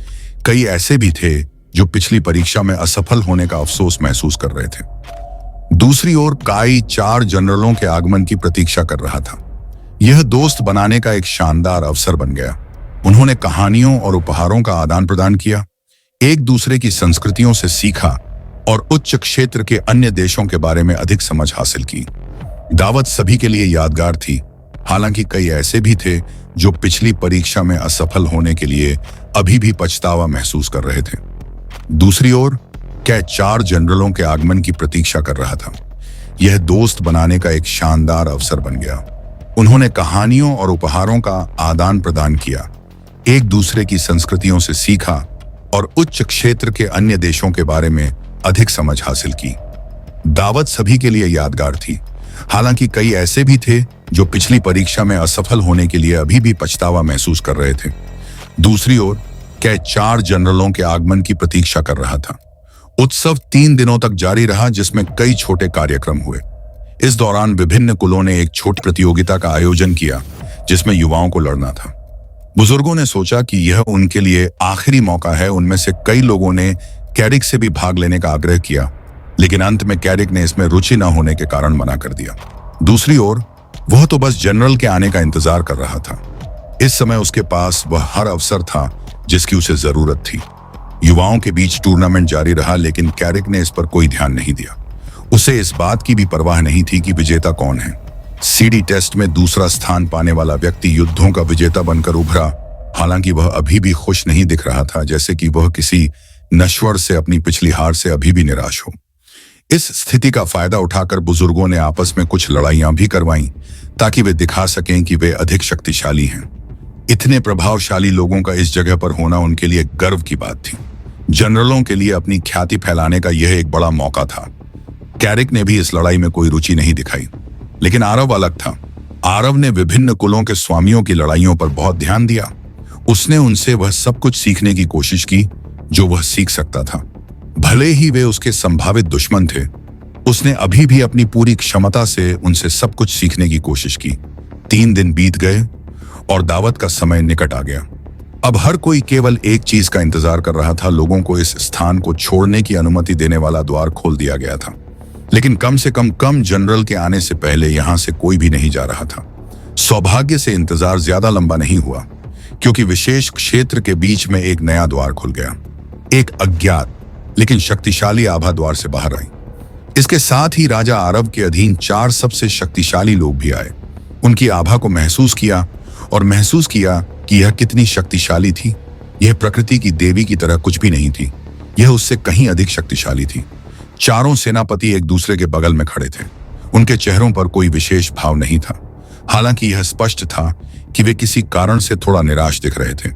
कई ऐसे भी थे जो पिछली परीक्षा में असफल होने का अफसोस महसूस कर रहे थे। दूसरी ओर काई 4 जनरलों के आगमन की प्रतीक्षा कर रहा था। यह दोस्त बनाने का एक शानदार अवसर बन गया। उन्होंने कहानियों और उपहारों का आदान प्रदान किया, एक दूसरे की संस्कृतियों से सीखा और उच्च क्षेत्र के अन्य देशों के बारे में अधिक समझ हासिल की। दावत सभी के लिए यादगार थी। हालांकि कई ऐसे भी थे जो पिछली परीक्षा में असफल होने के लिए अभी भी पछतावा महसूस कर रहे थे। दूसरी ओर कै 4 जनरलों के आगमन की प्रतीक्षा कर रहा था। यह दोस्त बनाने का एक शानदार अवसर बन गया। उन्होंने कहानियों और उपहारों का आदान प्रदान किया, एक दूसरे की संस्कृतियों से सीखा और उच्च क्षेत्र के अन्य देशों के बारे में अधिक समझ हासिल की। दावत सभी के लिए यादगार थी। हालांकि कई ऐसे भी थे जो पिछली परीक्षा में असफल होने के लिए अभी भी पछतावा महसूस कर रहे थे। दूसरी ओर कैच 4 जनरलों के आगमन की प्रतीक्षा कर रहा था। उत्सव 3 दिनों तक जारी रहा, जिसमें कई छोटे कार्यक्रम हुए। इस दौरान विभिन्न कुलों ने एक छोटी प्रतियोगिता का आयोजन किया जिसमें युवाओं को लड़ना था। बुजुर्गों ने सोचा कि यह उनके लिए आखिरी मौका है। उनमें से कई लोगों ने कैरिक से भी भाग लेने का आग्रह किया, लेकिन अंत में कैरिक ने इसमें रुचि न होने के कारण मना कर दिया। दूसरी ओर वह तो बस जनरल के आने का इंतजार कर रहा था। इस समय उसके पास वह हर अवसर था जिसकी उसे जरूरत थी। युवाओं के बीच टूर्नामेंट जारी रहा, लेकिन कैरिक ने इस पर कोई ध्यान नहीं दिया। उसे इस बात की भी परवाह नहीं थी कि विजेता कौन है। सीडी टेस्ट में दूसरा स्थान पाने वाला व्यक्ति युद्धों का विजेता बनकर उभरा। हालांकि वह अभी भी खुश नहीं दिख रहा था, जैसे कि वह किसी नश्वर से अपनी पिछली हार से अभी भी निराश हो। इस स्थिति का फायदा उठाकर बुजुर्गों ने आपस में कुछ लड़ाइयां भी करवाईं, ताकि वे दिखा सकें कि वे अधिक शक्तिशाली हैं। इतने प्रभावशाली लोगों का इस जगह पर होना उनके लिए गर्व की बात थी। जनरलों के लिए अपनी ख्याति फैलाने का यह एक बड़ा मौका था। कैरिक ने भी इस लड़ाई में कोई रुचि नहीं दिखाई, लेकिन आरव अलग था। आरव ने विभिन्न कुलों के स्वामियों की लड़ाइयों पर बहुत ध्यान दिया। उसने उनसे वह सब कुछ सीखने की कोशिश की जो वह सीख सकता था, भले ही वे उसके संभावित दुश्मन थे। उसने अभी भी अपनी पूरी क्षमता से उनसे सब कुछ सीखने की कोशिश की। 3 दिन बीत गए और दावत का समय निकट आ गया। अब हर कोई केवल एक चीज का इंतजार कर रहा था। लोगों को इस स्थान को छोड़ने की अनुमति देने वाला द्वार खोल दिया गया था, लेकिन कम से कम जनरल के आने से पहले यहां से कोई भी नहीं जा रहा था। सौभाग्य से इंतजार ज्यादा लंबा नहीं हुआ, क्योंकि विशेष क्षेत्र के बीच में एक नया द्वार खुल गया। एक अज्ञात लेकिन शक्तिशाली आभा द्वार से बाहर आई। इसके साथ ही राजा आरव के अधीन 4 सबसे शक्तिशाली लोग भी आए। उनकी आभा को महसूस किया और महसूस किया कि यह कितनी शक्तिशाली थी। यह प्रकृति की देवी की तरह कुछ भी नहीं थी, यह उससे कहीं अधिक शक्तिशाली थी। चारों सेनापति एक दूसरे के बगल में खड़े थे। उनके चेहरों पर कोई विशेष भाव नहीं था। हालांकि यह स्पष्ट था कि वे किसी कारण से थोड़ा निराश दिख रहे थे।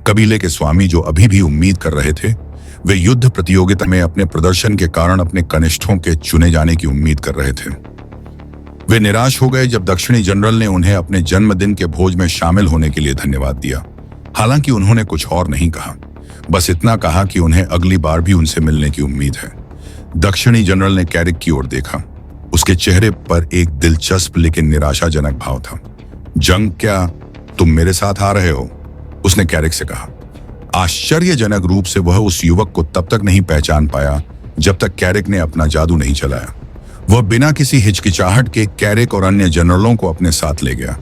कबीले के स्वामी, जो अभी भी उम्मीद कर रहे थे, वे युद्ध प्रतियोगिता में अपने प्रदर्शन के कारण अपने कनिष्ठों के चुने जाने की उम्मीद कर रहे थे। वे निराश हो गए जब दक्षिणी जनरल ने उन्हें अपने जन्मदिन के भोज में शामिल होने के लिए धन्यवाद दिया। हालांकि उन्होंने कुछ और नहीं कहा, बस इतना कहा कि उन्हें अगली बार भी उनसे मिलने की उम्मीद है। दक्षिणी जनरल ने कैरिक की ओर देखा। उसके चेहरे पर एक दिलचस्प लेकिन निराशाजनक भाव था। जंग, क्या तुम मेरे साथ आ रहे हो? उसने कैरिक से कहा। आश्चर्यजनक रूप से वह उस युवक को तब तक नहीं पहचान पाया जब तक कैरिक ने अपना जादू नहीं चलाया। वह बिना किसी हिचकिचाहट के कैरिक और अन्य जनरलों को अपने साथ ले गया।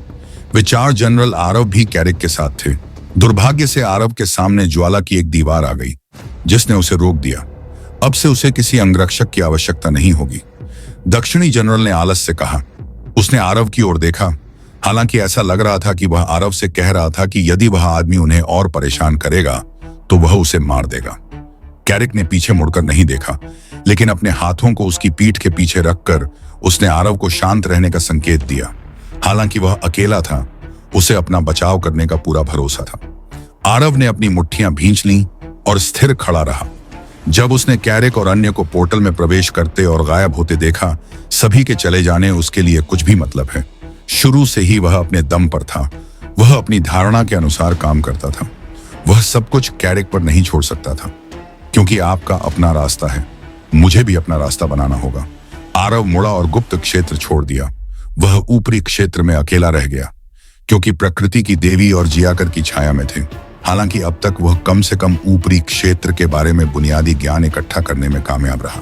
वे 4 जनरल आरव भी कैरिक के साथ थे। दुर्भाग्य से आरव के सामने ज्वाला की एक दीवार आ गई, जिसने उसे रोक दिया। अब से उसे किसी अंगरक्षक की आवश्यकता नहीं होगी, दक्षिणी जनरल ने आलस से कहा। उसने आरव की ओर देखा। हालांकि ऐसा लग रहा था कि वह आरव से कह रहा था कि यदि वह आदमी उन्हें और परेशान करेगा तो वह उसे मार देगा। कैरिक ने पीछे मुड़कर नहीं देखा, लेकिन अपने हाथों को उसकी पीठ के पीछे रखकर उसने आरव को शांत रहने का संकेत दिया। हालांकि वह अकेला था, उसे अपना बचाव करने का पूरा भरोसा था। आरव ने अपनी मुट्ठियां भींच लीं और स्थिर खड़ा रहा। जब उसने कैरिक और अन्य को पोर्टल में प्रवेश करते और गायब होते देखा, सभी के चले जाने उसके लिए कुछ भी मतलब है। शुरू से ही वह अपने दम पर था। वह अपनी धारणा के अनुसार काम करता था। वह सब कुछ कैरिक पर नहीं छोड़ सकता था, क्योंकि आपका अपना रास्ता है, मुझे भी अपना रास्ता बनाना होगा। आरव मुड़ा और गुप्त क्षेत्र छोड़ दिया। वह ऊपरी क्षेत्र में अकेला रह गया, क्योंकि प्रकृति की देवी और जियाकर की छाया में थे। हालांकि अब तक वह कम से कम ऊपरी क्षेत्र के बारे में बुनियादी ज्ञान इकट्ठा करने में कामयाब रहा।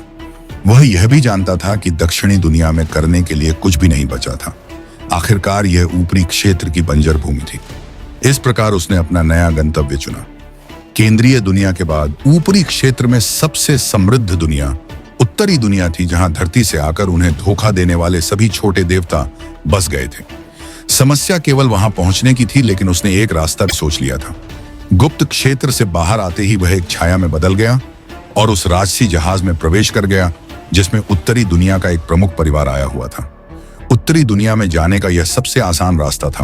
वह यह भी जानता था कि दक्षिणी दुनिया में करने के लिए कुछ भी नहीं बचा था। आखिरकार यह ऊपरी क्षेत्र की बंजर भूमि थी। इस प्रकार उसने अपना नया गंतव्य चुना। केंद्रीय दुनिया के बाद ऊपरी क्षेत्र में सबसे समृद्ध दुनिया उत्तरी दुनिया थी, जहां धरती से आकर उन्हें धोखा देने वाले सभी छोटे देवता बस गए थे। समस्या केवल वहां पहुंचने की थी, लेकिन उसने एक रास्ता भी सोच लिया था। गुप्त क्षेत्र से बाहर आते ही वह एक छाया में बदल गया और उस राजसी जहाज में प्रवेश कर गया जिसमें उत्तरी दुनिया का एक प्रमुख परिवार आया हुआ था। उत्तरी दुनिया में जाने का यह सबसे आसान रास्ता था,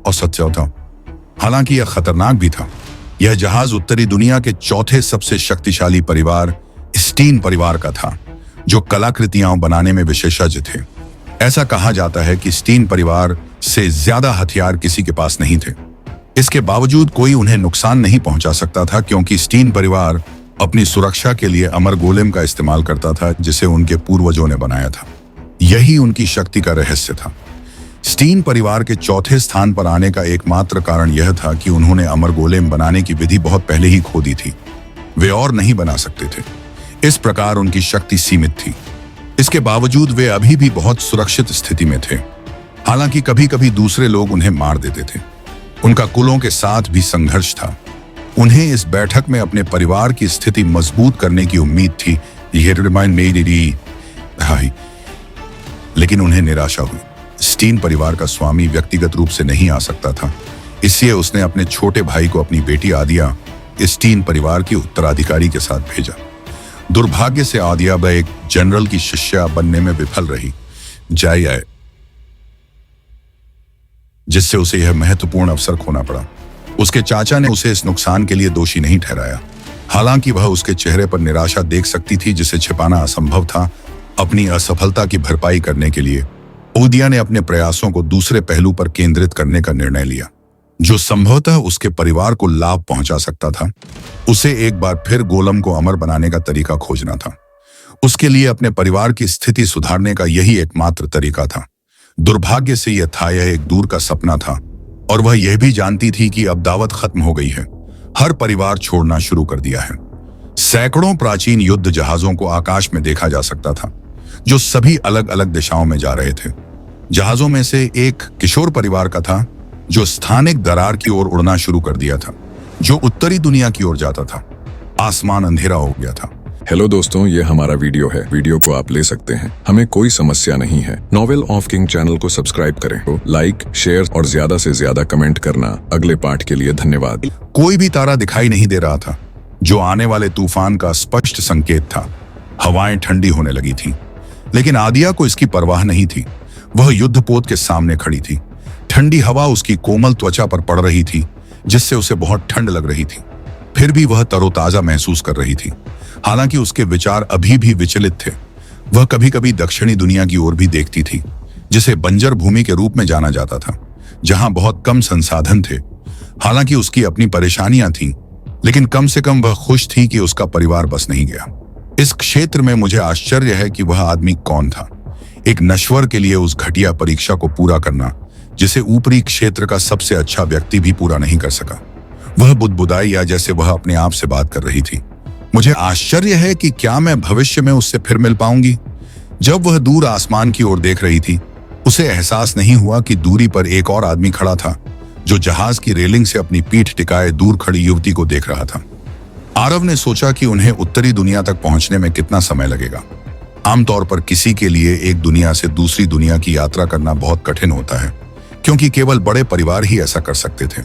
और सत्य था। हालांकि यह खतरनाक भी था। यह जहाज उत्तरी दुनिया के चौथे सबसे शक्तिशाली परिवार स्टीन परिवार का था, जो कलाकृतियां बनाने में विशेषज्ञ थे। ऐसा कहा जाता है कि स्टीन परिवार से ज्यादा हथियार किसी के पास नहीं थे। इसके बावजूद कोई उन्हें नुकसान नहीं पहुंचा सकता था, क्योंकि स्टीन परिवार अपनी सुरक्षा के लिए अमर गोलेम का इस्तेमाल करता था, जिसे उनके पूर्वजों ने बनाया था। यही उनकी शक्ति का रहस्य था। स्टीन परिवार के चौथे स्थान पर आने का एकमात्र कारण यह था कि उन्होंने अमर गोलेम बनाने की विधि बहुत पहले ही खो दी थी। वे और नहीं बना सकते थे। इस प्रकार उनकी शक्ति सीमित थी। इसके बावजूद वे अभी भी बहुत सुरक्षित स्थिति में थे। हालांकि कभी कभी दूसरे लोग उन्हें मार देते थे। उनका कुलों के साथ भी संघर्ष था। उन्हें इस बैठक में अपने परिवार की स्थिति मजबूत करने की उम्मीद थी, लेकिन उन्हें निराशा हुई। स्टीन परिवार का स्वामी व्यक्तिगत रूप से नहीं आ सकता था, इसलिए उसने अपने छोटे भाई को अपनी बेटी आदिया स्टीन परिवार की उत्तराधिकारी के साथ भेजा। दुर्भाग्य से आदिया एक जनरल की शिष्या बनने में विफल रही, जिससे उसे यह महत्वपूर्ण अवसर खोना पड़ा। उसके चाचा ने उसे इस नुकसान के लिए दोषी नहीं ठहराया। हालांकि वह उसके चेहरे पर निराशा देख सकती थी, जिसे छिपाना असंभव था। अपनी असफलता की भरपाई करने के लिए ओदिया ने अपने प्रयासों को दूसरे पहलू पर केंद्रित करने का निर्णय लिया, जो संभवतः उसके परिवार को लाभ पहुंचा सकता था। उसे एक बार फिर गोलम को अमर बनाने का तरीका खोजना था। उसके लिए अपने परिवार की स्थिति सुधारने का यही एकमात्र तरीका था। दुर्भाग्य से यह एक दूर का सपना था, और वह यह भी जानती थी कि अब दावत खत्म हो गई है। हर परिवार छोड़ना शुरू कर दिया है। सैकड़ों प्राचीन युद्ध जहाजों को आकाश में देखा जा सकता था, जो सभी अलग अलग दिशाओं में जा रहे थे। जहाजों में से एक किशोर परिवार का था, जो स्थानिक दरार की ओर उड़ना शुरू कर दिया था, जो उत्तरी दुनिया की ओर जाता था। आसमान अंधेरा हो गया था। हेलो दोस्तों, ये हमारा वीडियो है। वीडियो को आप ले सकते हैं, हमें कोई समस्या नहीं है। नॉवेल ऑफ किंग चैनल को सब्सक्राइब करें। तो लाइक, शेयर और ज्यादा से ज्यादा कमेंट करना। अगले पार्ट के लिए धन्यवाद। कोई भी तारा दिखाई नहीं दे रहा था, जो आने वाले तूफान का स्पष्ट संकेत था। हवाएं ठंडी होने लगी थी, लेकिन आदिया को इसकी परवाह नहीं थी। वह युद्धपोत के सामने खड़ी थी। ठंडी हवा उसकी कोमल त्वचा पर पड़ रही थी, जिससे उसे बहुत ठंड लग रही थी। फिर भी वह तरोताजा महसूस कर रही थी। हालांकि उसके विचार अभी भी विचलित थे। वह कभी कभी दक्षिणी दुनिया की ओर भी देखती थी, जिसे बंजर भूमि के रूप में जाना जाता था, जहां बहुत कम संसाधन थे। हालांकि उसकी अपनी परेशानियां थीं, लेकिन कम से कम वह खुश थी कि उसका परिवार बस नहीं गया। इस क्षेत्र में मुझे आश्चर्य है कि वह आदमी कौन था, एक नश्वर के लिए उस घटिया परीक्षा को पूरा करना, जिसे ऊपरी क्षेत्र का सबसे अच्छा व्यक्ति भी पूरा नहीं कर सका। वह बुदबुदाई या जैसे वह अपने आप से बात कर रही थी। मुझे आश्चर्य है कि क्या मैं भविष्य में उससे फिर मिल पाऊंगी। जब वह दूर आसमान की ओर देख रही थी, उसे एहसास नहीं हुआ कि दूरी पर एक और आदमी खड़ा था, जो जहाज की रेलिंग से अपनी पीठ टिकाए दूर खड़ी युवती को देख रहा था। आरव ने सोचा कि उन्हें उत्तरी दुनिया तक पहुंचने में कितना समय लगेगा। आमतौर पर किसी के लिए एक दुनिया से दूसरी दुनिया की यात्रा करना बहुत कठिन होता है, क्योंकि केवल बड़े परिवार ही ऐसा कर सकते थे।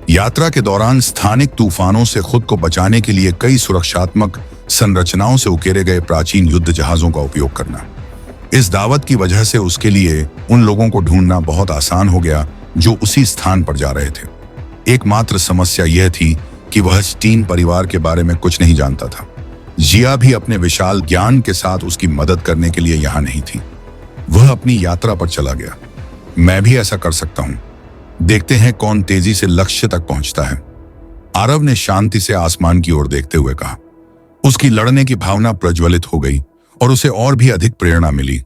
यात्रा के दौरान स्थानिक तूफानों से खुद को बचाने के लिए कई सुरक्षात्मक संरचनाओं से उकेरे गए प्राचीन युद्ध जहाजों का उपयोग करना। इस दावत की वजह से उसके लिए उन लोगों को ढूंढना बहुत आसान हो गया जो उसी स्थान पर जा रहे थे। एकमात्र समस्या यह थी कि वह स्टीन परिवार के बारे में कुछ नहीं जानता था। जिया भी अपने विशाल ज्ञान के साथ उसकी मदद करने के लिए यहाँ नहीं थी। वह अपनी यात्रा पर चला गया। मैं भी ऐसा कर सकता हूँ। देखते हैं कौन तेजी से लक्ष्य तक पहुंचता है, आरव ने शांति से आसमान की ओर देखते हुए कहा। उसकी लड़ने की भावना प्रज्वलित हो गई और उसे और भी अधिक प्रेरणा मिली।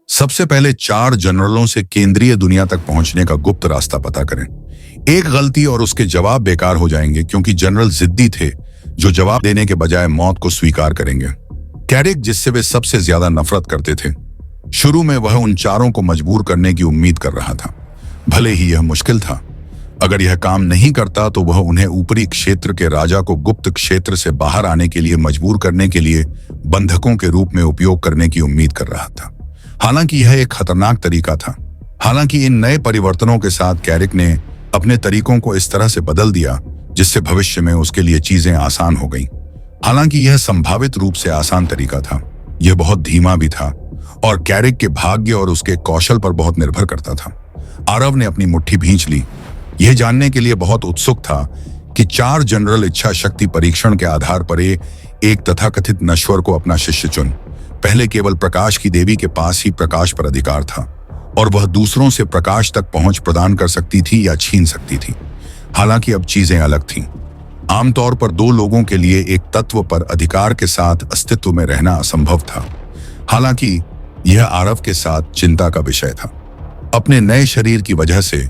सबसे पहले 4 जनरलों से केंद्रीय दुनिया तक पहुंचने का गुप्त रास्ता पता करें। एक गलती और उसके जवाब बेकार हो जाएंगे, क्योंकि जनरल जिद्दी थे, जो जवाब देने के बजाय मौत को स्वीकार करेंगे। कैरिक, जिससे वे सबसे ज्यादा नफरत करते थे, शुरू में वह उन 4 को मजबूर करने की उम्मीद कर रहा था। भले ही यह मुश्किल था। अगर यह काम नहीं करता तो वह उन्हें ऊपरी क्षेत्र के राजा को गुप्त क्षेत्र से बाहर आने के लिए मजबूर करने के लिए बंधकों के रूप में उपयोग करने की उम्मीद कर रहा था। हालांकि यह एक खतरनाक तरीका था। हालांकि इन नए परिवर्तनों के साथ कैरिक ने अपने तरीकों को इस तरह से बदल दिया जिससे भविष्य में उसके लिए चीजें आसान हो गईं। हालांकि यह संभावित रूप से आसान तरीका था, यह बहुत धीमा भी था और कैरिक के भाग्य और उसके कौशल पर बहुत निर्भर करता था। आरव ने अपनी मुट्ठी भींच ली, यह जानने के लिए बहुत उत्सुक था कि 4 जनरल इच्छा शक्ति परीक्षण के आधार पर एक तथाकथित नश्वर को अपना शिष्य चुन। पहले केवल प्रकाश की देवी के पास ही प्रकाश पर अधिकार था और वह दूसरों से प्रकाश तक पहुंच प्रदान कर सकती थी या छीन सकती थी। हालांकि अब चीजें अलग थीं। आमतौर पर 2 लोगों के लिए एक तत्व पर अधिकार के साथ अस्तित्व में रहना असंभव था। हालांकि यह आरव के साथ चिंता का विषय था। अपने नए शरीर की वजह से